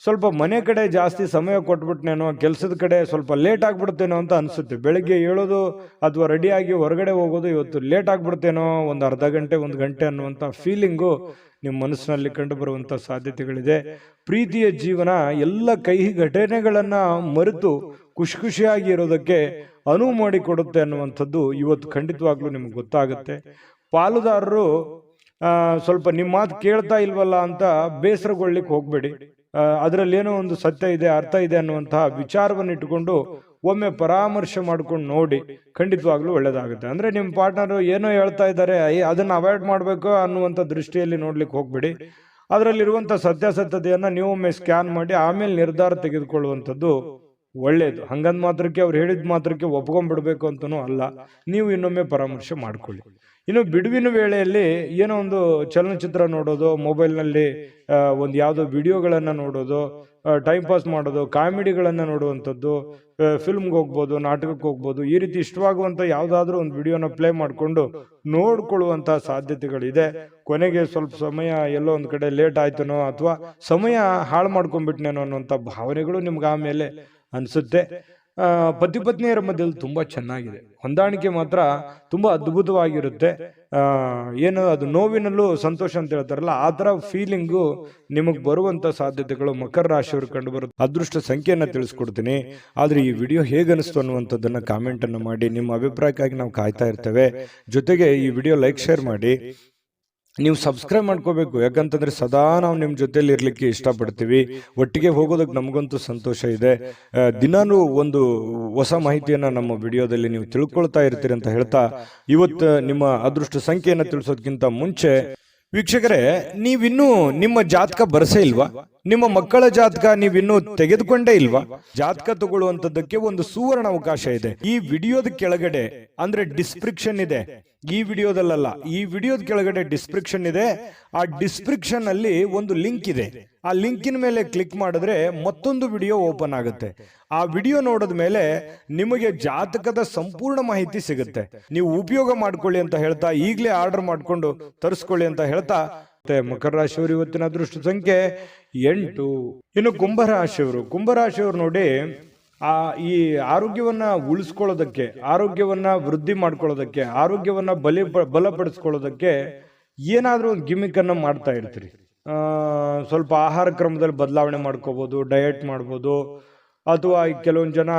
ಸ್ವಲ್ಪ ಮನೆ ಕಡೆ ಜಾಸ್ತಿ ಸಮಯ ಕೊಟ್ಬಿಟ್ನೇನೋ, ಕೆಲಸದ ಕಡೆ ಸ್ವಲ್ಪ ಲೇಟ್ ಆಗ್ಬಿಡ್ತೇನೋ ಅಂತ ಅನ್ಸುತ್ತೆ. ಬೆಳಗ್ಗೆ ಹೇಳೋದು ಅಥವಾ ರೆಡಿಯಾಗಿ ಹೊರಗಡೆ ಹೋಗೋದು ಇವತ್ತು ಲೇಟ್ ಆಗ್ಬಿಡ್ತೇನೋ, ಒಂದು ಅರ್ಧ ಗಂಟೆ 1 ಗಂಟೆ ಅನ್ನುವಂಥ ಫೀಲಿಂಗು ನಿಮ್ಮ ಮನಸ್ಸಿನಲ್ಲಿ ಕಂಡು ಬರುವಂತ ಸಾಧ್ಯತೆಗಳಿದೆ. ಪ್ರೀತಿಯ ಜೀವನ ಎಲ್ಲ ಕಹಿ ಘಟನೆಗಳನ್ನ ಮರೆತು ಖುಷಿಯಾಗಿ ಇರೋದಕ್ಕೆ ಅನುವು ಮಾಡಿಕೊಡುತ್ತೆ ಅನ್ನುವಂಥದ್ದು ಇವತ್ತು ಖಂಡಿತವಾಗ್ಲೂ ನಿಮ್ಗೆ ಗೊತ್ತಾಗುತ್ತೆ. ಪಾಲುದಾರರು ಸ್ವಲ್ಪ ನಿಮ್ಮ ಮಾತು ಕೇಳ್ತಾ ಇಲ್ವಲ್ಲ ಅಂತ ಬೇಸರಗೊಳ್ಳಿಕ್ಕೆ ಹೋಗ್ಬೇಡಿ. ಅದರಲ್ಲಿ ಏನೋ ಒಂದು ಸತ್ಯ ಇದೆ, ಅರ್ಥ ಇದೆ ಅನ್ನುವಂತಹ ವಿಚಾರವನ್ನು ಇಟ್ಟುಕೊಂಡು ಒಮ್ಮೆ ಪರಾಮರ್ಶೆ ಮಾಡ್ಕೊಂಡು ನೋಡಿ, ಖಂಡಿತವಾಗ್ಲೂ ಒಳ್ಳೇದಾಗುತ್ತೆ. ಅಂದ್ರೆ ನಿಮ್ಮ ಪಾರ್ಟ್ನರ್ ಏನೋ ಹೇಳ್ತಾ ಇದ್ದಾರೆ, ಅದನ್ನ ಅವಾಯ್ಡ್ ಮಾಡಬೇಕು ಅನ್ನುವಂಥ ದೃಷ್ಟಿಯಲ್ಲಿ ನೋಡ್ಲಿಕ್ಕೆ ಹೋಗ್ಬೇಡಿ. ಅದರಲ್ಲಿರುವಂಥ ಸತ್ಯಾಸತ್ಯತೆಯನ್ನ ನೀವೊಮ್ಮೆ ಸ್ಕ್ಯಾನ್ ಮಾಡಿ ಆಮೇಲೆ ನಿರ್ಧಾರ ತೆಗೆದುಕೊಳ್ಳುವಂಥದ್ದು ಒಳ್ಳೇದು. ಹಂಗಂದ್ ಮಾತ್ರಕ್ಕೆ ಅವ್ರು ಹೇಳಿದ ಮಾತ್ರಕ್ಕೆ ಒಪ್ಕೊಂಡ್ಬಿಡ್ಬೇಕು ಅಂತನೂ ಅಲ್ಲ. ನೀವು ಇನ್ನೊಮ್ಮೆ ಪರಾಮರ್ಶೆ ಮಾಡ್ಕೊಳ್ಳಿ. ಇನ್ನು ಬಿಡುವಿನ ವೇಳೆಯಲ್ಲಿ ಏನೋ ಒಂದು ಚಲನಚಿತ್ರ ನೋಡೋದು, ಮೊಬೈಲ್ನಲ್ಲಿ ಒಂದು ಯಾವುದೋ ವಿಡಿಯೋಗಳನ್ನು ನೋಡೋದು, ಟೈಮ್ ಪಾಸ್ ಮಾಡೋದು, ಕಾಮಿಡಿಗಳನ್ನು ನೋಡುವಂಥದ್ದು, ಫಿಲ್ಮ್ಗೆ ಹೋಗ್ಬೋದು, ನಾಟಕಕ್ಕೆ ಹೋಗ್ಬೋದು, ಈ ರೀತಿ ಇಷ್ಟವಾಗುವಂಥ ಯಾವುದಾದ್ರೂ ಒಂದು ವಿಡಿಯೋನ ಪ್ಲೇ ಮಾಡಿಕೊಂಡು ನೋಡ್ಕೊಳ್ಳುವಂಥ ಸಾಧ್ಯತೆಗಳಿದೆ. ಕೊನೆಗೆ ಸ್ವಲ್ಪ ಸಮಯ ಎಲ್ಲೋ ಒಂದು ಕಡೆ ಲೇಟ್ ಆಯ್ತನೋ ಅಥವಾ ಸಮಯ ಹಾಳು ಮಾಡ್ಕೊಂಡ್ಬಿಟ್ನೇನೋ ಅನ್ನುವಂಥ ಭಾವನೆಗಳು ನಿಮ್ಗೆ ಆಮೇಲೆ ಅನಿಸುತ್ತೆ. ಪತಿ ಪತ್ನಿಯರ ಮಧ್ಯದಲ್ಲಿ ತುಂಬಾ ಚೆನ್ನಾಗಿದೆ, ಹೊಂದಾಣಿಕೆ ಮಾತ್ರ ತುಂಬಾ ಅದ್ಭುತವಾಗಿರುತ್ತೆ. ಏನು ಅದು ನೋವಿನಲ್ಲೂ ಸಂತೋಷ ಅಂತ ಹೇಳ್ತಾರಲ್ಲ, ಆ ತರ ಫೀಲಿಂಗು ನಿಮಗ್ ಬರುವಂತ ಸಾಧ್ಯತೆಗಳು ಮಕರ ರಾಶಿಯವರು ಕಂಡು ಬರುತ್ತೆ. ಅದೃಷ್ಟ ಸಂಖ್ಯೆಯನ್ನ ತಿಳಿಸ್ಕೊಡ್ತೀನಿ. ಆದ್ರೆ ಈ ವಿಡಿಯೋ ಹೇಗನಿಸ್ತು ಅನ್ನುವಂಥದ್ದನ್ನ ಕಾಮೆಂಟ್ ಅನ್ನು ಮಾಡಿ. ನಿಮ್ಮ ಅಭಿಪ್ರಾಯಕ್ಕಾಗಿ ನಾವು ಕಾಯ್ತಾ ಇರ್ತೇವೆ. ಜೊತೆಗೆ ಈ ವಿಡಿಯೋ ಲೈಕ್ ಶೇರ್ ಮಾಡಿ. ನೀವು ಸಬ್ಸ್ಕ್ರೈಬ್ ಮಾಡ್ಕೋಬೇಕು, ಯಾಕಂತಂದ್ರೆ ಸದಾ ನಾವು ನಿಮ್ಮ ಜೊತೆಲಿ ಇರ್ಲಿಕ್ಕೆ ಇಷ್ಟಪಡ್ತೀವಿ. ಒಟ್ಟಿಗೆ ಹೋಗೋದಕ್ಕೆ ನಮಗಂತೂ ಸಂತೋಷ ಇದೆ. ದಿನಾನು ಒಂದು ಹೊಸ ಮಾಹಿತಿಯನ್ನ ನಮ್ಮ ವಿಡಿಯೋದಲ್ಲಿ ನೀವು ತಿಳ್ಕೊಳ್ತಾ ಇರ್ತೀರಿ ಅಂತ ಹೇಳ್ತಾ, ಇವತ್ತು ನಿಮ್ಮ ಅದೃಷ್ಟ ಸಂಖ್ಯೆಯನ್ನು ತಿಳಿಸೋದಕ್ಕಿಂತ ಮುಂಚೆ ವೀಕ್ಷಕರೇ, ನೀವಿನ್ನೂ ನಿಮ್ಮ ಜಾತಕ ಬರಸೇ ಇಲ್ವಾ? ನಿಮ್ಮ ಮಕ್ಕಳ ಜಾತಕ ನೀವಿನ್ನೂ ತೆಗೆದುಕೊಂಡೇ ಇಲ್ವಾ? ಜಾತಕ ತಗೊಳ್ಳುವಂತದ್ದಕ್ಕೆ ಒಂದು ಸುವರ್ಣ ಅವಕಾಶ ಇದೆ. ಈ ವಿಡಿಯೋದ ಕೆಳಗಡೆ ಅಂದ್ರೆ ಡಿಸ್ಕ್ರಿಪ್ಷನ್ ಇದೆ, ಈ ವಿಡಿಯೋದಲ್ಲ, ಈ ವಿಡಿಯೋದ ಕೆಳಗಡೆ ಡಿಸ್ಕ್ರಿಪ್ಷನ್ ಇದೆ. ಆ ಡಿಸ್ಕ್ರಿಪ್ಷನ್ ಅಲ್ಲಿ ಒಂದು ಲಿಂಕ್ ಇದೆ. ಆ ಲಿಂಕಿನ ಮೇಲೆ ಕ್ಲಿಕ್ ಮಾಡಿದ್ರೆ ಮತ್ತೊಂದು ವಿಡಿಯೋ ಓಪನ್ ಆಗುತ್ತೆ. ಆ ವಿಡಿಯೋ ನೋಡಿದ ಮೇಲೆ ನಿಮಗೆ ಜಾತಕದ ಸಂಪೂರ್ಣ ಮಾಹಿತಿ ಸಿಗುತ್ತೆ. ನೀವು ಉಪಯೋಗ ಮಾಡ್ಕೊಳ್ಳಿ ಅಂತ ಹೇಳ್ತಾ, ಈಗಲೇ ಆರ್ಡರ್ ಮಾಡ್ಕೊಂಡು ತರಿಸ್ಕೊಳ್ಳಿ ಅಂತ ಹೇಳ್ತಾ, ಮಕರ ರಾಶಿಯವರು ಇವತ್ತಿನ ಅದೃಷ್ಟ ಸಂಖ್ಯೆ 8. ಇನ್ನು ಕುಂಭರಾಶಿಯವರು ನೋಡಿ, ಈ ಆರೋಗ್ಯವನ್ನ ಉಳಿಸ್ಕೊಳ್ಳೋದಕ್ಕೆ, ಆರೋಗ್ಯವನ್ನ ವೃದ್ಧಿ ಮಾಡ್ಕೊಳ್ಳೋದಕ್ಕೆ, ಆರೋಗ್ಯವನ್ನ ಬಲಪಡಿಸ್ಕೊಳ್ಳೋದಕ್ಕೆ ಏನಾದ್ರೂ ಒಂದು ಗಿಮಿಕ್ ಅನ್ನ ಮಾಡ್ತಾ ಇರ್ತೀರಿ. ಸ್ವಲ್ಪ ಆಹಾರ ಕ್ರಮದಲ್ಲಿ ಬದಲಾವಣೆ ಮಾಡ್ಕೋಬಹುದು, ಡಯಟ್ ಮಾಡ್ಬೋದು, ಅಥವಾ ಕೆಲವೊಂದು ಜನ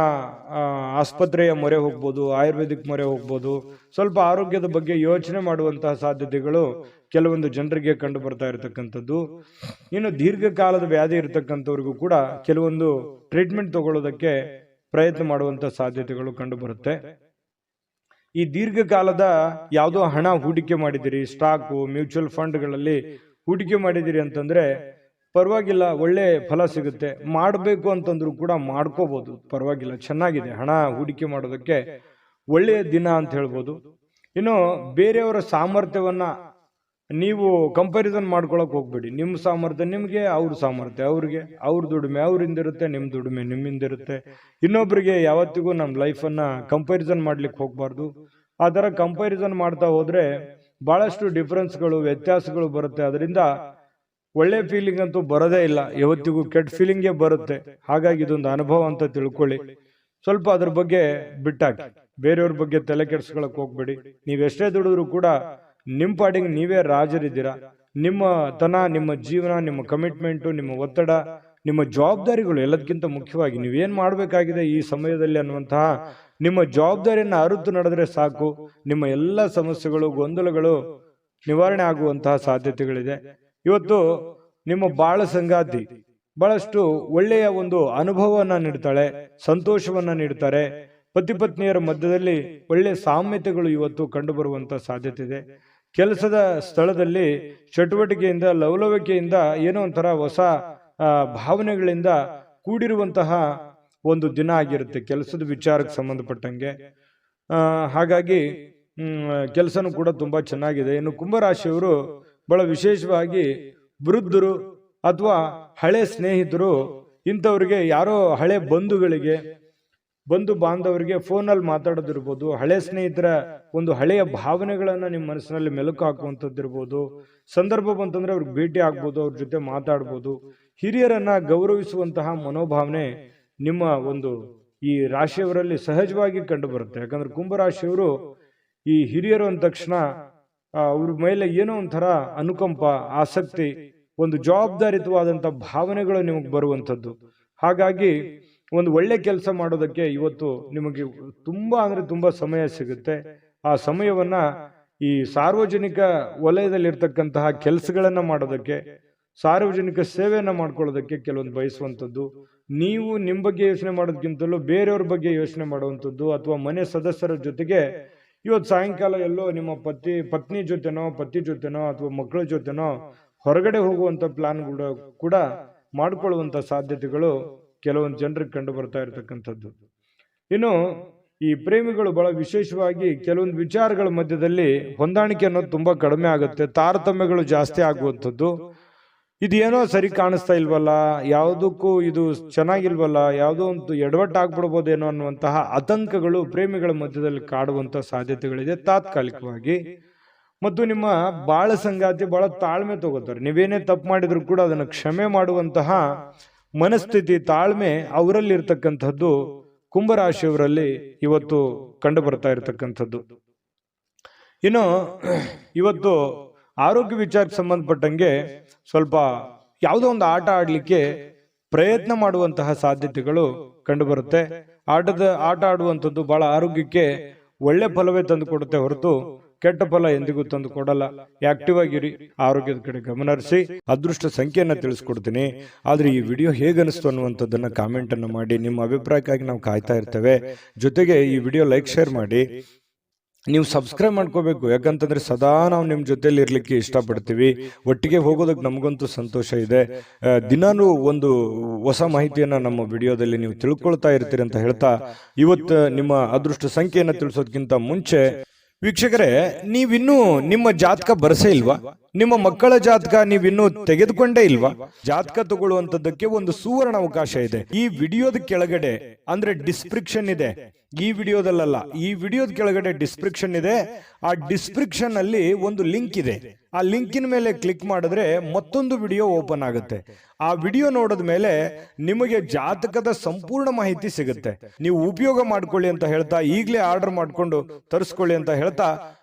ಆಸ್ಪತ್ರೆಯ ಮೊರೆ ಹೋಗ್ಬೋದು, ಆಯುರ್ವೇದಿಕ್ ಮೊರೆ ಹೋಗ್ಬೋದು. ಸ್ವಲ್ಪ ಆರೋಗ್ಯದ ಬಗ್ಗೆ ಯೋಚನೆ ಮಾಡುವಂತಹ ಸಾಧ್ಯತೆಗಳು ಕೆಲವೊಂದು ಜನರಿಗೆ ಕಂಡು ಬರ್ತಾ ಇರತಕ್ಕಂಥದ್ದು. ಇನ್ನು ದೀರ್ಘಕಾಲದ ವ್ಯಾಧಿ ಇರತಕ್ಕಂಥವ್ರಿಗೂ ಕೂಡ ಕೆಲವೊಂದು ಟ್ರೀಟ್ಮೆಂಟ್ ತಗೊಳ್ಳೋದಕ್ಕೆ ಪ್ರಯತ್ನ ಮಾಡುವಂತ ಸಾಧ್ಯತೆಗಳು ಕಂಡು ಬರುತ್ತೆ. ಈ ದೀರ್ಘಕಾಲದ ಯಾವುದೋ ಹಣ ಹೂಡಿಕೆ ಮಾಡಿದಿರಿ, ಸ್ಟಾಕು, ಮ್ಯೂಚುವಲ್ ಫಂಡ್ಗಳಲ್ಲಿ ಹೂಡಿಕೆ ಮಾಡಿದಿರಿ ಅಂತಂದ್ರೆ ಪರವಾಗಿಲ್ಲ, ಒಳ್ಳೆ ಫಲ ಸಿಗುತ್ತೆ. ಮಾಡಬೇಕು ಅಂತಂದ್ರೂ ಕೂಡ ಮಾಡ್ಕೋಬಹುದು, ಪರವಾಗಿಲ್ಲ, ಚೆನ್ನಾಗಿದೆ. ಹಣ ಹೂಡಿಕೆ ಮಾಡೋದಕ್ಕೆ ಒಳ್ಳೆಯ ದಿನ ಅಂತ ಹೇಳ್ಬೋದು. ಇನ್ನು ಬೇರೆಯವರ ಸಾಮರ್ಥ್ಯವನ್ನ ನೀವು ಕಂಪ್ಯಾರಿಸನ್ ಮಾಡ್ಕೊಳಕ್ ಹೋಗ್ಬೇಡಿ. ನಿಮ್ಮ ಸಾಮರ್ಥ್ಯ ನಿಮ್ಗೆ, ಅವ್ರ ಸಾಮರ್ಥ್ಯ ಅವ್ರಿಗೆ, ಅವ್ರ ದುಡಿಮೆ ಅವ್ರಿಂದಿರುತ್ತೆ, ನಿಮ್ ದುಡಿಮೆ ನಿಮ್ಮಿಂದಿರುತ್ತೆ. ಇನ್ನೊಬ್ರಿಗೆ ಯಾವತ್ತಿಗೂ ನಮ್ಮ ಲೈಫನ್ನ ಕಂಪ್ಯಾರಿಸನ್ ಮಾಡ್ಲಿಕ್ಕೆ ಹೋಗ್ಬಾರ್ದು. ಆ ತರ ಕಂಪ್ಯಾರಿಸನ್ ಮಾಡ್ತಾ ಹೋದ್ರೆ ಬಹಳಷ್ಟು ಡಿಫರೆನ್ಸ್ಗಳು, ವ್ಯತ್ಯಾಸಗಳು ಬರುತ್ತೆ. ಅದರಿಂದ ಒಳ್ಳೆ ಫೀಲಿಂಗ್ ಅಂತೂ ಬರೋದೇ ಇಲ್ಲ, ಯಾವತ್ತಿಗೂ ಕೆಟ್ಟ ಫೀಲಿಂಗೇ ಬರುತ್ತೆ. ಹಾಗಾಗಿ ಇದೊಂದು ಅನುಭವ ಅಂತ ತಿಳ್ಕೊಳ್ಳಿ. ಸ್ವಲ್ಪ ಅದ್ರ ಬಗ್ಗೆ ಬಿಟ್ಟಾಕಿ, ಬೇರೆಯವ್ರ ಬಗ್ಗೆ ತಲೆ ಕೆಡ್ಸ್ಕೊಳಕ್ ಹೋಗ್ಬೇಡಿ. ನೀವೆಷ್ಟೇ ದುಡಿದ್ರು ಕೂಡ ನಿಮ್ಮ ಪಾಡಿಗೆ ನೀವೇ ರಾಜರಿದ್ದೀರಾ. ನಿಮ್ಮ ಜೀವನ, ನಿಮ್ಮ ಕಮಿಟ್ಮೆಂಟು, ನಿಮ್ಮ ಒತ್ತಡ, ನಿಮ್ಮ ಜವಾಬ್ದಾರಿಗಳು ಎಲ್ಲದಕ್ಕಿಂತ ಮುಖ್ಯವಾಗಿ ನೀವೇನ್ ಮಾಡ್ಬೇಕಾಗಿದೆ ಈ ಸಮಯದಲ್ಲಿ ಅನ್ನುವಂತಹ ನಿಮ್ಮ ಜವಾಬ್ದಾರಿಯನ್ನ ಅರಿತು ನಡೆದ್ರೆ ಸಾಕು. ನಿಮ್ಮ ಎಲ್ಲ ಸಮಸ್ಯೆಗಳು, ಗೊಂದಲಗಳು ನಿವಾರಣೆ ಆಗುವಂತಹ ಸಾಧ್ಯತೆಗಳಿದೆ. ಇವತ್ತು ನಿಮ್ಮ ಬಾಳ ಸಂಗಾತಿ ಬಹಳಷ್ಟು ಒಳ್ಳೆಯ ಒಂದು ಅನುಭವವನ್ನ ನೀಡ್ತಾಳೆ, ಸಂತೋಷವನ್ನ ನೀಡ್ತಾರೆ. ಪತಿ ಪತ್ನಿಯರ ಮಧ್ಯದಲ್ಲಿ ಒಳ್ಳೆಯ ಸಾಮ್ಯತೆಗಳು ಇವತ್ತು ಕಂಡು ಬರುವಂತ ಸಾಧ್ಯತೆ ಇದೆ. ಕೆಲಸದ ಸ್ಥಳದಲ್ಲಿ ಚಟುವಟಿಕೆಯಿಂದ, ಲವಲವಿಕೆಯಿಂದ, ಏನೋ ಒಂಥರ ಹೊಸ ಭಾವನೆಗಳಿಂದ ಕೂಡಿರುವಂತಹ ಒಂದು ದಿನ ಆಗಿರುತ್ತೆ ಕೆಲಸದ ವಿಚಾರಕ್ಕೆ ಸಂಬಂಧಪಟ್ಟಂಗೆ. ಹಾಗಾಗಿ ಕೆಲಸನೂ ಕೂಡ ತುಂಬಾ ಚೆನ್ನಾಗಿದೆ. ಇನ್ನು ಕುಂಭರಾಶಿಯವರು ಬಹಳ ವಿಶೇಷವಾಗಿ ವೃದ್ಧರು ಅಥವಾ ಹಳೆ ಸ್ನೇಹಿತರು, ಇಂಥವ್ರಿಗೆ, ಯಾರೋ ಹಳೆ ಬಂಧು ಬಾಂಧವರಿಗೆ ಫೋನಲ್ಲಿ ಮಾತಾಡೋದಿರ್ಬೋದು, ಹಳೆ ಸ್ನೇಹಿತರ ಒಂದು ಹಳೆಯ ಭಾವನೆಗಳನ್ನ ನಿಮ್ಮ ಮನಸ್ಸಿನಲ್ಲಿ ಮೆಲುಕು ಹಾಕುವಂಥದ್ದಿರ್ಬೋದು. ಸಂದರ್ಭ ಬಂತಂದ್ರೆ ಅವ್ರಿಗೆ ಭೇಟಿ ಆಗ್ಬೋದು, ಅವ್ರ ಜೊತೆ ಮಾತಾಡ್ಬೋದು. ಹಿರಿಯರನ್ನ ಗೌರವಿಸುವಂತಹ ಮನೋಭಾವನೆ ನಿಮ್ಮ ಒಂದು ಈ ರಾಶಿಯವರಲ್ಲಿ ಸಹಜವಾಗಿ ಕಂಡು ಬರುತ್ತೆ. ಯಾಕಂದ್ರೆ ಕುಂಭರಾಶಿಯವರು ಈ ಹಿರಿಯರು ಅಂದ ತಕ್ಷಣ ಅವ್ರ ಮೇಲೆ ಏನೋ ಒಂಥರ ಅನುಕಂಪ, ಆಸಕ್ತಿ, ಒಂದು ಜವಾಬ್ದಾರಿತವಾದಂಥ ಭಾವನೆಗಳು ನಿಮಗೆ ಬರುವಂಥದ್ದು. ಹಾಗಾಗಿ ಒಂದು ಒಳ್ಳೆ ಕೆಲಸ ಮಾಡೋದಕ್ಕೆ ಇವತ್ತು ನಿಮಗೆ ತುಂಬಾ ಅಂದ್ರೆ ತುಂಬಾ ಸಮಯ ಸಿಗುತ್ತೆ. ಆ ಸಮಯವನ್ನ ಈ ಸಾರ್ವಜನಿಕ ವಲಯದಲ್ಲಿರ್ತಕ್ಕಂತಹ ಕೆಲಸಗಳನ್ನ ಮಾಡೋದಕ್ಕೆ, ಸಾರ್ವಜನಿಕ ಸೇವೆಯನ್ನ ಮಾಡ್ಕೊಳ್ಳೋದಕ್ಕೆ ಕೆಲವೊಂದು ಬಯಸುವಂಥದ್ದು, ನೀವು ನಿಮ್ಮ ಬಗ್ಗೆ ಯೋಚನೆ ಮಾಡೋದಕ್ಕಿಂತಲೂ ಬೇರೆಯವ್ರ ಬಗ್ಗೆ ಯೋಚನೆ ಮಾಡುವಂಥದ್ದು, ಅಥವಾ ಮನೆ ಸದಸ್ಯರ ಜೊತೆಗೆ ಇವತ್ತು ಸಾಯಂಕಾಲ ಎಲ್ಲೋ ನಿಮ್ಮ ಪತ್ನಿ ಜೊತೆನೋ ಪತಿ ಜೊತೆನೋ ಅಥವಾ ಮಕ್ಕಳ ಜೊತೆನೋ ಹೊರಗಡೆ ಹೋಗುವಂತ ಪ್ಲಾನ್ ಕೂಡ ಮಾಡಿಕೊಳ್ಳುವಂತ ಸಾಧ್ಯತೆಗಳು ಕೆಲವೊಂದು ಜನರಿಗೆ ಕಂಡು ಬರ್ತಾ ಇರತಕ್ಕಂಥದ್ದು. ಇನ್ನು ಈ ಪ್ರೇಮಿಗಳು ಬಹಳ ವಿಶೇಷವಾಗಿ ಕೆಲವೊಂದು ವಿಚಾರಗಳ ಮಧ್ಯದಲ್ಲಿ ಹೊಂದಾಣಿಕೆ ಅನ್ನೋದು ತುಂಬಾ ಕಡಿಮೆ ಆಗುತ್ತೆ, ತಾರತಮ್ಯಗಳು ಜಾಸ್ತಿ ಆಗುವಂಥದ್ದು. ಇದೇನೋ ಸರಿ ಕಾಣಿಸ್ತಾ ಇಲ್ವಲ್ಲ, ಯಾವುದಕ್ಕೂ ಇದು ಚೆನ್ನಾಗಿಲ್ವಲ್ಲ, ಯಾವುದೋ ಒಂದು ಎಡವಟ್ಟಾಗ್ಬಿಡ್ಬೋದೇನೋ ಅನ್ನುವಂತಹ ಆತಂಕಗಳು ಪ್ರೇಮಿಗಳ ಮಧ್ಯದಲ್ಲಿ ಕಾಡುವಂತಹ ಸಾಧ್ಯತೆಗಳಿದೆ ತಾತ್ಕಾಲಿಕವಾಗಿ. ಮತ್ತು ನಿಮ್ಮ ಬಾಳ ಸಂಗಾತಿ ಬಹಳ ತಾಳ್ಮೆ ತಗೋತಾರೆ. ನೀವೇನೇ ತಪ್ಪು ಮಾಡಿದ್ರು ಕೂಡ ಅದನ್ನು ಕ್ಷಮೆ ಮಾಡುವಂತಹ ಮನಸ್ಥಿತಿ, ತಾಳ್ಮೆ ಅವರಲ್ಲಿ ಇರ್ತಕ್ಕಂಥದ್ದು ಕುಂಭರಾಶಿಯವರಲ್ಲಿ ಇವತ್ತು ಕಂಡು ಬರ್ತಾ ಇರತಕ್ಕಂಥದ್ದು. ಇನ್ನು ಇವತ್ತು ಆರೋಗ್ಯ ವಿಚಾರಕ್ಕೆ ಸಂಬಂಧಪಟ್ಟಂಗೆ ಸ್ವಲ್ಪ ಯಾವುದೋ ಒಂದು ಆಟ ಆಡ್ಲಿಕ್ಕೆ ಪ್ರಯತ್ನ ಮಾಡುವಂತಹ ಸಾಧ್ಯತೆಗಳು ಕಂಡು ಬರುತ್ತೆ. ಆಟ ಆಡುವಂಥದ್ದು ಬಹಳ ಆರೋಗ್ಯಕ್ಕೆ ಒಳ್ಳೆ ಫಲವೇ ತಂದು ಕೊಡುತ್ತೆ ಹೊರತು ಕೆಟ್ಟ ಫಲ ಎಂದಿಗೂ ತಂದು ಕೊಡಲ್ಲ. ಆಕ್ಟಿವ್ ಆಗಿರಿ, ಆರೋಗ್ಯದ ಕಡೆ ಗಮನ ಹರಿಸಿ. ಅದೃಷ್ಟ ಸಂಖ್ಯೆಯನ್ನ ತಿಳಿಸ್ಕೊಡ್ತೀನಿ. ಆದ್ರೆ ಈ ವಿಡಿಯೋ ಹೇಗನಿಸ್ತು ಅನ್ನುವಂಥದ್ದನ್ನ ಕಾಮೆಂಟ್ ಅನ್ನು ಮಾಡಿ. ನಿಮ್ಮ ಅಭಿಪ್ರಾಯಕ್ಕಾಗಿ ನಾವು ಕಾಯ್ತಾ ಇರ್ತೇವೆ. ಜೊತೆಗೆ ಈ ವಿಡಿಯೋ ಲೈಕ್, ಶೇರ್ ಮಾಡಿ. ನೀವು ಸಬ್ಸ್ಕ್ರೈಬ್ ಮಾಡ್ಕೋಬೇಕು, ಯಾಕಂತಂದ್ರೆ ಸದಾ ನಾವು ನಿಮ್ಮ ಜೊತೆಲಿ ಇರ್ಲಿಕ್ಕೆ ಇಷ್ಟಪಡ್ತೀವಿ. ಒಟ್ಟಿಗೆ ಹೋಗೋದಕ್ಕೆ ನಮಗಂತೂ ಸಂತೋಷ ಇದೆ. ದಿನಾನು ಒಂದು ಹೊಸ ಮಾಹಿತಿಯನ್ನ ನಮ್ಮ ವಿಡಿಯೋದಲ್ಲಿ ನೀವು ತಿಳ್ಕೊಳ್ತಾ ಇರ್ತೀರಿ ಅಂತ ಹೇಳ್ತಾ, ಇವತ್ತು ನಿಮ್ಮ ಅದೃಷ್ಟ ಸಂಖ್ಯೆಯನ್ನ ತಿಳಿಸೋದಕ್ಕಿಂತ ಮುಂಚೆ ವೀಕ್ಷಕರೇ, ನೀವಿನ್ನೂ ನಿಮ್ಮ ಜಾತಕ ಬರಸೇ ಇಲ್ವಾ? ನಿಮ್ಮ ಮಕ್ಕಳ ಜಾತಕ ನೀವಿನ್ನೂ ತೆಗೆದುಕೊಂಡೇ ಇಲ್ವಾ? ಜಾತಕ ತಗೊಳ್ಳುವಂತದ್ದಕ್ಕೆ ಒಂದು ಸುವರ್ಣ ಅವಕಾಶ ಇದೆ. ಈ ವಿಡಿಯೋದ ಕೆಳಗಡೆ ಅಂದ್ರೆ ಡಿಸ್ಕ್ರಿಪ್ಷನ್ ಇದೆ, ಈ ವಿಡಿಯೋದಲ್ಲ, ಈ ವಿಡಿಯೋದ ಕೆಳಗಡೆ ಡಿಸ್ಕ್ರಿಪ್ಷನ್ ಇದೆ. ಆ ಡಿಸ್ಕ್ರಿಪ್ಷನ್ ಅಲ್ಲಿ ಒಂದು ಲಿಂಕ್ ಇದೆ. ಆ ಲಿಂಕಿನ ಮೇಲೆ ಕ್ಲಿಕ್ ಮಾಡಿದ್ರೆ ಮತ್ತೊಂದು ವಿಡಿಯೋ ಓಪನ್ ಆಗುತ್ತೆ. ಆ ವಿಡಿಯೋ ನೋಡಿದ ಮೇಲೆ ನಿಮಗೆ ಜಾತಕದ ಸಂಪೂರ್ಣ ಮಾಹಿತಿ ಸಿಗುತ್ತೆ. ನೀವು ಉಪಯೋಗ ಮಾಡ್ಕೊಳ್ಳಿ ಅಂತ ಹೇಳ್ತಾ, ಈಗಲೇ ಆರ್ಡರ್ ಮಾಡ್ಕೊಂಡು ತರಿಸ್ಕೊಳ್ಳಿ ಅಂತ ಹೇಳ್ತಾ,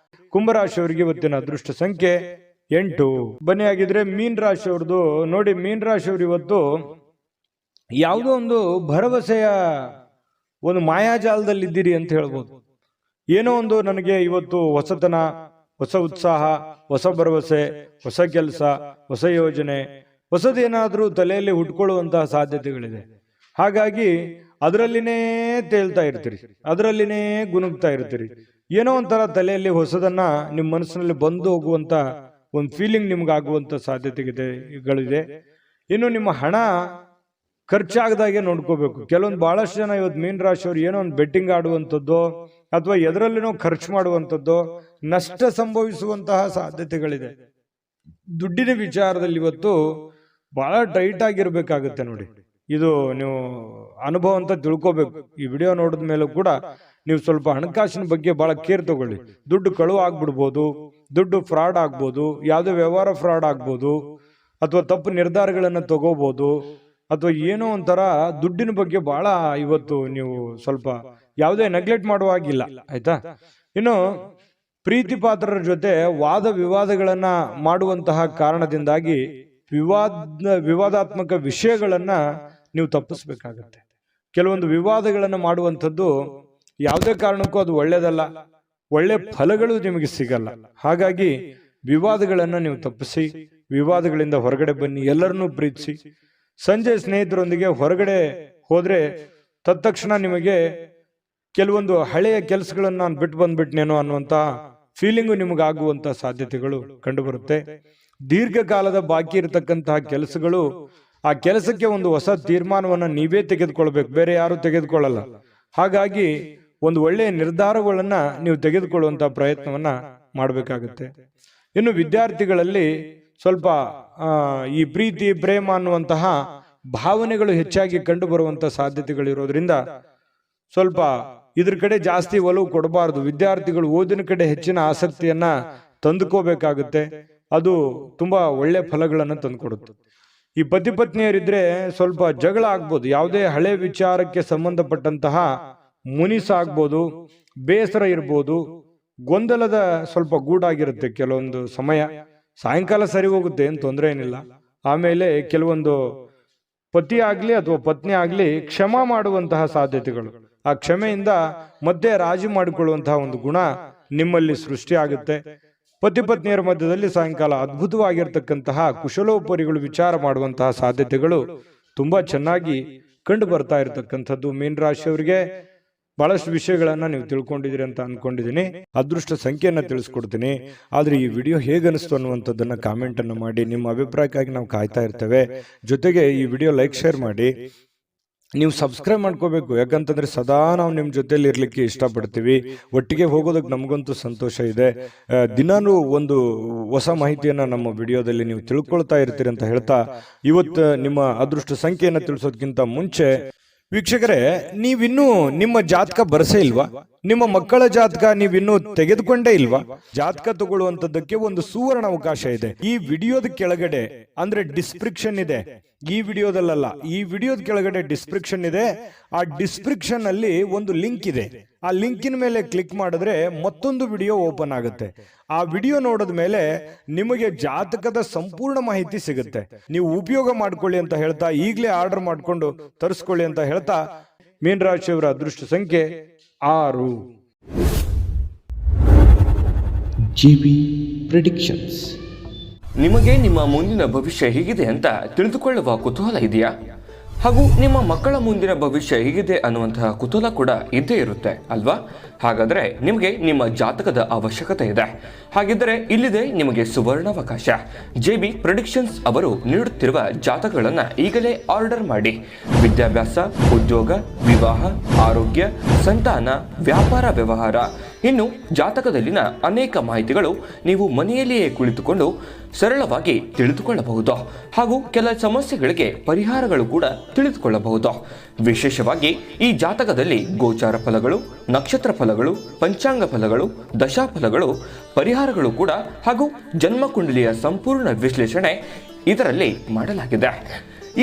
ಕುಂಭರಾಶಿಯವರಿಗೆ ಇವತ್ತಿನ ಅದೃಷ್ಟ ಸಂಖ್ಯೆ 8. ಬನ್ನಿ ಆಗಿದ್ರೆ ಮೀನ್ ರಾಶಿಯವ್ರದ್ದು ನೋಡಿ. ಮೀನ್ ರಾಶಿಯವರು ಇವತ್ತು ಯಾವುದೋ ಒಂದು ಭರವಸೆಯ ಒಂದು ಮಾಯಾಜಾಲದಲ್ಲಿ ಇದ್ದೀರಿ ಅಂತ ಹೇಳ್ಬೋದು. ಏನೋ ಒಂದು ನನಗೆ ಇವತ್ತು ಹೊಸತನ, ಹೊಸ ಉತ್ಸಾಹ, ಹೊಸ ಭರವಸೆ, ಹೊಸ ಕೆಲಸ, ಹೊಸ ಯೋಜನೆ, ಹೊಸದೇನಾದ್ರೂ ತಲೆಯಲ್ಲಿ ಹುಟ್ಕೊಳ್ಳುವಂತಹ ಸಾಧ್ಯತೆಗಳಿದೆ. ಹಾಗಾಗಿ ಅದರಲ್ಲಿನೇ ತೇಲ್ತಾ ಇರ್ತೀರಿ, ಅದರಲ್ಲಿನೇ ಗುನುಗ್ತಾ ಇರ್ತೀರಿ. ಏನೋ ಒಂಥರ ತಲೆಯಲ್ಲಿ ಹೊಸದನ್ನ ನಿಮ್ಮ ಮನಸ್ಸಿನಲ್ಲಿ ಬಂದು ಹೋಗುವಂತ ಒಂದು ಫೀಲಿಂಗ್ ನಿಮ್ಗೆ ಆಗುವಂತ ಸಾಧ್ಯತೆಗಳಿದೆ. ಇನ್ನು ನಿಮ್ಮ ಹಣ ಖರ್ಚಾಗದಾಗೆ ನೋಡ್ಕೋಬೇಕು. ಕೆಲವೊಂದು ಬಹಳಷ್ಟು ಜನ ಇವತ್ತು ಮೀನ್ ರಾಶಿಯವರು ಏನೋ ಒಂದು ಬೆಟ್ಟಿಂಗ್ ಆಡುವಂಥದ್ದು ಅಥವಾ ಎದರಲ್ಲಿನೋ ಖರ್ಚು ಮಾಡುವಂಥದ್ದು, ನಷ್ಟ ಸಂಭವಿಸುವಂತಹ ಸಾಧ್ಯತೆಗಳಿದೆ. ದುಡ್ಡಿನ ವಿಚಾರದಲ್ಲಿ ಇವತ್ತು ಬಹಳ ಟೈಟ್ ಆಗಿರ್ಬೇಕಾಗುತ್ತೆ ನೋಡಿ. ಇದು ನೀವು ಅನುಭವ ಅಂತ ತಿಳ್ಕೋಬೇಕು. ಈ ವಿಡಿಯೋ ನೋಡಿದ ಮೇಲೂ ಕೂಡ ನೀವು ಸ್ವಲ್ಪ ಹಣಕಾಸಿನ ಬಗ್ಗೆ ಬಹಳ ಕೇರ್ ತಗೊಳ್ಳಿ. ದುಡ್ಡು ಕಳುವು ಆಗ್ಬಿಡ್ಬೋದು, ದುಡ್ಡು ಫ್ರಾಡ್ ಆಗ್ಬೋದು, ಯಾವುದೋ ವ್ಯವಹಾರ ಫ್ರಾಡ್ ಆಗ್ಬೋದು, ಅಥವಾ ತಪ್ಪು ನಿರ್ಧಾರಗಳನ್ನು ತಗೋಬಹುದು, ಅಥವಾ ಏನೋ ಒಂಥರ ದುಡ್ಡಿನ ಬಗ್ಗೆ ಬಹಳ ಇವತ್ತು ನೀವು ಸ್ವಲ್ಪ ಯಾವುದೇ ನೆಗ್ಲೆಕ್ಟ್ ಮಾಡುವಾಗಿಲ್ಲ, ಆಯ್ತಾ? ಇನ್ನು ಪ್ರೀತಿ ಪಾತ್ರರ ಜೊತೆ ವಾದ ವಿವಾದಗಳನ್ನ ಮಾಡುವಂತಹ ಕಾರಣದಿಂದಾಗಿ ವಿವಾದಾತ್ಮಕ ವಿಷಯಗಳನ್ನ ನೀವು ತಪ್ಪಿಸ್ಬೇಕಾಗತ್ತೆ. ಕೆಲವೊಂದು ವಿವಾದಗಳನ್ನ ಮಾಡುವಂಥದ್ದು ಯಾವುದೇ ಕಾರಣಕ್ಕೂ ಅದು ಒಳ್ಳೇದಲ್ಲ, ಒಳ್ಳೆ ಫಲಗಳು ನಿಮಗೆ ಸಿಗಲ್ಲ. ಹಾಗಾಗಿ ವಿವಾದಗಳನ್ನ ನೀವು ತಪ್ಪಿಸಿ, ವಿವಾದಗಳಿಂದ ಹೊರಗಡೆ ಬನ್ನಿ, ಎಲ್ಲರನ್ನೂ ಪ್ರೀತಿಸಿ. ಸಂಜೆ ಸ್ನೇಹಿತರೊಂದಿಗೆ ಹೊರಗಡೆ ಹೋದ್ರೆ ತತ್ಕ್ಷಣ ನಿಮಗೆ ಕೆಲವೊಂದು ಹಳೆಯ ಕೆಲಸಗಳನ್ನ ನಾನು ಬಿಟ್ಟು ಬಂದ್ಬಿಟ್ನೇನೋ ಅನ್ನುವಂತ ಫೀಲಿಂಗು ನಿಮಗಾಗುವಂತ ಸಾಧ್ಯತೆಗಳು ಕಂಡು ಬರುತ್ತೆ. ದೀರ್ಘಕಾಲದ ಬಾಕಿ ಇರತಕ್ಕಂತಹ ಕೆಲಸಗಳು, ಆ ಕೆಲಸಕ್ಕೆ ಒಂದು ಹೊಸ ತೀರ್ಮಾನವನ್ನ ನೀವೇ ತೆಗೆದುಕೊಳ್ಬೇಕು, ಬೇರೆ ಯಾರು ತೆಗೆದುಕೊಳ್ಳಲ್ಲ. ಹಾಗಾಗಿ ಒಂದು ಒಳ್ಳೆಯ ನಿರ್ಧಾರಗಳನ್ನ ನೀವು ತೆಗೆದುಕೊಳ್ಳುವಂತಹ ಪ್ರಯತ್ನವನ್ನ ಮಾಡಬೇಕಾಗುತ್ತೆ. ಇನ್ನು ವಿದ್ಯಾರ್ಥಿಗಳಲ್ಲಿ ಸ್ವಲ್ಪ ಈ ಪ್ರೀತಿ ಪ್ರೇಮ ಅನ್ನುವಂತಹ ಭಾವನೆಗಳು ಹೆಚ್ಚಾಗಿ ಕಂಡು ಬರುವಂತಹ ಸಾಧ್ಯತೆಗಳಿರೋದ್ರಿಂದ ಸ್ವಲ್ಪ ಇದ್ರ ಕಡೆ ಜಾಸ್ತಿ ಒಲವು ಕೊಡಬಾರದು. ವಿದ್ಯಾರ್ಥಿಗಳು ಓದಿನ ಕಡೆ ಹೆಚ್ಚಿನ ಆಸಕ್ತಿಯನ್ನ ತಂದುಕೋಬೇಕಾಗುತ್ತೆ. ಅದು ತುಂಬಾ ಒಳ್ಳೆ ಫಲಗಳನ್ನು ತಂದುಕೊಡುತ್ತೆ. ಈ ಪತಿ ಪತ್ನಿಯರಿದ್ರೆ ಸ್ವಲ್ಪ ಜಗಳ ಆಗ್ಬೋದು, ಯಾವುದೇ ಹಳೆ ವಿಚಾರಕ್ಕೆ ಸಂಬಂಧಪಟ್ಟಂತಹ ಮುನಿಸಾಗ್ಬೋದು, ಬೇಸರ ಇರ್ಬೋದು, ಗೊಂದಲದ ಸ್ವಲ್ಪ ಗೂಡಾಗಿರುತ್ತೆ ಕೆಲವೊಂದು ಸಮಯ. ಸಾಯಂಕಾಲ ಸರಿ ಹೋಗುತ್ತೆ, ಏನು ತೊಂದರೆ ಏನಿಲ್ಲ. ಆಮೇಲೆ ಕೆಲವೊಂದು ಪತಿ ಆಗ್ಲಿ ಅಥವಾ ಪತ್ನಿ ಆಗ್ಲಿ ಕ್ಷಮಾ ಮಾಡುವಂತಹ ಸಾಧ್ಯತೆಗಳು, ಆ ಕ್ಷಮೆಯಿಂದ ಮತ್ತೆ ರಾಜಿ ಮಾಡಿಕೊಳ್ಳುವಂತಹ ಒಂದು ಗುಣ ನಿಮ್ಮಲ್ಲಿ ಸೃಷ್ಟಿ ಆಗುತ್ತೆ. ಪತಿ ಪತ್ನಿಯರ ಮಧ್ಯದಲ್ಲಿ ಸಾಯಂಕಾಲ ಅದ್ಭುತವಾಗಿರ್ತಕ್ಕಂತಹ ಕುಶಲೋಪರಿಗಳು ವಿಚಾರ ಮಾಡುವಂತಹ ಸಾಧ್ಯತೆಗಳು ತುಂಬಾ ಚೆನ್ನಾಗಿ ಕಂಡು ಬರ್ತಾ ಇರತಕ್ಕಂಥದ್ದು. ಮೀನ ರಾಶಿಯವರಿಗೆ ಬಹಳಷ್ಟು ವಿಷಯಗಳನ್ನ ನೀವು ತಿಳ್ಕೊಂಡಿದ್ದೀರಿ ಅಂತ ಅನ್ಕೊಂಡಿದ್ದೀನಿ. ಅದೃಷ್ಟ ಸಂಖ್ಯೆಯನ್ನ ತಿಳಿಸ್ಕೊಡ್ತೀನಿ. ಆದ್ರೆ ಈ ವಿಡಿಯೋ ಹೇಗನಿಸ್ತು ಅನ್ನುವಂಥದ್ದನ್ನ ಕಾಮೆಂಟ್ ಅನ್ನು ಮಾಡಿ. ನಿಮ್ಮ ಅಭಿಪ್ರಾಯಕ್ಕಾಗಿ ನಾವು ಕಾಯ್ತಾ ಇರ್ತೇವೆ. ಜೊತೆಗೆ ಈ ವಿಡಿಯೋ ಲೈಕ್ ಶೇರ್ ಮಾಡಿ. ನೀವು ಸಬ್ಸ್ಕ್ರೈಬ್ ಮಾಡ್ಕೋಬೇಕು, ಯಾಕಂತಂದ್ರೆ ಸದಾ ನಾವು ನಿಮ್ಮ ಜೊತೆಲಿ ಇರ್ಲಿಕ್ಕೆ ಇಷ್ಟಪಡ್ತೀವಿ. ಒಟ್ಟಿಗೆ ಹೋಗೋದಕ್ಕೆ ನಮಗಂತೂ ಸಂತೋಷ ಇದೆ. ದಿನಾನು ಒಂದು ಹೊಸ ಮಾಹಿತಿಯನ್ನ ನಮ್ಮ ವಿಡಿಯೋದಲ್ಲಿ ನೀವು ತಿಳ್ಕೊಳ್ತಾ ಇರ್ತೀರಿ ಅಂತ ಹೇಳ್ತಾ, ಇವತ್ತು ನಿಮ್ಮ ಅದೃಷ್ಟ ಸಂಖ್ಯೆಯನ್ನು ತಿಳಿಸೋದಕ್ಕಿಂತ ಮುಂಚೆ ವೀಕ್ಷಕರೇ, ನೀವಿನ್ನೂ ನಿಮ್ಮ ಜಾತಕ ಬರಸೇ ಇಲ್ವಾ? ನಿಮ್ಮ ಮಕ್ಕಳ ಜಾತಕ ನೀವಿನ್ನೂ ತೆಗೆದುಕೊಂಡೇ ಇಲ್ವಾ? ಜಾತಕ ತಗೊಳ್ಳುವಂತದ್ದಕ್ಕೆ ಒಂದು ಸುವರ್ಣ ಅವಕಾಶ ಇದೆ. ಈ ವಿಡಿಯೋದ ಕೆಳಗಡೆ ಅಂದ್ರೆ ಡಿಸ್ಕ್ರಿಪ್ಷನ್ ಇದೆ. ಈ ವಿಡಿಯೋದಲ್ಲ, ಈ ವಿಡಿಯೋದ ಕೆಳಗಡೆ ಡಿಸ್ಕ್ರಿಪ್ಷನ್ ಇದೆ. ಆ ಡಿಸ್ಕ್ರಿಪ್ಷನ್ ಅಲ್ಲಿ ಒಂದು ಲಿಂಕ್ ಇದೆ. ಆ ಲಿಂಕಿನ ಮೇಲೆ ಕ್ಲಿಕ್ ಮಾಡಿದ್ರೆ ಮತ್ತೊಂದು ವಿಡಿಯೋ ಓಪನ್ ಆಗುತ್ತೆ. ಆ ವಿಡಿಯೋ ನೋಡಿದ ಮೇಲೆ ನಿಮಗೆ ಜಾತಕದ ಸಂಪೂರ್ಣ ಮಾಹಿತಿ ಸಿಗುತ್ತೆ. ನೀವು ಉಪಯೋಗ ಮಾಡ್ಕೊಳ್ಳಿ ಅಂತ ಹೇಳ್ತಾ, ಈಗಲೇ ಆರ್ಡರ್ ಮಾಡ್ಕೊಂಡು ತರಿಸ್ಕೊಳ್ಳಿ ಅಂತ ಹೇಳ್ತಾ, ಮೀನರಾಶಿಯವರ ಅದೃಷ್ಟ ಸಂಖ್ಯೆ 6. GB Predictions. ನಿಮಗೆ ನಿಮ್ಮ ಮುಂದಿನ ಭವಿಷ್ಯ ಹೇಗಿದೆ ಅಂತ ತಿಳಿದುಕೊಳ್ಳುವ ಕುತೂಹಲ ಇದೆಯಾ? ಹಾಗೂ ನಿಮ್ಮ ಮಕ್ಕಳ ಮುಂದಿನ ಭವಿಷ್ಯ ಹೇಗಿದೆ ಅನ್ನುವಂತಹ ಕುತೂಹಲ ಕೂಡ ಇದ್ದೇ ಇರುತ್ತೆ ಅಲ್ವಾ? ಹಾಗಾದರೆ ನಿಮಗೆ ನಿಮ್ಮ ಜಾತಕದ ಅವಶ್ಯಕತೆ ಇದೆ. ಹಾಗಿದ್ದರೆ ಇಲ್ಲಿದೆ ನಿಮಗೆ ಸುವರ್ಣಾವಕಾಶ. JB ಪ್ರೆಡಿಕ್ಷನ್ಸ್ ಅವರು ನೀಡುತ್ತಿರುವ ಜಾತಕಗಳನ್ನು ಈಗಲೇ ಆರ್ಡರ್ ಮಾಡಿ. ವಿದ್ಯಾಭ್ಯಾಸ, ಉದ್ಯೋಗ, ವಿವಾಹ, ಆರೋಗ್ಯ, ಸಂತಾನ, ವ್ಯಾಪಾರ ವ್ಯವಹಾರ, ಇನ್ನು ಜಾತಕದಲ್ಲಿನ ಅನೇಕ ಮಾಹಿತಿಗಳು ನೀವು ಮನೆಯಲ್ಲಿಯೇ ಕುಳಿತುಕೊಂಡು ಸರಳವಾಗಿ ತಿಳಿದುಕೊಳ್ಳಬಹುದು. ಹಾಗೂ ಕೆಲ ಸಮಸ್ಯೆಗಳಿಗೆ ಪರಿಹಾರಗಳು ಕೂಡ ತಿಳಿದುಕೊಳ್ಳಬಹುದು. ವಿಶೇಷವಾಗಿ ಈ ಜಾತಕದಲ್ಲಿ ಗೋಚಾರ ಫಲಗಳು, ನಕ್ಷತ್ರ ಫಲಗಳು, ಪಂಚಾಂಗ ಫಲಗಳು, ದಶಾಫಲಗಳು, ಪರಿಹಾರಗಳು ಕೂಡ ಹಾಗೂ ಜನ್ಮಕುಂಡಲಿಯ ಸಂಪೂರ್ಣ ವಿಶ್ಲೇಷಣೆ ಇದರಲ್ಲಿ ಮಾಡಲಾಗಿದೆ.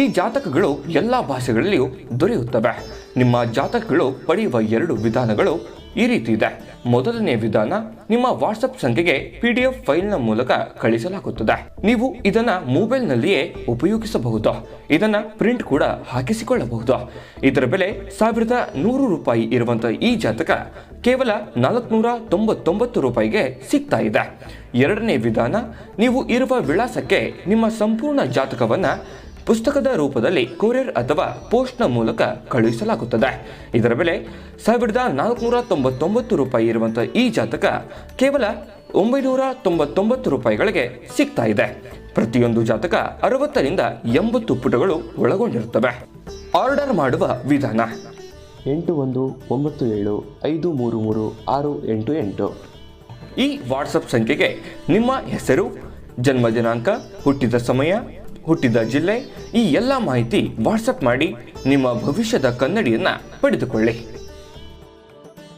ಈ ಜಾತಕಗಳು ಎಲ್ಲ ಭಾಷೆಗಳಲ್ಲಿಯೂ ದೊರೆಯುತ್ತವೆ. ನಿಮ್ಮ ಜಾತಕಗಳು ಪಡೆಯುವ 2 ವಿಧಾನಗಳು ಈ ರೀತಿ ಇದೆ. ಮೊದಲನೇ ವಿಧಾನ, ನಿಮ್ಮ ವಾಟ್ಸಪ್ ಸಂಖ್ಯೆಗೆ PDF ಫೈಲ್ನ ಮೂಲಕ ಕಳಿಸಲಾಗುತ್ತದೆ. ನೀವು ಇದನ್ನ ಮೊಬೈಲ್ನಲ್ಲಿಯೇ ಉಪಯೋಗಿಸಬಹುದು. ಇದನ್ನ ಪ್ರಿಂಟ್ ಕೂಡ ಹಾಕಿಸಿಕೊಳ್ಳಬಹುದು. ಇದರ ಬೆಲೆ 1100 ರೂಪಾಯಿ ಇರುವಂತಹ ಈ ಜಾತಕ ಕೇವಲ 499 ರೂಪಾಯಿಗೆ ಸಿಗ್ತಾ ಇದೆ. ಎರಡನೇ ವಿಧಾನ, ನೀವು ಇರುವ ವಿಳಾಸಕ್ಕೆ ನಿಮ್ಮ ಸಂಪೂರ್ಣ ಜಾತಕವನ್ನ ಪುಸ್ತಕದ ರೂಪದಲ್ಲಿ ಕೊರಿಯರ್ ಅಥವಾ ಪೋಸ್ಟ್ನ ಮೂಲಕ ಕಳುಹಿಸಲಾಗುತ್ತದೆ. ಇದರ ಬೆಲೆ 1499 ರೂಪಾಯಿ ಇರುವಂತಹ ಈ ಜಾತಕ ಕೇವಲ 999 ರೂಪಾಯಿಗಳಿಗೆ ಸಿಗ್ತಾ ಇದೆ. ಪ್ರತಿಯೊಂದು ಜಾತಕ 60 ರಿಂದ 80 ಪುಟಗಳು ಒಳಗೊಂಡಿರುತ್ತವೆ. ಆರ್ಡರ್ ಮಾಡುವ ವಿಧಾನ: 8197533688. ಈ ವಾಟ್ಸಪ್ ಸಂಖ್ಯೆಗೆ ನಿಮ್ಮ ಹೆಸರು, ಜನ್ಮ ದಿನಾಂಕ, ಹುಟ್ಟಿದ ಸಮಯ, ಹುಟ್ಟಿದ ಜಿಲ್ಲೆ, ಈ ಎಲ್ಲ ಮಾಹಿತಿ ವಾಟ್ಸಪ್ ಮಾಡಿ ನಿಮ್ಮ ಭವಿಷ್ಯದ ಕನ್ನಡಿಯನ್ನ ಪಡೆದುಕೊಳ್ಳಿ.